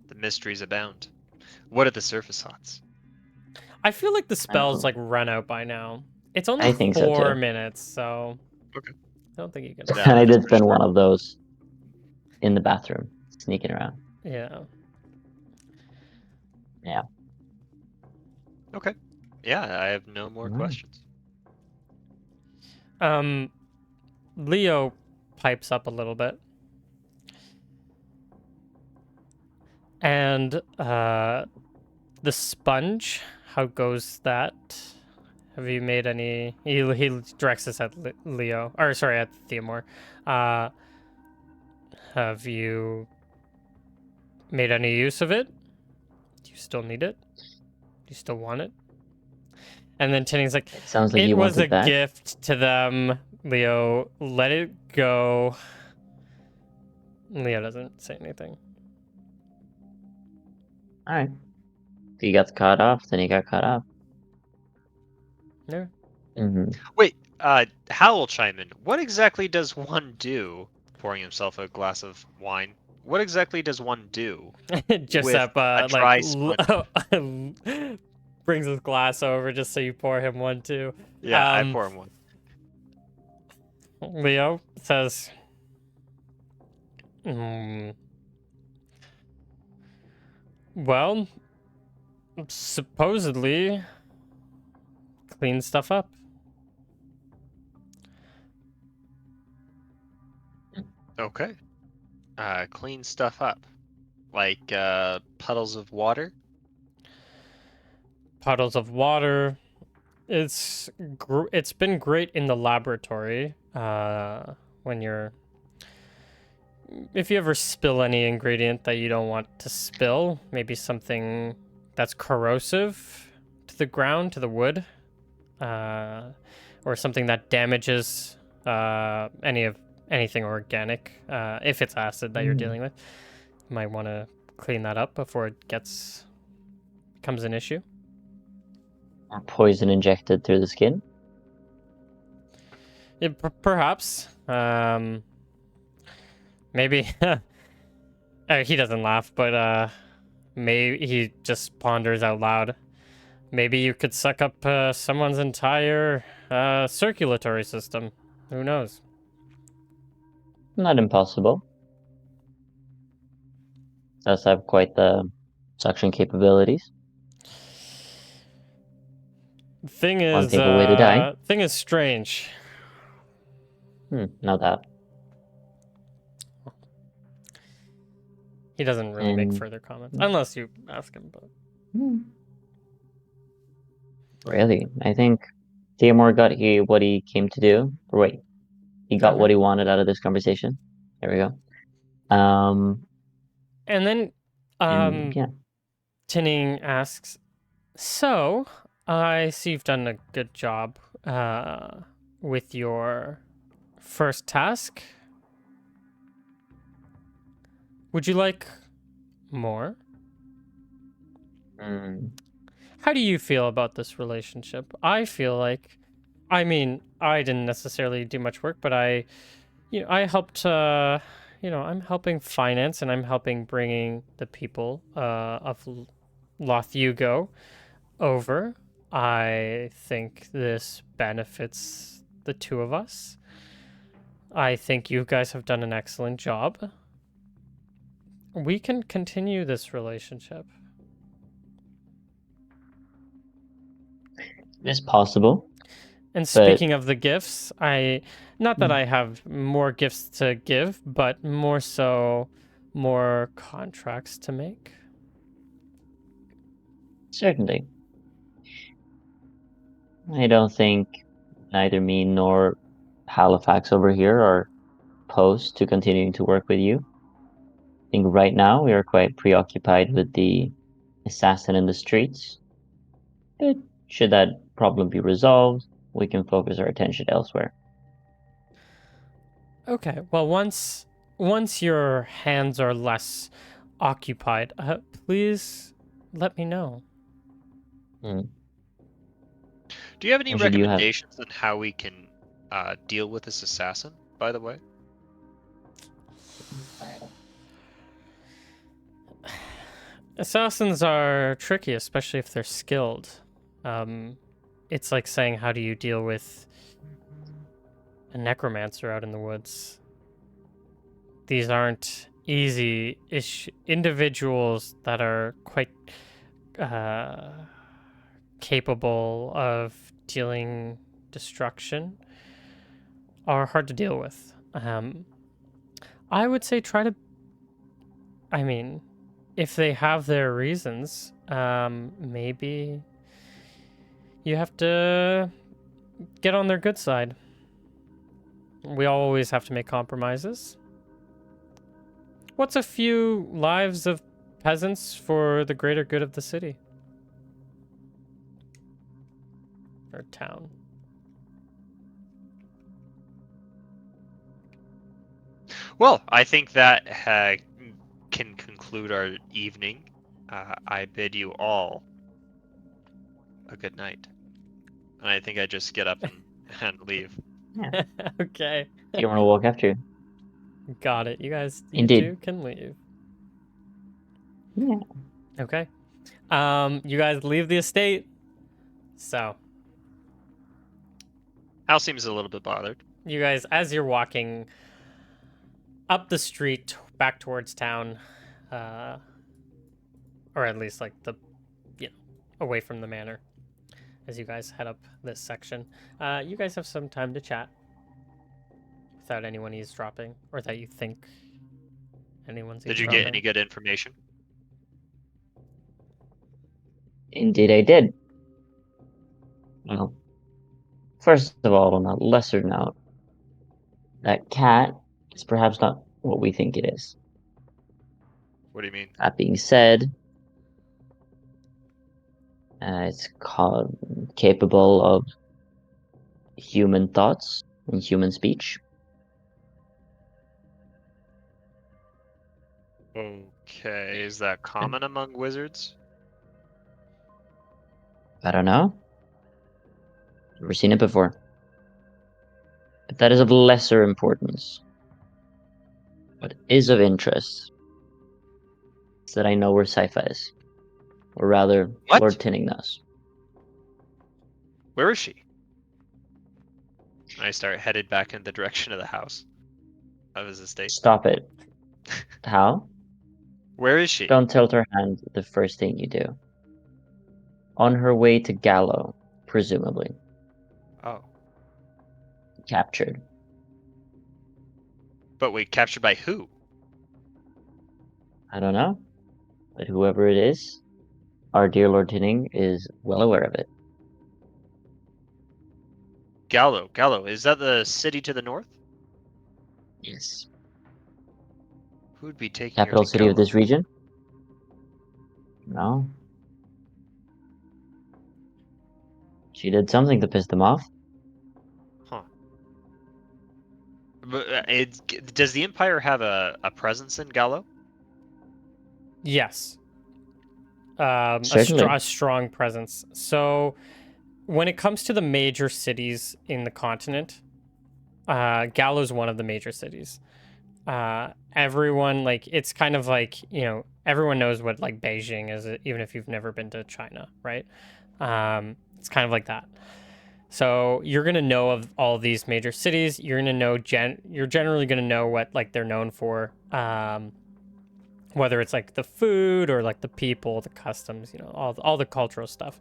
the mysteries abound. What are the surface thoughts? I feel like the spell's Oh, like run out by now. It's only I think so 4 minutes, so Okay. I don't think you So can. that And I is did for spend sure. one of those in the bathroom, sneaking around. Yeah. Yeah. Okay. Yeah, I have no more Right. questions. Um, Leo pipes up a little bit, and the sponge. How goes that? Have you made any? He directs us at Leo, or sorry, at Theomore. Uh, have you made any use of it? Do you still need it? Do you still want it? And then Tinning's like, It sounds like it you want was a it back. gift to them, Leo. Let it go. Leo doesn't say anything. All right. If you got cut off, then you got cut off. Yeah. Wait, Hal will chime in. What exactly does one do? Pouring himself a glass of wine. What exactly does one do with Jessup, a dry sponge? brings his glass over just so you pour him one too. Yeah, I pour him one. Leo says, well, supposedly clean stuff up. Okay. Clean stuff up. Like, puddles of water? Puddles of water. It's been great in the laboratory. When you're, if you ever spill any ingredient that you don't want to spill, maybe something that's corrosive to the ground, to the wood, or something that damages anything organic. If it's acid that you're dealing with, you might want to clean that up before it becomes an issue. Or poison injected through the skin. Yeah, perhaps. Maybe. He doesn't laugh, but maybe he just ponders out loud. Maybe you could suck up someone's entire circulatory system. Who knows? Not impossible. Does have quite the suction capabilities. Thing One is, painful way to die. thing is strange. Not that. He doesn't really make further comments unless you ask him. But really, I think Theomore got what he came to do. Or wait, he got what he wanted out of this conversation. There we go. And then, yeah. Tinning asks, so I see you've done a good job with your first task. Would you like more? How do you feel about this relationship? I feel like, I mean, I didn't necessarily do much work, but I helped, I'm helping finance and I'm helping bringing the people of Loth Hugo over. I think this benefits the two of us. I think you guys have done an excellent job. We can continue this relationship. It's possible. And speaking of the gifts, not that I have more gifts to give, but more contracts to make. Certainly. I don't think neither me nor Halifax over here are opposed to continuing to work with you. I think right now we are quite preoccupied with the assassin in the streets. But should that problem be resolved, we can focus our attention elsewhere. Okay. Well, once your hands are less occupied, please let me know. Do you have any recommendations on how we can deal with this assassin, by the way? Assassins are tricky, especially if they're skilled. It's like saying, how do you deal with a necromancer out in the woods? These aren't easy-ish individuals that are quite capable of dealing destruction are hard to deal with. I would say if they have their reasons, maybe you have to get on their good side. We always have to make compromises. What's a few lives of peasants for the greater good of the city or town. Well, I think that can conclude our evening. I bid you all a good night. And I think I just get up and leave. Yeah. Okay. Do you want to walk after you? Got it. You Indeed. two can leave. Yeah. Okay. You guys leave the estate. So, Hal seems a little bit bothered. you guys, as you're walking up the street back towards town, or at least like away from the manor, as you guys head up this section, you guys have some time to chat without anyone eavesdropping, or that you think anyone's Did you eavesdropping. get any good information? Indeed, I did. Well, first of all, on a lesser note, that cat is perhaps not what we think it is. What do you mean? That being said, it's capable of human thoughts and human speech. Okay, is that common among wizards? I don't know. Never seen it before. But that is of lesser importance. What is of interest is that I know where Sypha is. Or rather, What? Lord Tinning knows. Where is she? I start headed back in the direction of the house of his estate. Stop it. How? Where is she? Don't tilt her hand the first thing you do. On her way to Gallo, presumably. Oh, Captured. but we captured by who? I don't know. But whoever it is, our dear Lord Tinning is well aware of it. Gallo. Gallo. Is that the city to the north? Yes. Who would be taking her Capital to city of Gallo? this region? No. She did something to piss them off. Huh. But does the Empire have a presence in Gallo? Yes. Certainly. A strong presence. So, when it comes to the major cities in the continent, Gallo's one of the major cities. Everyone, like, it's kind of like, everyone knows what like Beijing is, even if you've never been to China, right? It's kind of like that. So you're gonna know of all these major cities. You're gonna know you're generally gonna know what like they're known for. Whether it's like the food or like the people, the customs, all the cultural stuff.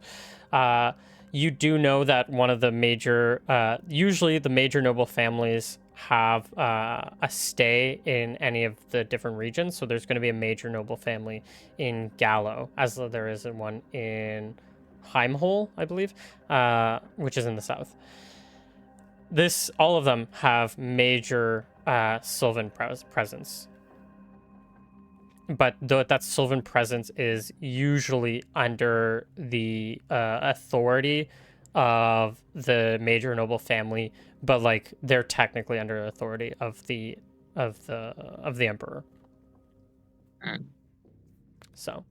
You do know that one of the major, usually the major noble families have a stay in any of the different regions. So there's going to be a major noble family in Gallo, as there is one in Heimhol, I believe, which is in the south. All of them have major Sylvan presence. But that Sylvan presence is usually under the authority of the major noble family, but like they're technically under authority of the emperor. So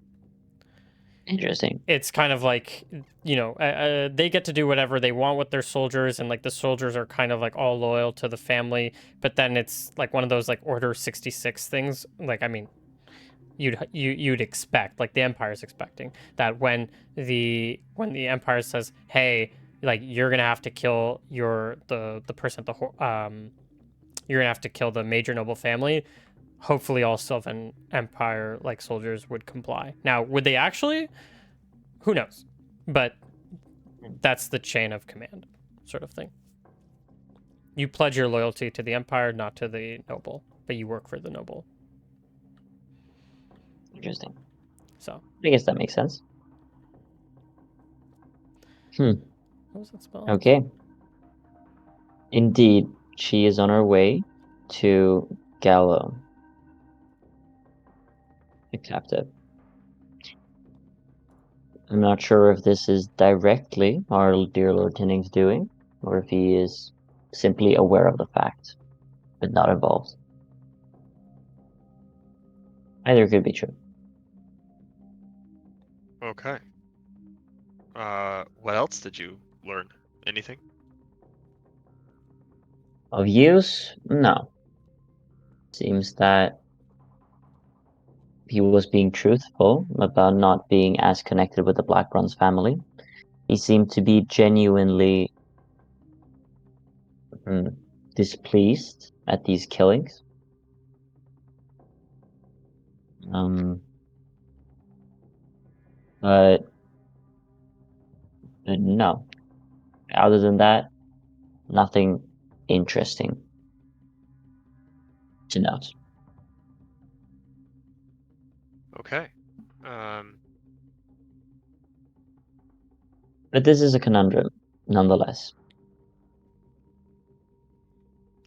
Interesting. it's kind of like they get to do whatever they want with their soldiers, and like the soldiers are kind of like all loyal to the family. But then it's like one of those like Order 66 things. Like, I mean, you'd expect, like the Empire's expecting that when the Empire says, hey, like you're gonna have to kill the person at you're gonna have to kill the major noble family, hopefully all Sylvan Empire like soldiers would comply. Now, would they actually? Who knows? But that's the chain of command sort of thing. You pledge your loyalty to the Empire, not to the noble, but you work for the noble. Interesting. So I guess that makes sense. What was that spell? Okay. Indeed, she is on her way to Gallo, the captive. I'm not sure if this is directly our dear Lord Tinning's doing, or if he is simply aware of the fact, but not involved. Either could be true. Okay. What else did you learn? Anything? Of use? No. Seems that he was being truthful about not being as connected with the Black Bronze family. He seemed to be genuinely displeased at these killings. Um, but, but no. Other than that, nothing interesting to note. Okay. But this is a conundrum, nonetheless.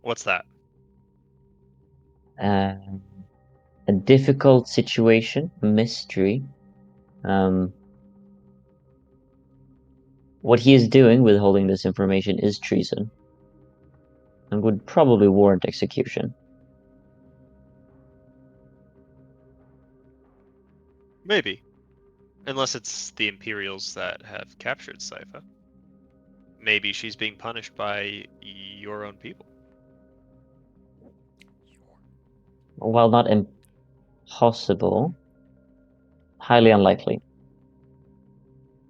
What's that? Um, a difficult situation, a mystery. Um, what he is doing with holding this information is treason and would probably warrant execution. Maybe. Unless it's the Imperials that have captured Sypha. Maybe she's being punished by your own people. While not impossible, highly unlikely.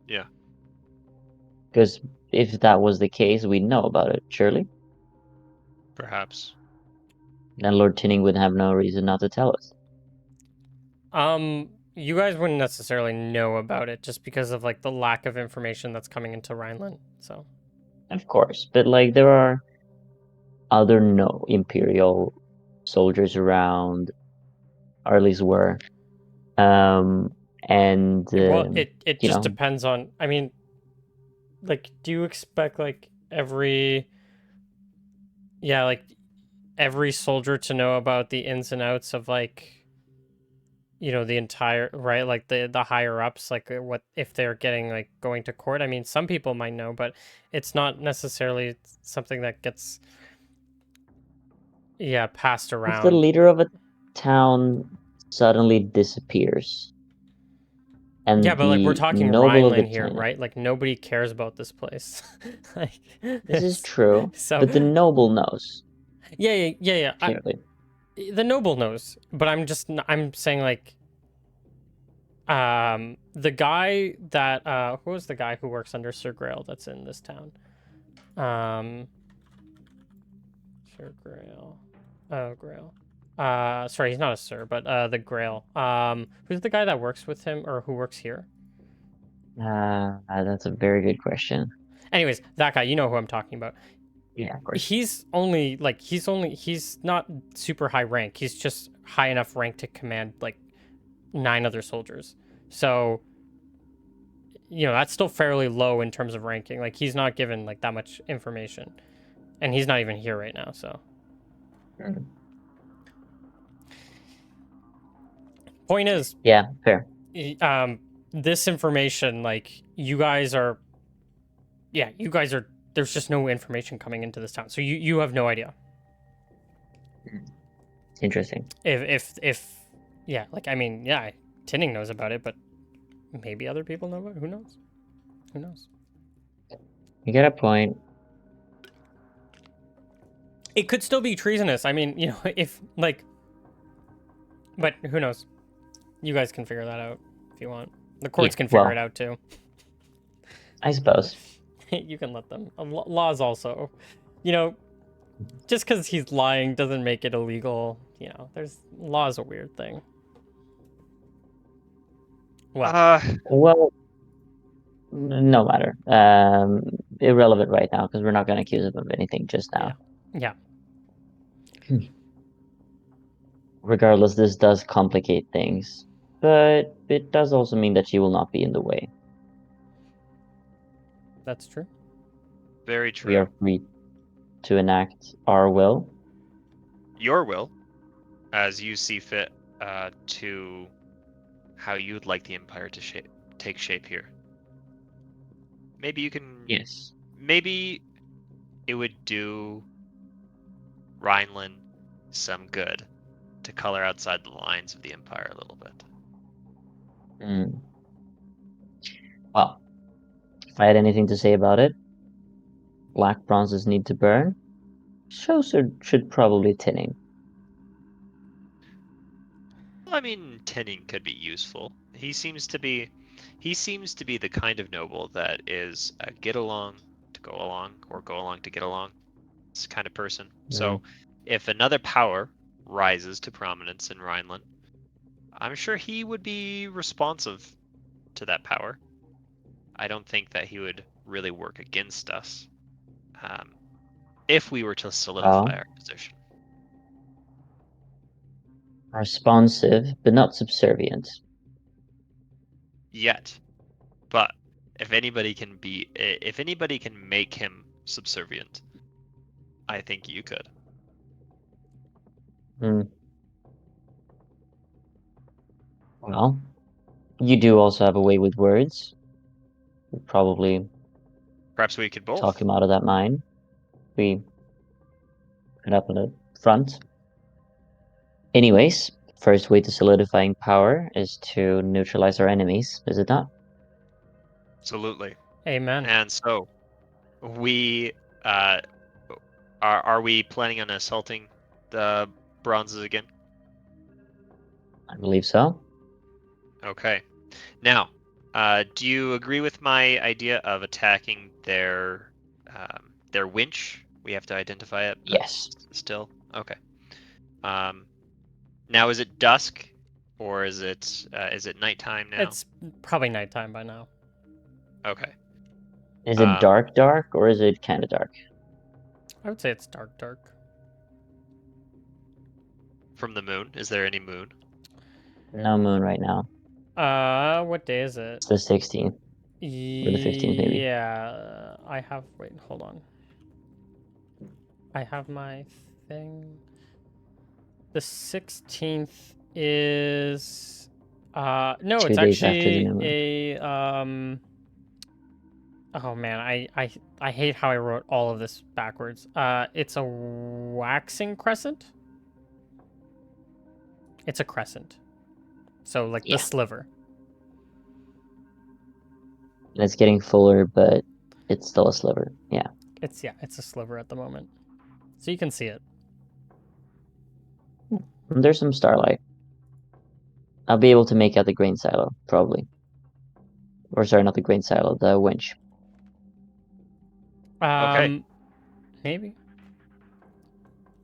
Yeah. Because if that was the case, we'd know about it, surely. Perhaps. Then Lord Tinning would have no reason not to tell us. You guys wouldn't necessarily know about it just because of like the lack of information that's coming into Rhineland. So Of course, but like there are other no Imperial soldiers around, or at least were. And well, it you just know, depends on. I mean, like, do you expect like like every soldier to know about the ins and outs of like the entire right like the higher ups like what if they're getting like going to court. I mean, some people might know, but it's not necessarily something that gets passed if the around. leader of a town suddenly disappears, Yeah, and but like we're the talking noble of the Rhineland here, town, right? Like nobody cares about this place. Like this is true, so but the noble knows yeah. clearly. The noble knows, but I'm saying like the guy that who was the guy who works under Sir Grail that's in this town? Sir Grail. Oh, Grail. Sorry, he's not a sir, but the Grail. Who's the guy that works with him or who works here? That's a very good question. Anyways, that guy, you know who I'm talking about. Yeah, of course. He's not super high rank. He's just high enough rank to command like 9 other soldiers. So, that's still fairly low in terms of ranking. Like he's not given like that much information. And he's not even here right now, so. Mm. Point is, Yeah, fair. this information, like there's just no information coming into this town. So you have no idea. Interesting. If yeah, like I mean, yeah, Tinning knows about it, but maybe other people know about it. Who knows? Who knows? You get a point. It could still be treasonous. I mean, if like, but who knows? You guys can figure that out if you want. The Yeah, courts can figure it well, out too. I suppose. You can let them. Laws also, just because he's lying doesn't make it illegal. There's law is a weird thing. Well, Well, no matter. Irrelevant right now because we're not going to accuse him of anything just yeah, now. yeah. Regardless, this does complicate things, but it does also mean that she will not be in the way. That's true. Very We true. are free to enact our will. Your will, as you see fit, to how you'd like the Empire to take shape here. maybe you can. Yes. Maybe it would do Rhineland some good to color outside the lines of the Empire a little bit. Mm. Well, if I had anything to say about it, black bronzes need to burn. So should probably tinning. Well, I mean, tinning could be useful. He seems to be the kind of noble that is a get along to go along, or go along to get along. This kind of person. Mm. So, if another power rises to prominence in Rhineland, I'm sure he would be responsive to that power. I don't think that he would really work against us, um, if we were to solidify Well, our position. responsive but not subservient. Yet, but if anybody can make him subservient, I think you could. Mm. Well, you do also have a way with words. We'll probably Perhaps we could talk both. him out of that mine. We put up on the front. Anyways, first way to solidifying power is to neutralize our enemies, is it not? Absolutely. Amen. And so we uh, are we planning on assaulting the bronzes again? I believe so. Okay. Now, do you agree with my idea of attacking their winch? We have to identify it, but Yes. still okay. Um, Now is it dusk, or is it nighttime now? It's probably nighttime by now. Okay. Is it Um, dark dark or is it kind of dark? I would say it's dark, dark. from the moon. Is there any moon? No moon right now. What day is it? It's the 16th or the 15th maybe. Yeah, I have. Wait, hold on. I have my thing. The 16th is. No, it's 2 days after the actually new moon. Oh man, I hate how I wrote all of this backwards. It's a waxing crescent. It's a crescent. So like the Yeah. sliver. And it's getting fuller, but it's still a sliver. Yeah. It's a sliver at the moment. So you can see it. And there's some starlight. I'll be able to make out the grain silo, probably. Or sorry, not the grain silo, the winch. Okay. Maybe.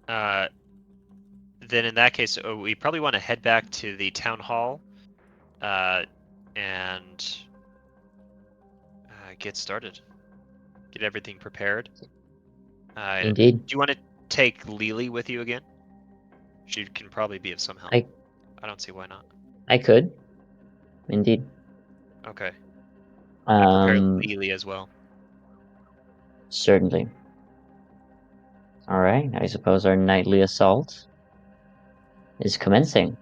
Uh, then in that case, we probably want to head back to the town hall, uh, and get started. Get everything prepared. Do Indeed. you want to take Lily with you again? She can probably be of some help. I I don't see why not. I could. Indeed. Okay. I prepare Um Lily as well. Certainly. Alright, I suppose our nightly assault is commencing.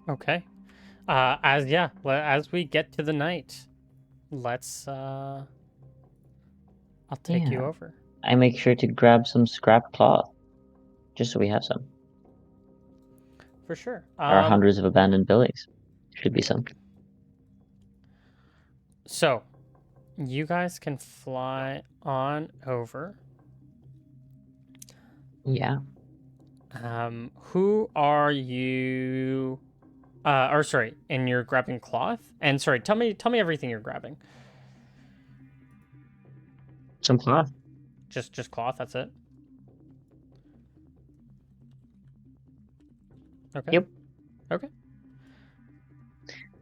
Okay. As we get to the night, let's I'll take you Yeah. over. I make sure to grab some scrap cloth. Just so we have some. For sure. There are hundreds of abandoned buildings. Should be some. So you guys can fly on over. Yeah. Who are you? Or sorry, and you're grabbing cloth. And sorry, tell me everything you're grabbing. Some cloth. Just cloth. That's it. Okay. Yep. Okay.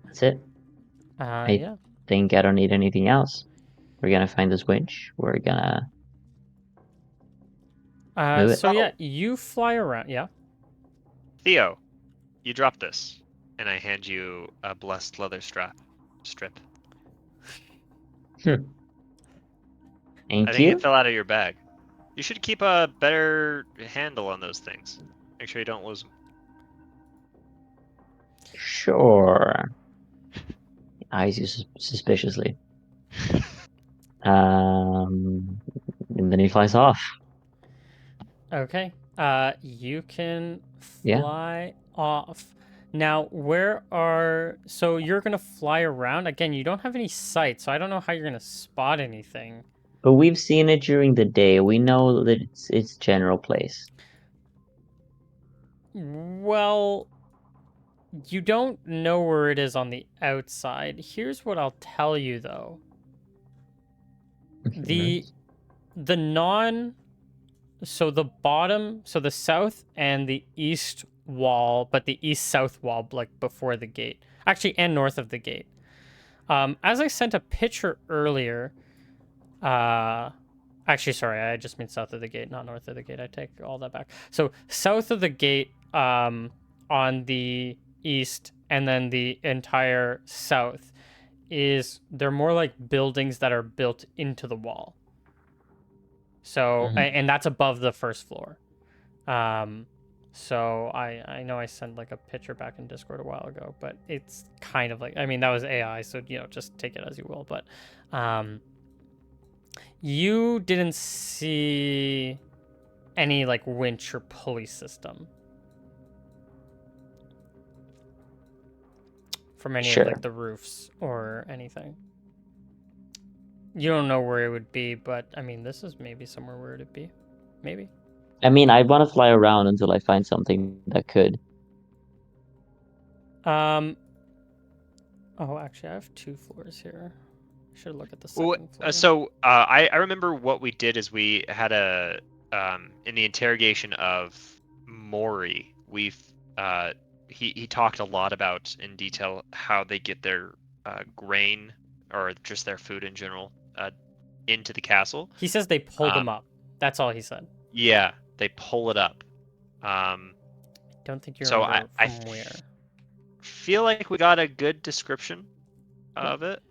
That's it. I Yeah. think I don't need anything else. We're gonna find this winch. We're gonna move it. So yeah, you fly around. Yeah. Theo, you drop this, and I hand you a blessed leather strip. Hmm. I Thank think it you. fell out of your bag. You should keep a better handle on those things. Make sure you don't lose them. Sure. Eyes you suspiciously. And then he flies off. Okay. You can Yeah. fly off. Now, so you're gonna fly around again? You don't have any sight, so I don't know how you're gonna spot anything. But we've seen it during the day. We know that it's general place. Well, you don't know where it is on the outside. Here's what I'll tell you though. The Nice. the non so the bottom, so the south and the east wall, but the east south wall like before the gate. Actually, and north of the gate. As I sent a picture earlier, uh actually sorry, I just mean south of the gate, not north of the gate. I take all that back. So south of the gate, on the east and then the entire south is they're more like buildings that are built into the wall. So Mhm. and that's above the first floor. Um so I know I sent like a picture back in Discord a while ago, but it's kind of like, I mean that was AI, so just take it as you will. But you didn't see any like winch or pulley system from any of like Sure. the roofs or anything. You don't know where it would be, but I mean, this is maybe somewhere where it'd be. Maybe. I mean, I want to fly around until I find something that could. Um. Oh, actually, I have 2 floors here. I should look at the Well, second floor. I remember what we did is we had a in the interrogation of Maury, he talked a lot about in detail how they get their grain or just their food in general into the castle. He says they pull them Um, up. That's all he said. yeah, they pull it up. Um, I don't think you so remember I from where. feel like we got a good description of it,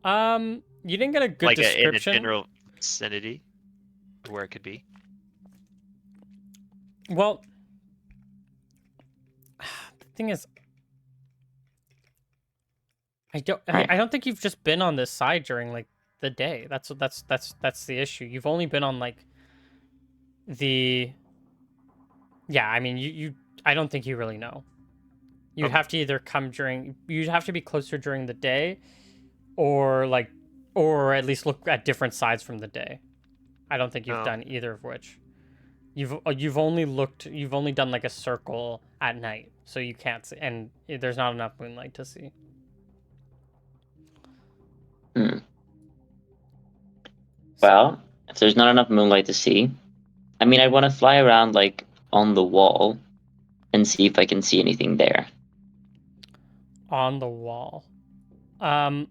You didn't get a good like in a description. general vicinity of where it could be. Well, the thing is, Right. I don't think you've just been on this side during like the day. That's the issue. You've only been on like the yeah. I mean, I don't think you really know. You'd Okay. have to either come during. You'd have to be closer during the day, or like, or at least look at different sides from the day. I don't think you've Oh. done either of which. You've only looked. You've only done like a circle at night, so you can't see, and there's not enough moonlight to see. Hmm. So, Well, if there's not enough moonlight to see, I mean, I want to fly around like on the wall and see if I can see anything there. on the wall. Um,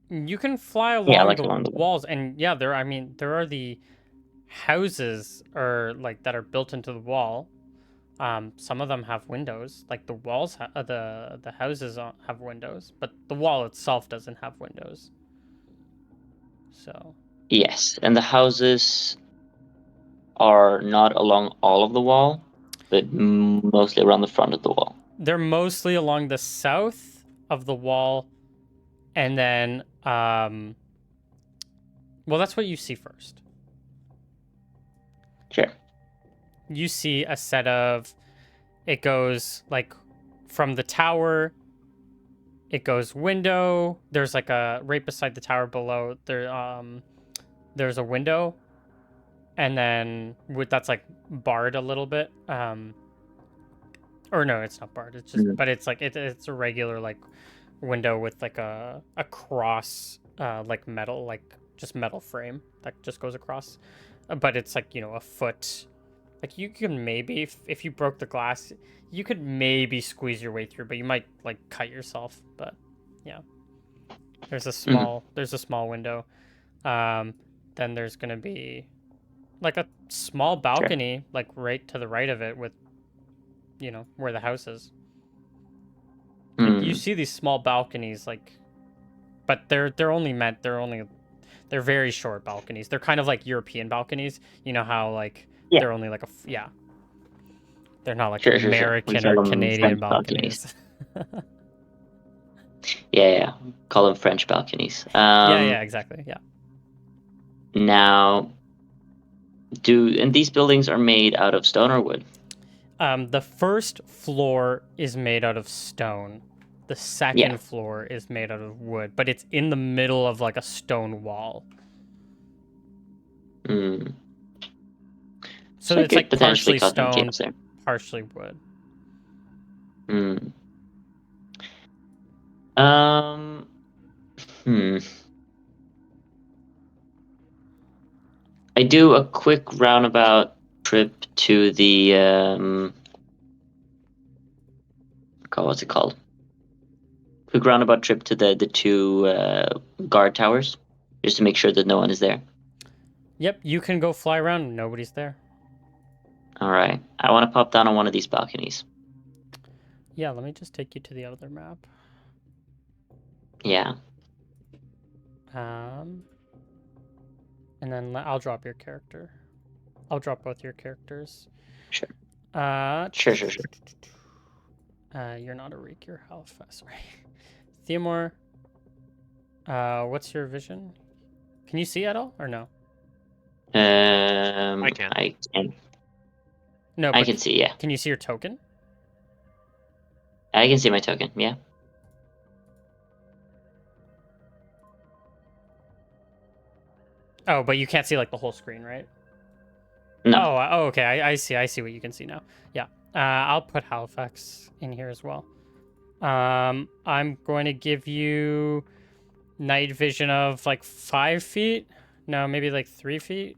you can fly Yeah, along like the along the wall. walls, and yeah, I mean, there are the houses or like that are built into the wall. Some of them have windows. Like the the houses have windows, but the wall itself doesn't have windows. So Yes, and the houses are not along all of the wall, but mostly around the front of the wall. they're mostly along the south of the wall, and then well, that's what you see first. Sure. You see a set of, it goes like from the tower. It goes window. There's like a right beside the tower below there. There's a window, and then that's like barred a little bit. Or no, it's not barred. It's just, Mhm. but it's like it's a regular like window with like a cross, like metal, like just metal frame that just goes across. But it's like a foot. Like you can maybe, if you broke the glass, you could maybe squeeze your way through, but you might like cut yourself. But yeah, Mhm. there's a small window. Um, then there's gonna be like a small Sure. balcony, like right to the right of it, with where the house is. Like you Mm. see these small balconies, like, but they're very short balconies. They're kind of like European balconies. You know how like Yeah. they're only like yeah. They're not like Sure. Sure. Sure. We American call or them Canadian French balconies. balconies. Yeah. Call them French balconies. Yeah, exactly. Yeah. Now, and these buildings are made out of stone or wood? The first floor is made out of stone. The Yeah. second floor is made out of wood, but it's in the middle of like a stone wall. Mm. So So I it's could like potentially partially cause some stone, chaos there. partially wood. Hmm. Um. Hmm. I do a quick roundabout trip to the what's it called? Quick roundabout trip to the two guard towers, just to make sure that no one is there. Yep, you can go fly around. Nobody's there. All right. I want to pop down on one of these balconies. Yeah, let me just take you to the other map. Yeah. And then I'll drop your character. I'll drop both your characters. Sure. Uh, Sure. you're not a Reek, you're Halifax, right? Theomore, what's your vision? Can you see at all or no? I can. I can. No, I but can see. Yeah. can you see your token? I can see my token. Yeah. Oh, but you can't see like the whole screen, right? No. Oh, okay. I see. I see what you can see now. Yeah. I'll put Halifax in here as well. I'm going to give you night vision of like 5 feet. No, maybe like 3 feet.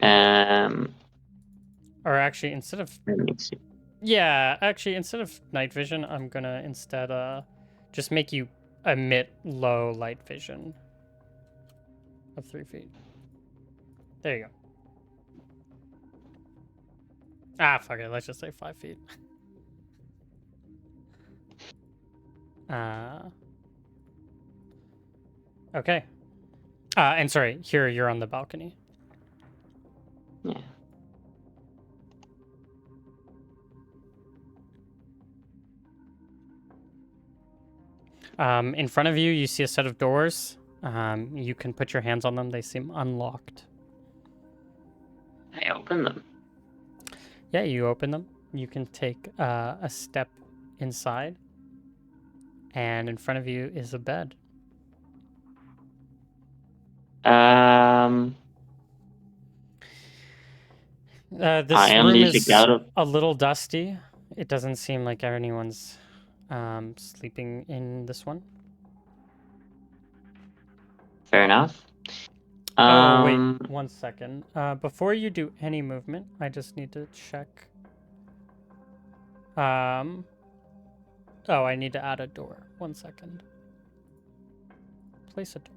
Um. Or actually, instead of Let me see. instead of night vision, I'm gonna instead just make you emit low light vision of 3 feet. There you go. Ah, fuck it. Let's just say 5 feet. Okay. And sorry, here you're on the balcony. Yeah. In front of you, you see a set of doors. You can put your hands on them. They seem unlocked. I open them. Yeah, you open them. You can take a step inside. And in front of you is a bed. Um. I This am room music is out of. a little dusty. It doesn't seem like anyone's sleeping in this one. Fair enough. Oh, wait, Um. 1 second. Before you do any movement, I just need to check. Oh, I need to add a door. 1 second. Place a door.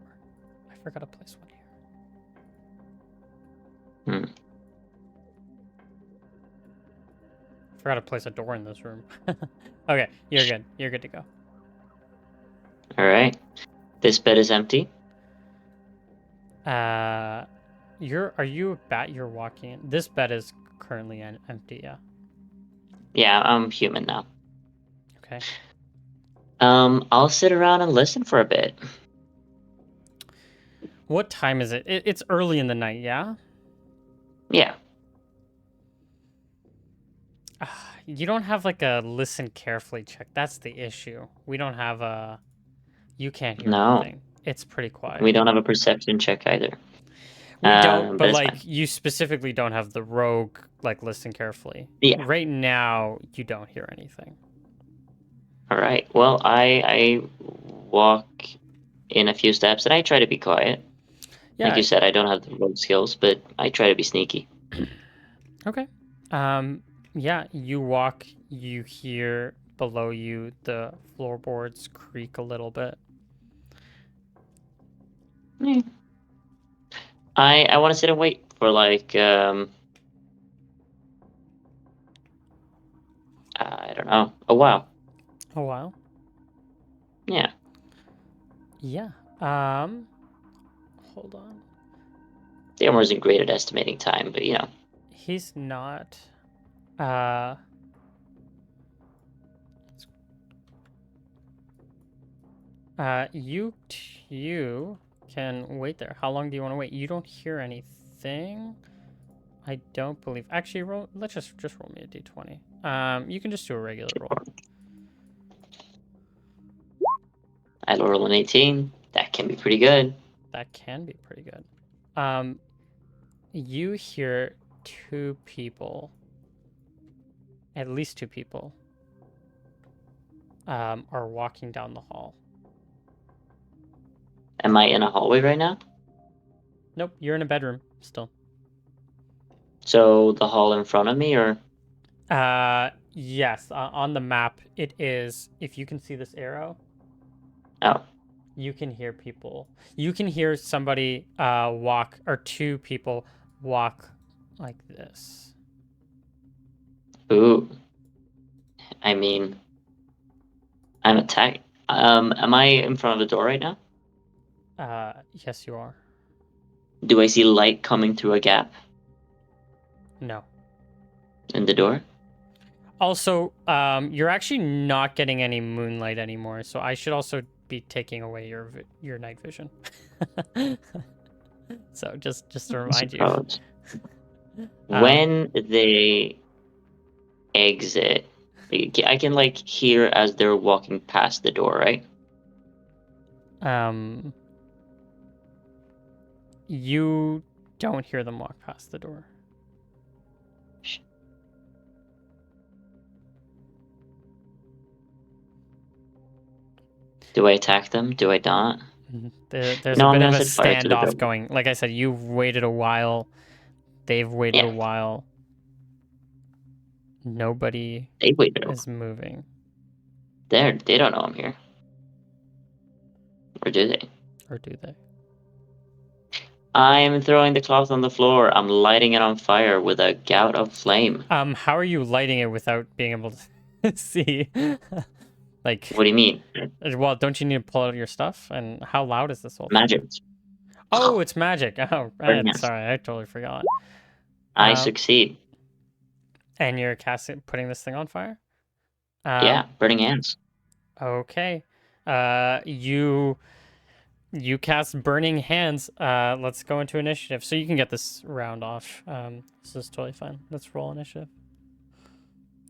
I forgot to place one here. Hmm. Forgot to place a door in this room. Okay, you're good. You're good to go. All right. This bed is empty. Are you a bat? You're walking in. This bed is currently empty. Yeah. Yeah, I'm human now. Okay. I'll sit around and listen for a bit. What time is it? It's early in the night. Yeah. Yeah. You don't have like a listen carefully check. That's the issue. We don't have a. You can't hear No, anything. It's pretty quiet. we don't have a perception check either. We don't, But but it's like fine. you specifically don't have the rogue like listen carefully. Yeah. Right now, you don't hear anything. All right. Well, I walk in a few steps and I try to be quiet. Like Yeah. you said, I don't have the road skills, but I try to be sneaky. Okay. Yeah, you walk, you hear below you the floorboards creak a little bit. Yeah. I want to sit and wait for like I don't know, a while. A while. Yeah. Yeah. Hold on. Theomore isn't great at estimating time, but you know. He's not. Uh You can wait there. How long do you want to wait? You don't hear anything. I don't believe. Actually, roll. Let's just roll me a d20. You can just do a regular roll. I roll an 18. That can be pretty good. That can be pretty good. You hear two people. At least two people. Are walking down the hall. Am I in a hallway right now? Nope, you're in a bedroom still. So the hall in front of me, or? Yes. On the map, it is. If you can see this arrow, Oh. you can hear people. You can hear somebody walk, or two people walk like this. Ooh. I mean, I'm attacked. Am I in front of the door right now? Yes, you are. Do I see light coming through a gap No. in the door? Also, you're actually not getting any moonlight anymore, so I should also be taking away your night vision. So just to remind you. Suppose. When they exit, I can like hear as they're walking past the door, right? You don't hear them walk past the door. Do I attack them? Do I not? There's No, a I'm bit of gonna a set fire to the standoff building. going. Like I said, you've waited a while. They've waited Yeah. a while. Nobody They waited. is moving. They don't know I'm here. Or do they? Or do they? I'm throwing the cloth on the floor. I'm lighting it on fire with a gout of flame. How are you lighting it without being able to see? Like, What do you mean? well, don't you need to pull out your stuff? And how loud is this whole thing? Magic. Oh, it's magic. Oh, Burning hands. sorry, I totally forgot. I succeed. And you're putting this thing on fire? Yeah, burning hands. Okay. You cast Burning Hands. Let's go into initiative. So you can get this round off. This is totally fine. Let's roll initiative.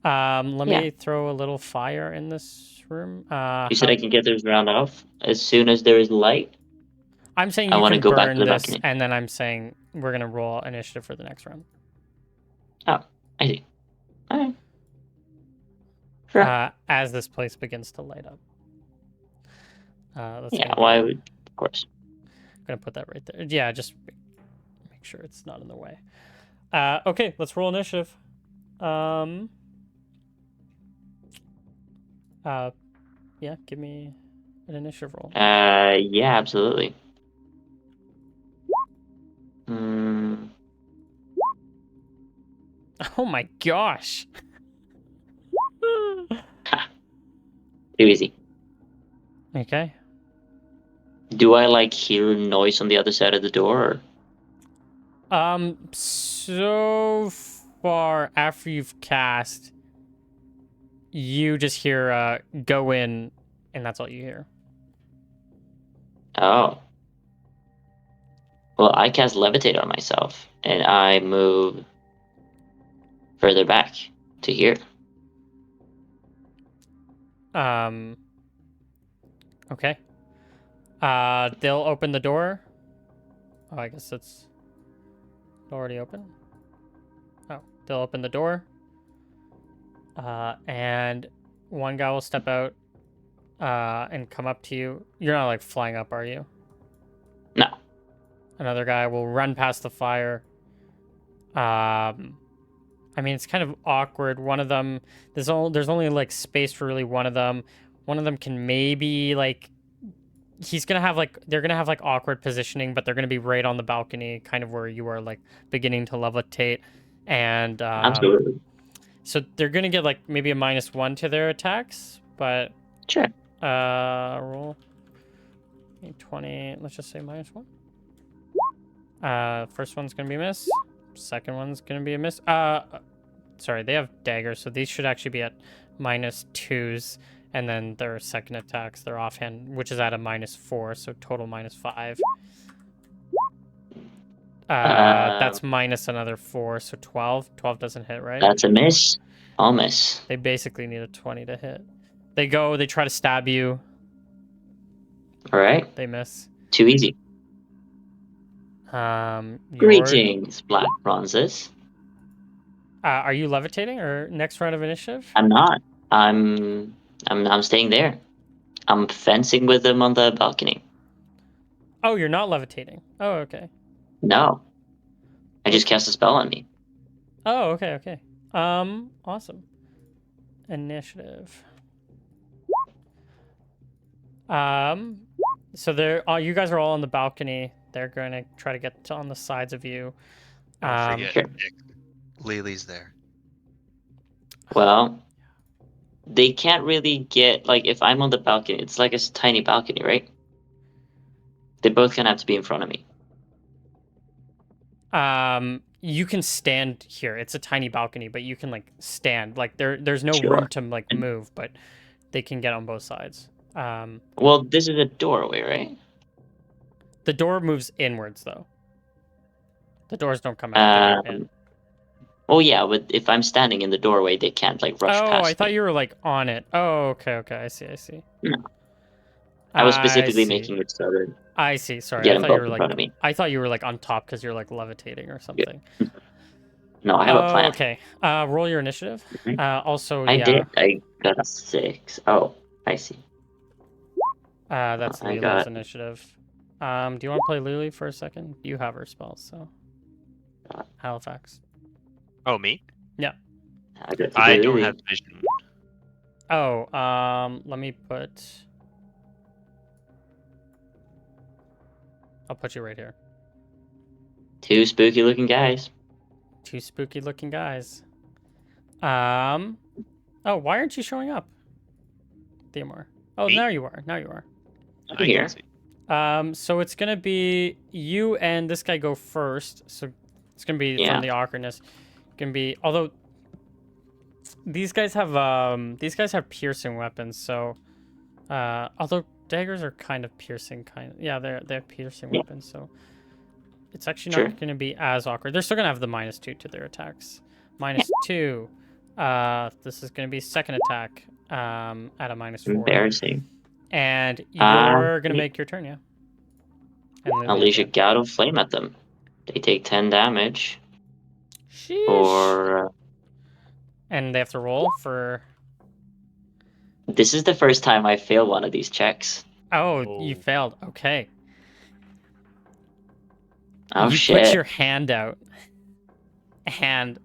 Let me throw a little fire in this room. You said I can get this round off as soon as there is light? I'm saying I you want to can go back to burn the this, balcony. and then I'm saying we're gonna roll initiative for the next round. Oh, I see. Alright. Sure. As this place begins to light up. Why would, of course. I'm gonna put that right there. Yeah, just make sure it's not in the way. Okay, let's roll initiative. Yeah, give me an initiative roll. Yeah, absolutely. Oh my gosh. Too easy. Okay. Do I like hear noise on the other side of the door? Or? So far after you've cast, you just hear go in, and that's all you hear. Oh. Well, I cast levitate on myself, and I move further back to here. Okay. They'll open the door. Oh, I guess it's already open. Oh, they'll open the door. And one guy will step out and come up to you. You're not like flying up, are you? No. Another guy will run past the fire. I mean, it's kind of awkward. One of them, there's only like space for really one of them. One of them can maybe like, they're gonna have like awkward positioning, but they're gonna be right on the balcony, kind of where you are like beginning to levitate. And Absolutely. so they're gonna get like maybe a -1 to their attacks, but Sure. roll 20. Let's just say -1. First one's gonna be a miss. Second one's gonna be a miss. Sorry, they have daggers, so these should actually be at -2s, and then their second attacks, their offhand, which is at a -4, so total -5. Um, That's minus another 4, so 12. 12 doesn't hit, right? that's a miss. I'll miss. They basically need a 20 to hit. They try to stab you. All right. They miss. Too easy. Your Greetings, Black Bronzes. are you levitating or next round of initiative? I'm not. I'm staying there. I'm fencing with them on the balcony. Oh, you're not levitating. Oh, okay. No. I just Okay. cast a spell on me. Oh, okay, okay. Awesome. Initiative. So they're you guys are all on the balcony. They're going to try to get on the sides of you. Don't forget, Sure. Nick. Lily's there. Well, they can't really get, like, if I'm on the balcony, it's like a tiny balcony, right? They both kind of have to be in front of me. You can stand here. It's a tiny balcony, but you can like stand. Like there's no Sure. room to like move, but they can get on both sides. Well, this is a doorway, right? The door moves inwards though. The doors don't come out, they go in. Well, yeah, but if I'm standing in the doorway, they can't, like, rush Oh, past I thought me. you were like on it. Oh, okay, okay. I see, I see. No. I was specifically making it so that I see. Sorry, get I them thought you both were in like front of me. I thought you were like on top because you're like levitating or something. No, I have a Oh, plan. okay. Roll your initiative. Mhm. Also, I yeah. did. I got a 6. Oh, I see. That's I Lily's got initiative. Do you want to play Lily for a second? You have her spells, so. Halifax. Oh, me? Yeah. I got to I do don't Lily. have vision. Oh, let me put. I'll put you right here. 2 spooky looking guys. 2 spooky looking guys. Oh, why aren't you showing up, Theomore? Oh, Me? now you are. Now you are. I Here. can see. So it's gonna be you and this guy go first. So it's gonna be Yeah. from the awkwardness. Gonna be although these guys have piercing weapons. So although daggers are kind of piercing, yeah, they're piercing Yeah. weapons. So it's actually Sure. not gonna be as awkward. They're still gonna have the -2 to their attacks. -2. This is gonna be second attack. At a -4. Embarrassing. And you're gonna Yeah. make your turn, yeah. And Lily Unleash a again. gout of flame at them. They take 10 damage. Sheesh. Or And they have to roll for. this is the first time I fail one of these checks. Oh, you failed. Okay. Oh You shit. put your hand out, and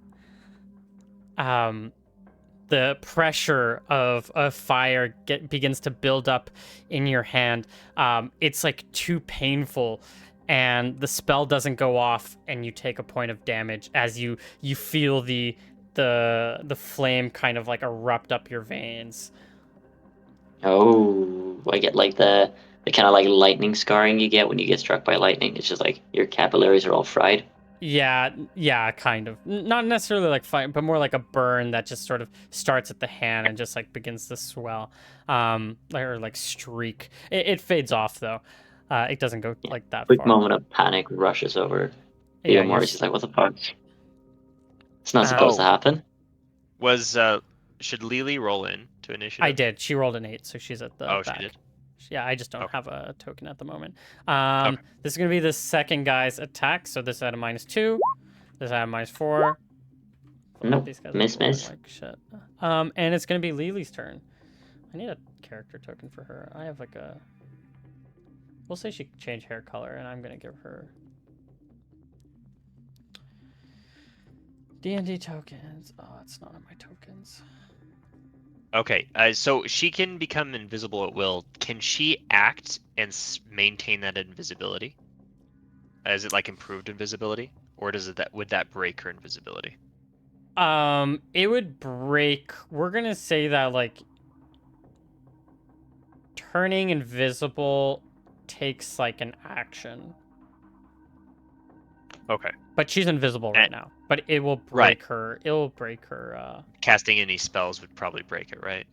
the pressure of fire begins to build up in your hand. It's like too painful, and the spell doesn't go off, and you take a point of damage as you feel the flame kind of like erupt up your veins. Oh, I get like the kind of like lightning scarring you get when you get struck by lightning. It's just like your capillaries are all fried. Yeah, kind of. Not necessarily like fire, but more like a burn that just sort of starts at the hand and just like begins to swell, or like streak. It fades off though. It doesn't go Yeah. like that Quick far. moment of panic rushes over Yeah, Theomore. He's like, what the fuck? It's not supposed to Oh. happen. Should Lily roll in to initiative? I did. She rolled an 8, so she's at the Oh, back. she did? Yeah, I just don't Okay. have a token at the moment. Okay. This is gonna be the second guy's attack. So this is at a -2. This is at a -4. Nope. These guys Miss. like shit. And it's gonna be Lily's turn. I need a character token for her. I have like a. We'll say she changed hair color, and I'm gonna give her D&D tokens. Oh, it's not on my tokens. Okay, so she can become invisible at will. Can she act and maintain that invisibility? Is it like improved invisibility, or would that break her invisibility? It would break. We're gonna say that like turning invisible takes like an action. Okay. But she's invisible right now. But it will break her. It will break her. Casting any spells would probably break it, right?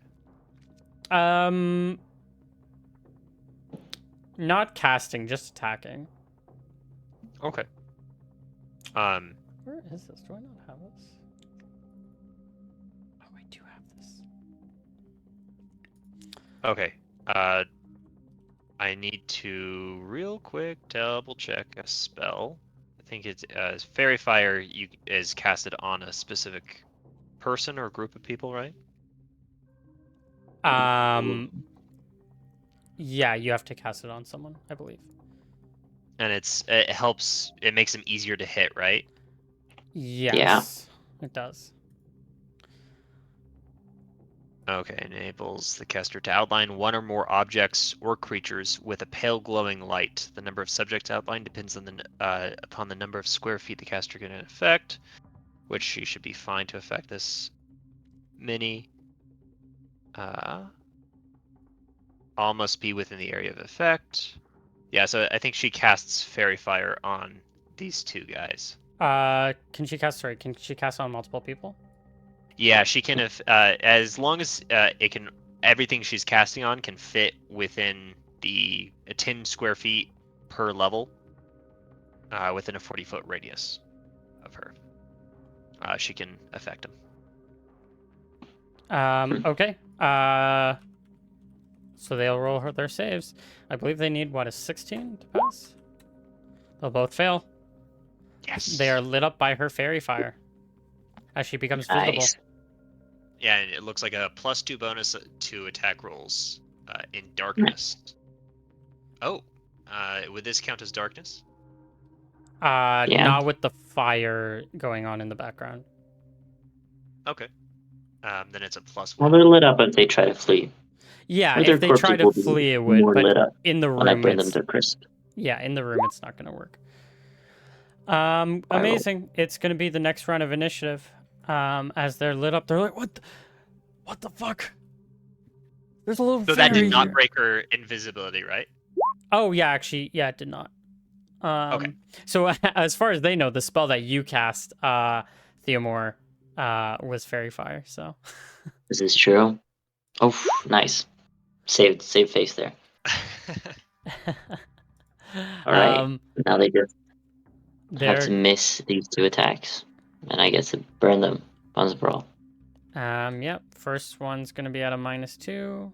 Not casting, just attacking. Okay. Where is this? Do I not have this? Oh, I do have this. Okay. I need to real quick double check a spell. I think it's Fairy Fire is casted on a specific person or group of people, right? Yeah, you have to cast it on someone, I believe. And it helps. It makes them easier to hit, right? Yes, it does. Okay, enables the caster to outline one or more objects or creatures with a pale glowing light. The number of subjects outlined depends on upon the number of square feet the caster can affect, which she should be fine to affect this many. All must be within the area of effect. Yeah, so I think she casts Fairy Fire on these two guys. Can she cast on multiple people? Yeah, she can as long as it can everything she's casting on can fit within the 10 square feet per level within a 40-foot radius of her. She can affect them. Okay. So they'll roll their saves. I believe they need, what, a 16 to pass? They'll both fail. Yes. They are lit up by her fairy fire as she becomes visible. Nice. Yeah, and it looks like a +2 bonus to attack rolls in darkness. Oh, would this count as darkness? Yeah. Not with the fire going on in the background. Okay. Then it's a +1. Well, they're lit up if they try to flee. Yeah, Or their if they try corpses to will be flee, it would, more but lit up in the when I room, burn them it's to crisp. yeah, in the room, it's not going to work. Viral. Amazing. It's going to be the next round of initiative. As they're lit up, they're like, what the fuck? There's a little So that did fairy not here. break her invisibility, right? Oh yeah, actually, yeah, it did not. Okay. So as far as they know, the spell that you cast, Theomore, was Fairy Fire. So. Is this true? Oh, nice. Saved face there. All right. Now they just have to miss these two attacks, and I get to burn them once for all. Yep. First one's gonna be at a -2.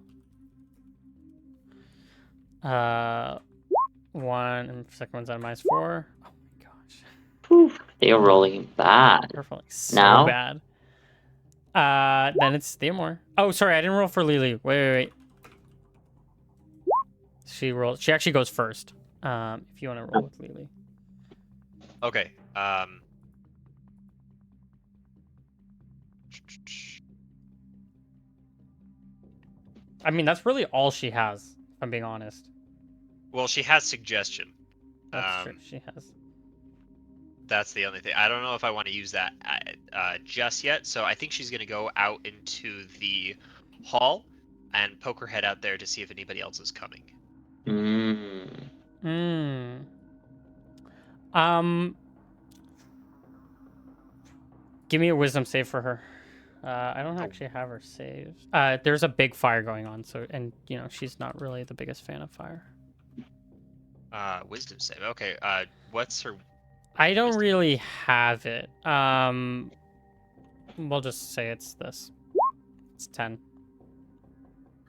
One, and second one's at a -4. Oh my gosh. Whew, they are rolling bad. They're rolling so Now? bad. Then it's Theomore. Oh, sorry, I didn't roll for Lily. Wait. She rolled. She actually goes first. If you want to roll with Lily. Okay. I mean, that's really all she has, if I'm being honest. Well, she has suggestion. That's true. She has. That's the only thing. I don't know if I want to use that just yet. So I think she's going to go out into the hall and poke her head out there to see if anybody else is coming. Give me a wisdom save for her. I don't actually have her saved. There's a big fire going on, so she's not really the biggest fan of fire. Wisdom save. Okay. What's her? I don't really have it. We'll just say it's this. It's 10.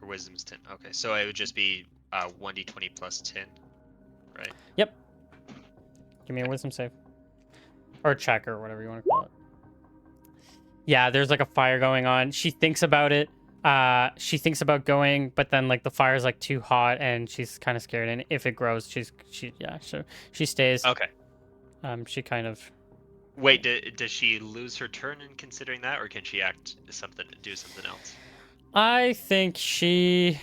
Her wisdom's 10. Okay, so it would just be 1d20 plus 10, right? Yep. Give me a wisdom save. Or check, or whatever you want to call it. Yeah, there's like a fire going on. She thinks about it. She thinks about going, but then like the fire's like too hot and she's kind of scared. And if it grows, she stays. Okay. She kind of. Wait, does she lose her turn in considering that, or can she do something else? I think she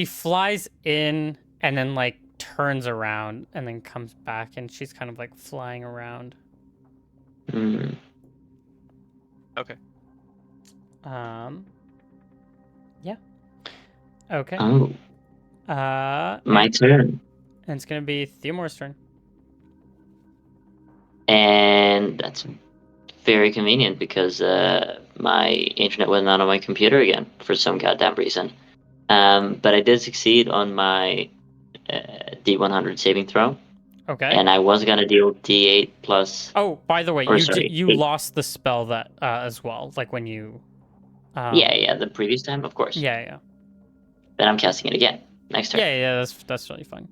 flies in and then like turns around and then comes back, and she's kind of like flying around. Okay. Yeah. Okay. Oh. My turn. And it's gonna be Theomore's turn. And that's very convenient because my internet went out on my computer again for some goddamn reason. But I did succeed on my D100 saving throw, Okay. and I was gonna deal D8 plus, Oh, by the way, or sorry, you 8. lost the spell that as well, like when you. Yeah, the previous time, of course. Yeah, yeah, Then I'm casting it again next turn. yeah. That's really fine.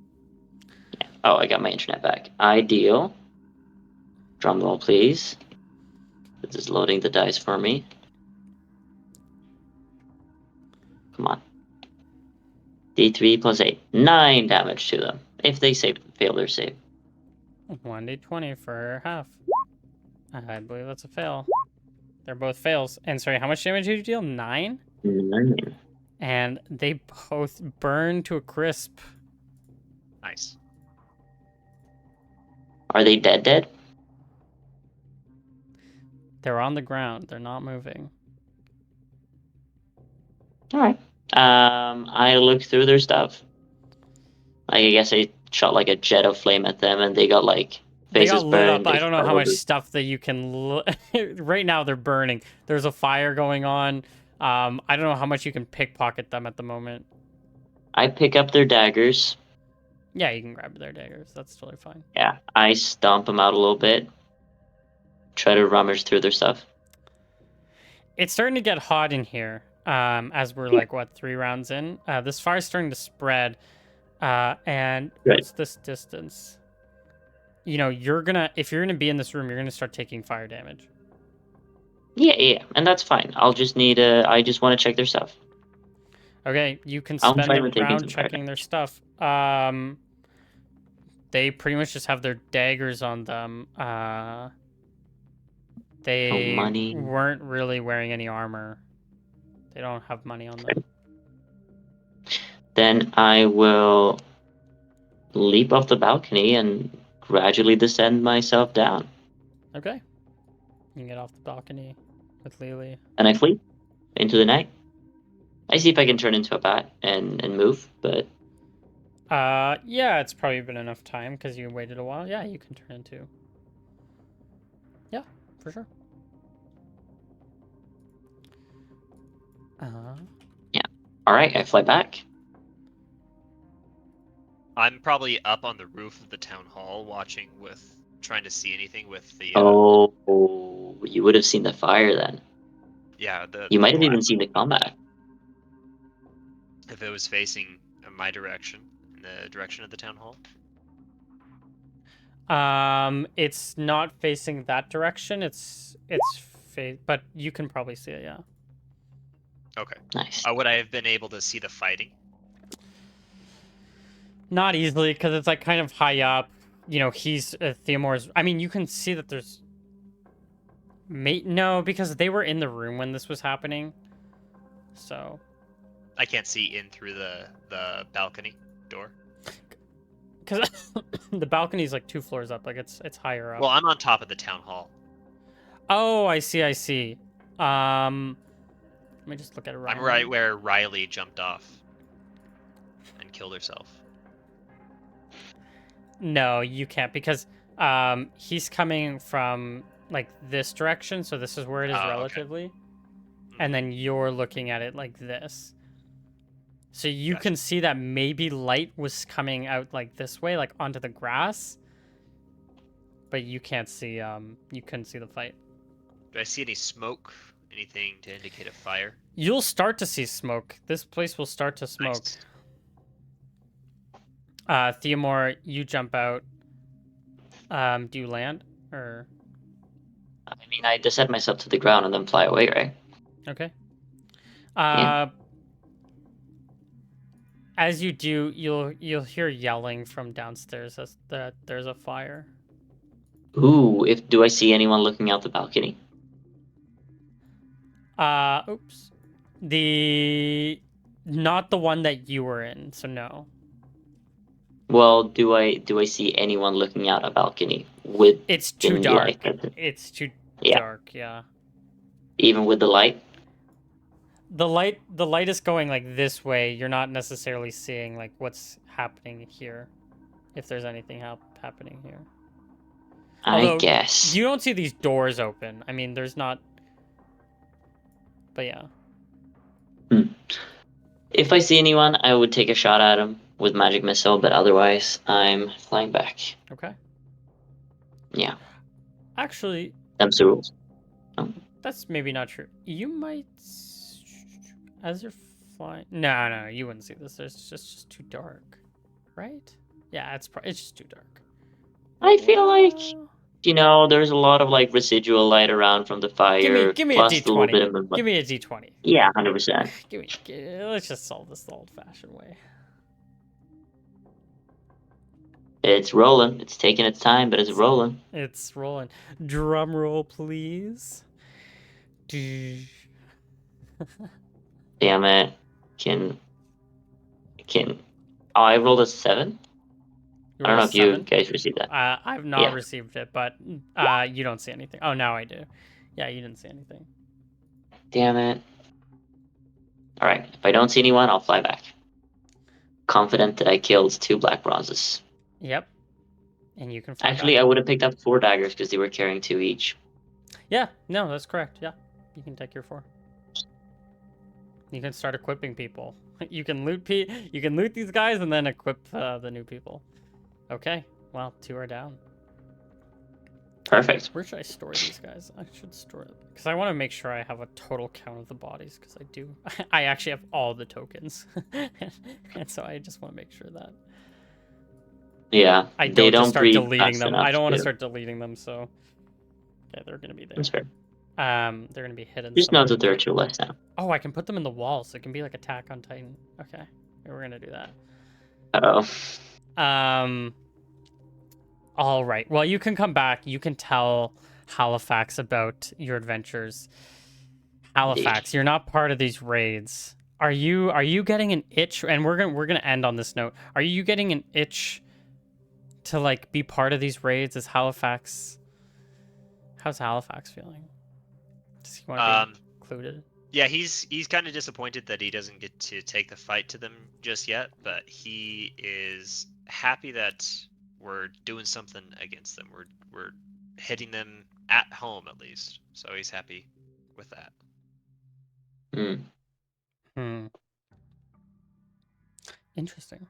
Yeah. Oh, I got my internet back. I deal. Drum roll, please. This is loading the dice for me. Come on. D3 plus 8. 9 damage to them. If they fail their save. 1d20 for half. I believe that's a fail. They're both fails. And sorry, how much damage did you deal? 9? 9. And they both burn to a crisp. Nice. Are they dead? They're on the ground. They're not moving. Alright. I looked through their stuff. I guess I shot like a jet of flame at them and they got like They faces got lit up. burned. I They don't know how fell much over. stuff that you can. Right now, they're burning. There's a fire going on. I don't know how much you can pickpocket them at the moment. I pick up their daggers. Yeah, you can grab their daggers. That's totally fine. Yeah. I stomp them out a little bit. Try to rummage through their stuff. It's starting to get hot in here. As we're Yeah. like, what, 3 rounds in? This fire's starting to spread. And Good. what's this distance? You know, if you're gonna be in this room, you're gonna start taking fire damage. Yeah, and that's fine. I just want to check their stuff. Okay, you can I'm spend fine the with taking round some fire checking their stuff. They pretty much just have their daggers on them. They money. weren't really wearing any armor. They don't have money on them. Then I will leap off the balcony and gradually descend myself down. Okay. You can get off the balcony with Lily. And I flee into the night. I see if I can turn into a bat and move, but Yeah, it's probably been enough time because you waited a while. Yeah, you can turn into. Yeah, for sure. yeah. Alright, I fly back. I'm probably up on the roof of the town hall watching trying to see anything with the Oh, you would have seen the fire then. yeah, You the might have black even seen the combat. if it was facing my direction, in the direction of the town hall. It's not facing that direction. But you can probably see it. Yeah. Okay. Nice. Would I have been able to see the fighting? Not easily, because it's like kind of high up. You know, he's Theomore's. I mean, you can see that there's. No, because they were in the room when this was happening. So. I can't see in through the balcony door. Because the balcony is like 2 floors up. Like it's higher up. Well, I'm on top of the town hall. Oh, I see. Let me just look at it. I'm right where Riley jumped off and killed herself. No, you can't because he's coming from like this direction, so this is where it is relatively. Okay. And then you're looking at it like this. So you can see that maybe light was coming out like this way, like onto the grass. But you can't see you couldn't see the fight. Do I see any smoke? Anything to indicate a fire? You'll start to see smoke. This place will start to smoke. Nice. Theomore, you jump out. Do you land or? I mean, I descend myself to the ground and then fly away, right? Okay. Yeah. As you do, you'll hear yelling from downstairs as that there's a fire. Ooh, do I see anyone looking out the balcony? Oops. Not the one that you were in, so no. Well, do I see anyone looking out a balcony with? It's too dark. Light? It's too dark, yeah. Even with the light? The light is going like this way. You're not necessarily seeing like what's happening here. If there's anything happening here. I Although guess. you don't see these doors open. I mean, there's not. But yeah. If I see anyone, I would take a shot at him with magic missile, but otherwise, I'm flying back. Okay. Yeah, Actually, them's the rules. that's maybe not true. You might, as you're flying. No, you wouldn't see this. It's just too dark, right? Yeah, it's just too dark. I feel like, Well, there's a lot of like residual light around from the fire, give me a plus a little d20. bit of Give me a d20. yeah, 100%. Let's just solve this the old-fashioned way. It's rolling. It's taking its time, but it's rolling. It's rolling. Drum roll, please. Damn it. Can. Oh, I rolled a 7? You I don't roll a know if you 7. guys received that. I've not Yeah. received it, but you don't see anything. Oh, now I do. Yeah, you didn't see anything. Damn it. Alright, if I don't see anyone, I'll fly back. Confident that I killed 2 black bronzes. Yep. And you can fly Actually, back. I would have picked up 4 daggers because they were carrying 2 each. Yeah, no, that's correct. Yeah, you can take your 4. You can start equipping people. You can loot these guys and then equip the new people. Okay, well, 2 are down. Perfect. Where should I store these guys? I should store it because I want to make sure I have a total count of the bodies because I do. I actually have all the tokens, and so I just want to make sure that Yeah, I they don't just don't start breed deleting fast them. enough I don't want to to. start deleting them, so yeah, they're gonna be there. That's fair. They're gonna be hidden Just know somewhere. that there are 2 less now. Oh, I can put them in the wall, so it can be like Attack on Titan. Okay, we're gonna do that. Uh-oh. All right. Well, you can come back. You can tell Halifax about your adventures. Halifax, you're not part of these raids. Are you getting an itch? And we're gonna end on this note. Are you getting an itch to like be part of these raids? Is Halifax? How's Halifax feeling? Does he want to be included? Yeah, he's kind of disappointed that he doesn't get to take the fight to them just yet, but he is happy that we're doing something against them. We're hitting them at home at least, so he's happy with that. Interesting.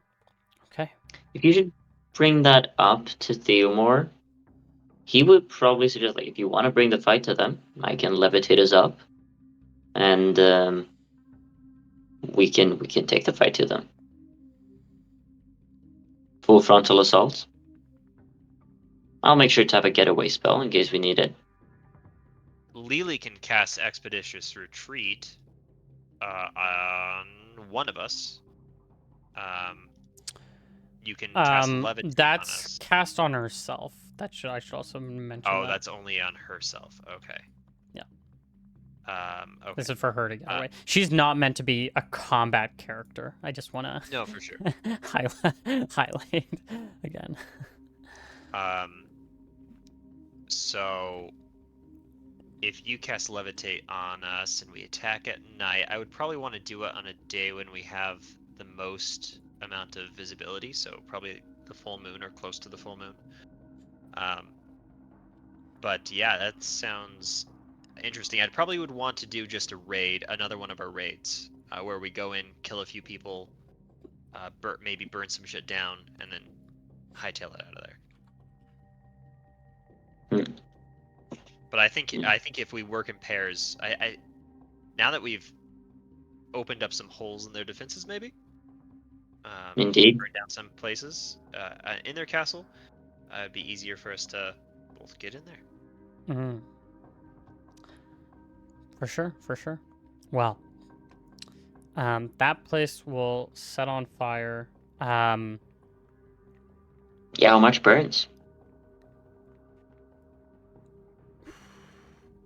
Okay. If you should bring that up to Theomore, he would probably suggest, like, if you want to bring the fight to them, I can levitate us up, and we can take the fight to them. Full frontal assault. I'll make sure to have a getaway spell in case we need it. Lily can cast Expeditious Retreat on one of us. You can cast Levitate That's on us. cast on herself. I should also mention Oh, that. that's only on herself. Okay. Yeah. Okay. This is for her to get away. She's not meant to be a combat character. I just want to No, for sure. highlight again. So if you cast Levitate on us and we attack at night, I would probably want to do it on a day when we have the most amount of visibility, so probably the full moon or close to the full moon. But yeah, that sounds interesting. I probably would want to do just a raid, another one of our raids, where we go in, kill a few people, maybe burn some shit down, and then hightail it out of there. But I think if we work in pairs, I now that we've opened up some holes in their defenses, maybe Indeed. burn down some places in their castle, it'd be easier for us to both get in there. Mm-hmm. For sure. Well, that place will set on fire. Yeah, how much burns?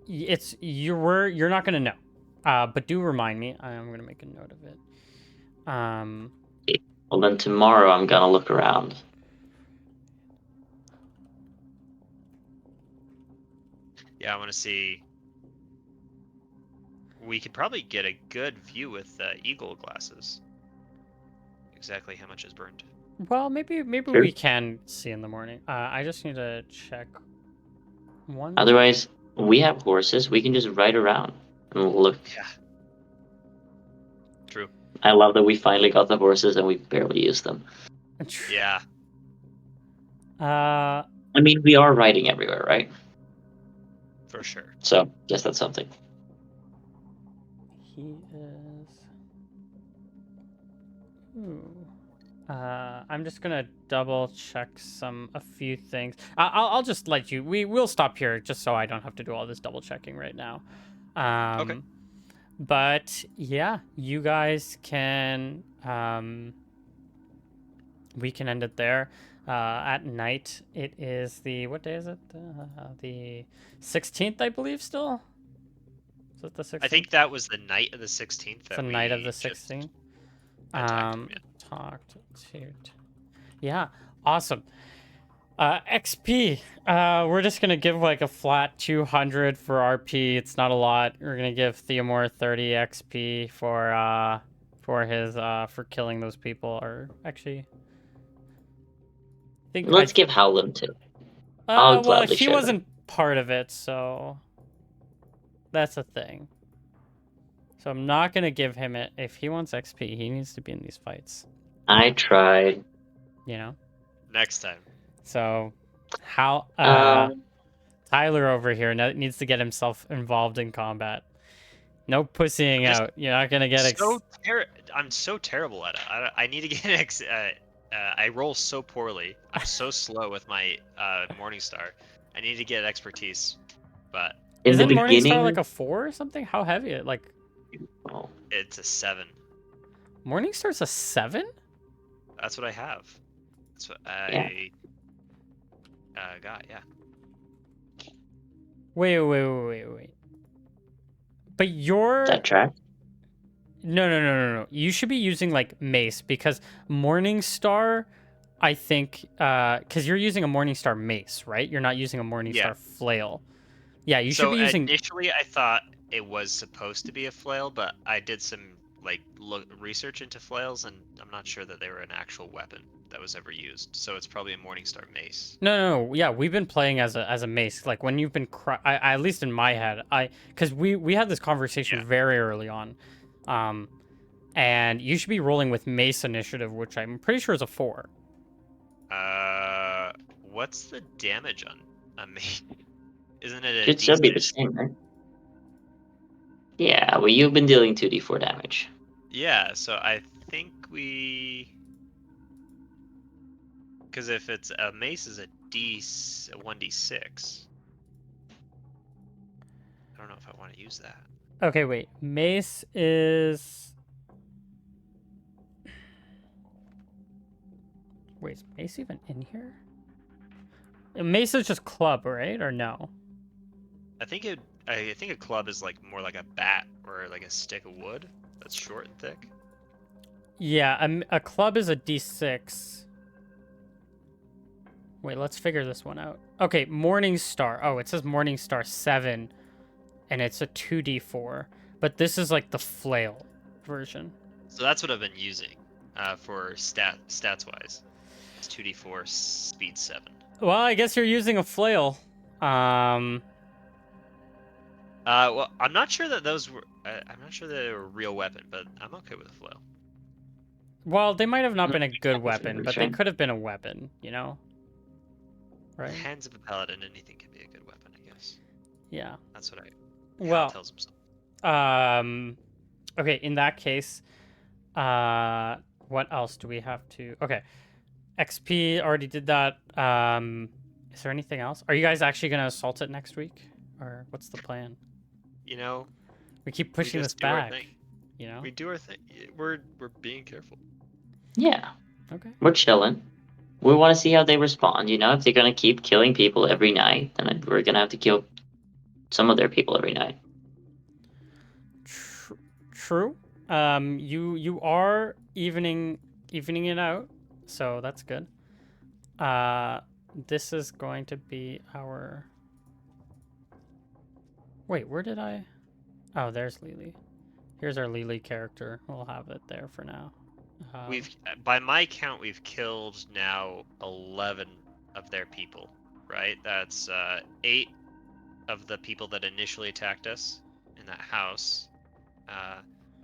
You're not gonna know, but do remind me. I'm gonna make a note of it. Well, then tomorrow I'm gonna look around. Yeah, I want to see. We could probably get a good view with eagle glasses. Exactly how much is burned. Well, maybe Sure. we can see in the morning. I just need to check One. Otherwise, we have horses. We can just ride around and look. Yeah. True. I love that we finally got the horses and we barely use them. Yeah. I mean, we are riding everywhere, right? For sure. So, guess that's something. He is. Ooh. I'm just gonna double check a few things. I'll just let you. We'll stop here just so I don't have to do all this double checking right now. Okay. But yeah, you guys can. We can end it there. At night, it is what day is it? The 16th, I believe. Still. Is it the 16th? I think that was the night of the 16th It's the that night of we the just 16th. attacked him. Yeah. Talked to. Yeah, awesome. XP. We're just gonna give like a flat 200 for RP. It's not a lot. We're gonna give Theomore 30 XP for his for killing those people. Or actually, Let's give Howland too. I'll well, gladly he share wasn't part of it, so that's a thing. So I'm not gonna give him it. If he wants XP, he needs to be in these fights. I tried. You know. Next time. So, how Tyler over here needs to get himself involved in combat. No pussying out. You're not gonna get. I'm so terrible at it. I need to get I roll so poorly. I'm so slow with my Morningstar. I need to get expertise, but In the Isn't Morningstar beginning, like a 4 or something? How heavy? Like oh, it's a 7. Morningstar's a 7? That's what I have. That's what Yeah. I got. Yeah. Wait. But you're that track. no. You should be using like Mace because Morningstar, I think, because you're using a Morningstar Mace, right? You're not using a Morningstar Yeah. Flail. Yeah, you should So be using. initially, I thought it was supposed to be a flail, but I did some research into flails, and I'm not sure that they were an actual weapon that was ever used. So it's probably a Morningstar mace. No. Yeah, we've been playing as a mace. Like when you've been, at least in my head, because we had this conversation very early on, and you should be rolling with mace initiative, which I'm pretty sure is a 4. What's the damage on a mace? Isn't it a Should still be the D6? same, right? Yeah, well, you've been dealing 2d4 damage. Yeah, so I think because if it's a mace is a 1d6. I don't know if I want to use that. Okay, wait. Mace is. Wait, is mace even in here? Mace is just club, right? Or no? I think a club is like more like a bat or like a stick of wood that's short and thick. Yeah, a club is a d6. Wait, let's figure this one out. Okay, Morningstar. Oh, it says Morningstar 7, and it's a 2d4. But this is like the flail version. So that's what I've been using for stats wise. It's 2d4 speed 7. Well, I guess you're using a flail. Well, I'm not sure that those were. I'm not sure that they were a real weapon, but I'm okay with a flail. Well, they might have not been a good That's weapon, but they right. could have been a weapon, you know? Right? Hands of a paladin, anything can be a good weapon, I guess. Yeah. That's what Well, tells him something. Okay, in that case, what else do we have to... Okay, XP, already did that. Is there anything else? Are you guys actually going to assault it next week? Or what's the plan? You know, We keep pushing we this just do our back, thing. you know? We do our thing. We're being careful. Yeah, Okay. we're chilling. We want to see how they respond. You know, if they're gonna keep killing people every night, then we're gonna have to kill some of their people every night. True. You are evening it out, so that's good. This is going to be our. Wait, where did I? Oh, there's Lily. Here's our Lily character. We'll have it there for now. By my count, we've killed now 11 of their people. Right? That's 8 of the people that initially attacked us in that house.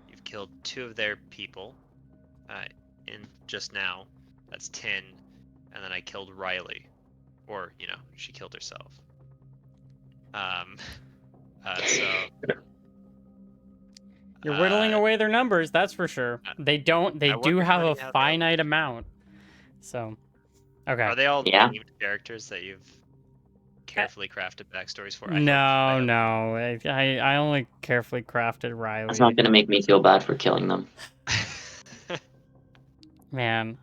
You've killed 2 of their people in just now. That's 10. And then I killed Riley. Or, she killed herself. So You're whittling away their numbers, that's for sure. They do wonder have how a many have they all finite been? amount. So, okay. Are they all Yeah. named characters that you've carefully crafted backstories for? I No, hope. no. I only carefully crafted That's not Riley. gonna make me feel bad for killing them. Man,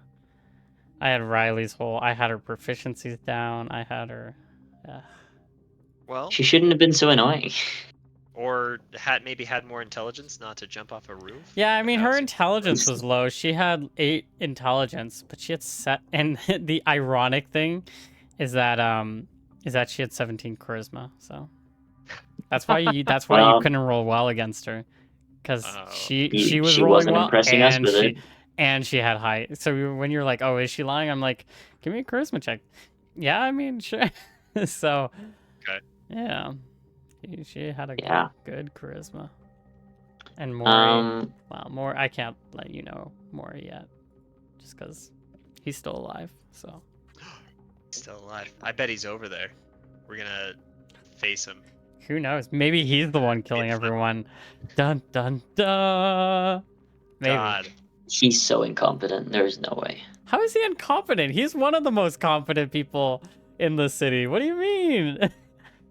I had Riley's whole. I had her proficiencies down. I had her. Well, She shouldn't have been so annoying. or maybe had more intelligence not to jump off a roof. Yeah, I mean, her That's- intelligence was low. She had 8 intelligence, but she had set. And the ironic thing is that she had 17 charisma. So that's why you Well, couldn't roll well against her, because Oh. she was she rolling wasn't well impressing us with and she had high. So when you're like, oh, is she lying? I'm like, give me a charisma check. Yeah, I mean, sure. So Okay. yeah, she had a Yeah. good charisma. And Maury, Um, I can't let you know Maury yet, just because he's still alive. So Still alive. I bet he's over there. We're gonna face him. who knows? Maybe he's the one killing everyone. Dun dun dun. Maybe. God. he's so incompetent. There's no way. How is he incompetent? He's one of the most competent people in the city. What do you mean?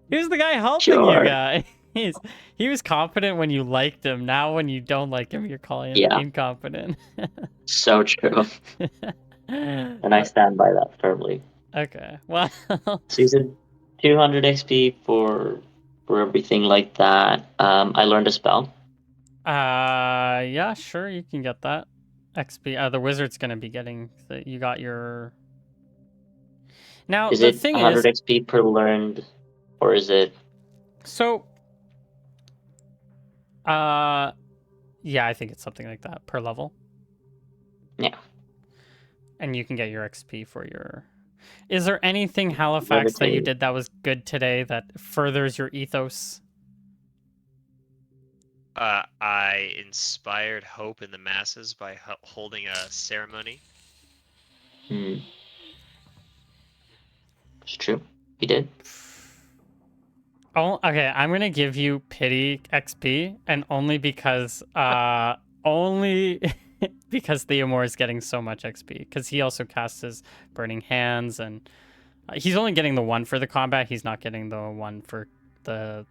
He was the guy helping you Sure. guys. He was competent when you liked him. Now when you don't like him, you're calling him Yeah. incompetent. So true. And I stand by that firmly. Okay. Well. So you said 200 XP for everything like that. I learned a spell. Yeah, sure, you can get that XP. The wizard's gonna be getting. You got your. Now Is the it thing 100 is, XP per learned, or is it? so. Yeah, I think it's something like that per level. Yeah. And you can get your XP for your. Is there anything Halifax that you Levitate. did that was good today that furthers your ethos? I inspired hope in the masses by holding a ceremony. Hmm. It's true. He did. Oh, okay. I'm gonna give you pity XP, and only because Theomore is getting so much XP, because he also casts his burning hands, and he's only getting the one for the combat. He's not getting the one for the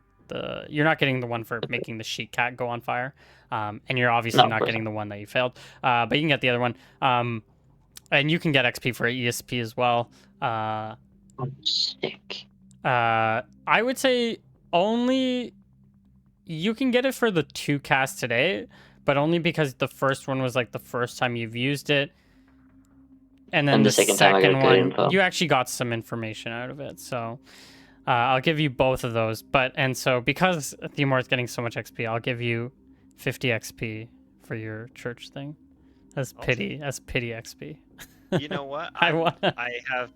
You're not getting the one for making the sheet cat go on fire, and you're obviously No, of not course getting the one that you failed. But you can get the other one, and you can get XP for ESP as well. not. Oh, sick. I would say only you can get it for the 2 casts today, but only because the first one was like the first time you've used it, and then And the the second time I got good one info. you actually got some information out of it. So I'll give you both of those. So because Theomore is getting so much XP, I'll give you 50 XP for your church thing as pity XP. You know what? I I have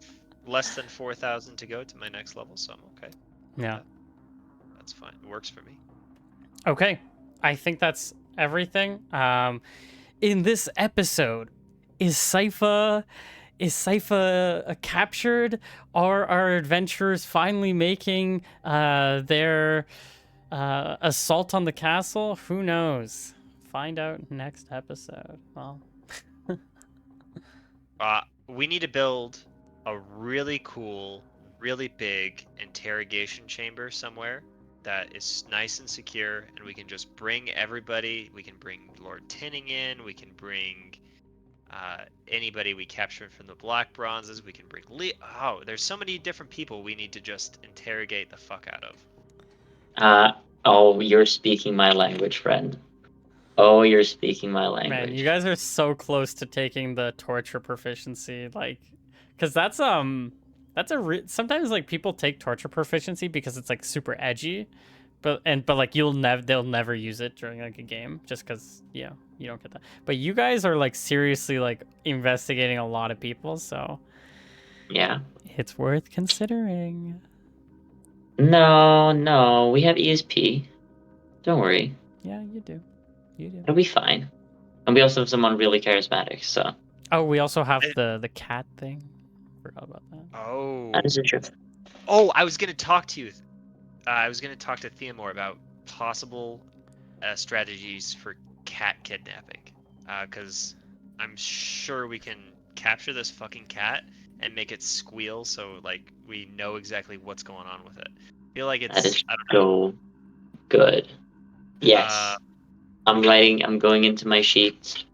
less than 4,000 to go to my next level, so I'm okay. Yeah. That's fine. It works for me. Okay, I think that's everything. In this episode, is Sypha captured? Are our adventurers finally making their assault on the castle? Who knows? Find out next episode. Well, We need to build a really cool, really big interrogation chamber somewhere that is nice and secure, and we can just bring everybody. We can bring Lord Tinning in. We can bring anybody we captured from the Black Bronzes. We can bring there's so many different people we need to just interrogate the fuck out of. Oh, you're speaking my language, friend. Oh, you're speaking my language. man, you guys are so close to taking the torture proficiency, like, because that's sometimes like people take torture proficiency because it's like super edgy, but like they'll never use it during like a game just because you don't get that. But you guys are like seriously like investigating a lot of people, so Yeah. it's worth considering. No, we have ESP. Don't worry, Yeah, you do. You do. it'll be fine. And we also have someone really charismatic, so Oh, we also have I- the cat thing. Forgot about that. that Oh. is true. Oh, I was gonna talk to you. I was gonna talk to Theomore about possible strategies for cat kidnapping. Because I'm sure we can capture this fucking cat and make it squeal so like we know exactly what's going on with it. I feel like That it's is I don't know. so good. Uh, Yes. I'm going into my sheets.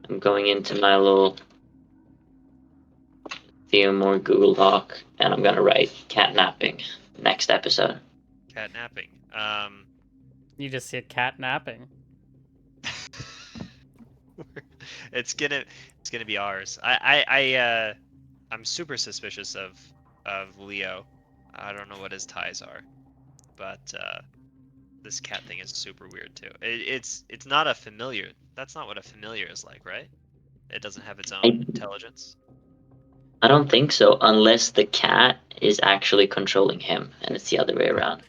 I'm going into my little Theomore Google Doc, and I'm gonna write catnapping next episode. cat napping. You just see a cat napping. It's gonna be ours. I'm super suspicious of Leo. I don't know what his ties are, but this cat thing is super weird too. It's not a familiar. That's not what a familiar is like, right? It doesn't have its own I intelligence. I don't think so, unless the cat is actually controlling him, and it's the other way around.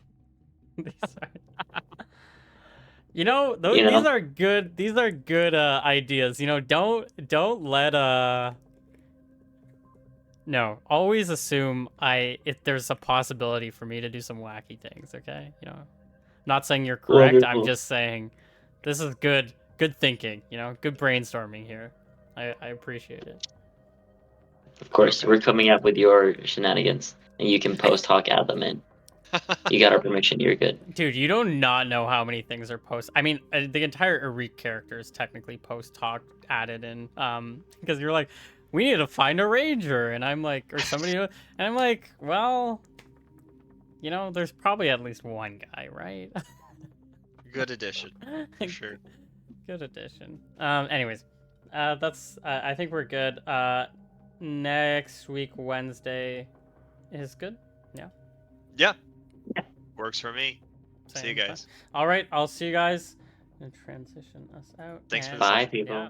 These are- You know, You these know? are good. These are good ideas. You know, don't let no. Always assume if there's a possibility for me to do some wacky things. Okay, you know, not saying you're correct. I'm Wonderful. just saying this is good thinking. You know, good brainstorming here. I appreciate it. Of course, Okay. we're coming up with your shenanigans, and you can post hoc add them in. You got our permission. You're good. Dude, you do not know how many things are post. I mean, the entire Eric character is technically post talk added in. Because you're like, we need to find a ranger, and I'm like, or somebody, and I'm like, well, you know, there's probably at least one guy, right? Good addition, for sure. Good addition. Anyways, that's. I think we're good. Next week Wednesday is good. Yeah, Yeah, works for me. See you same time. guys. All right, I'll see you guys and transition us out. Thanks for the And Bye, session. yeah, people.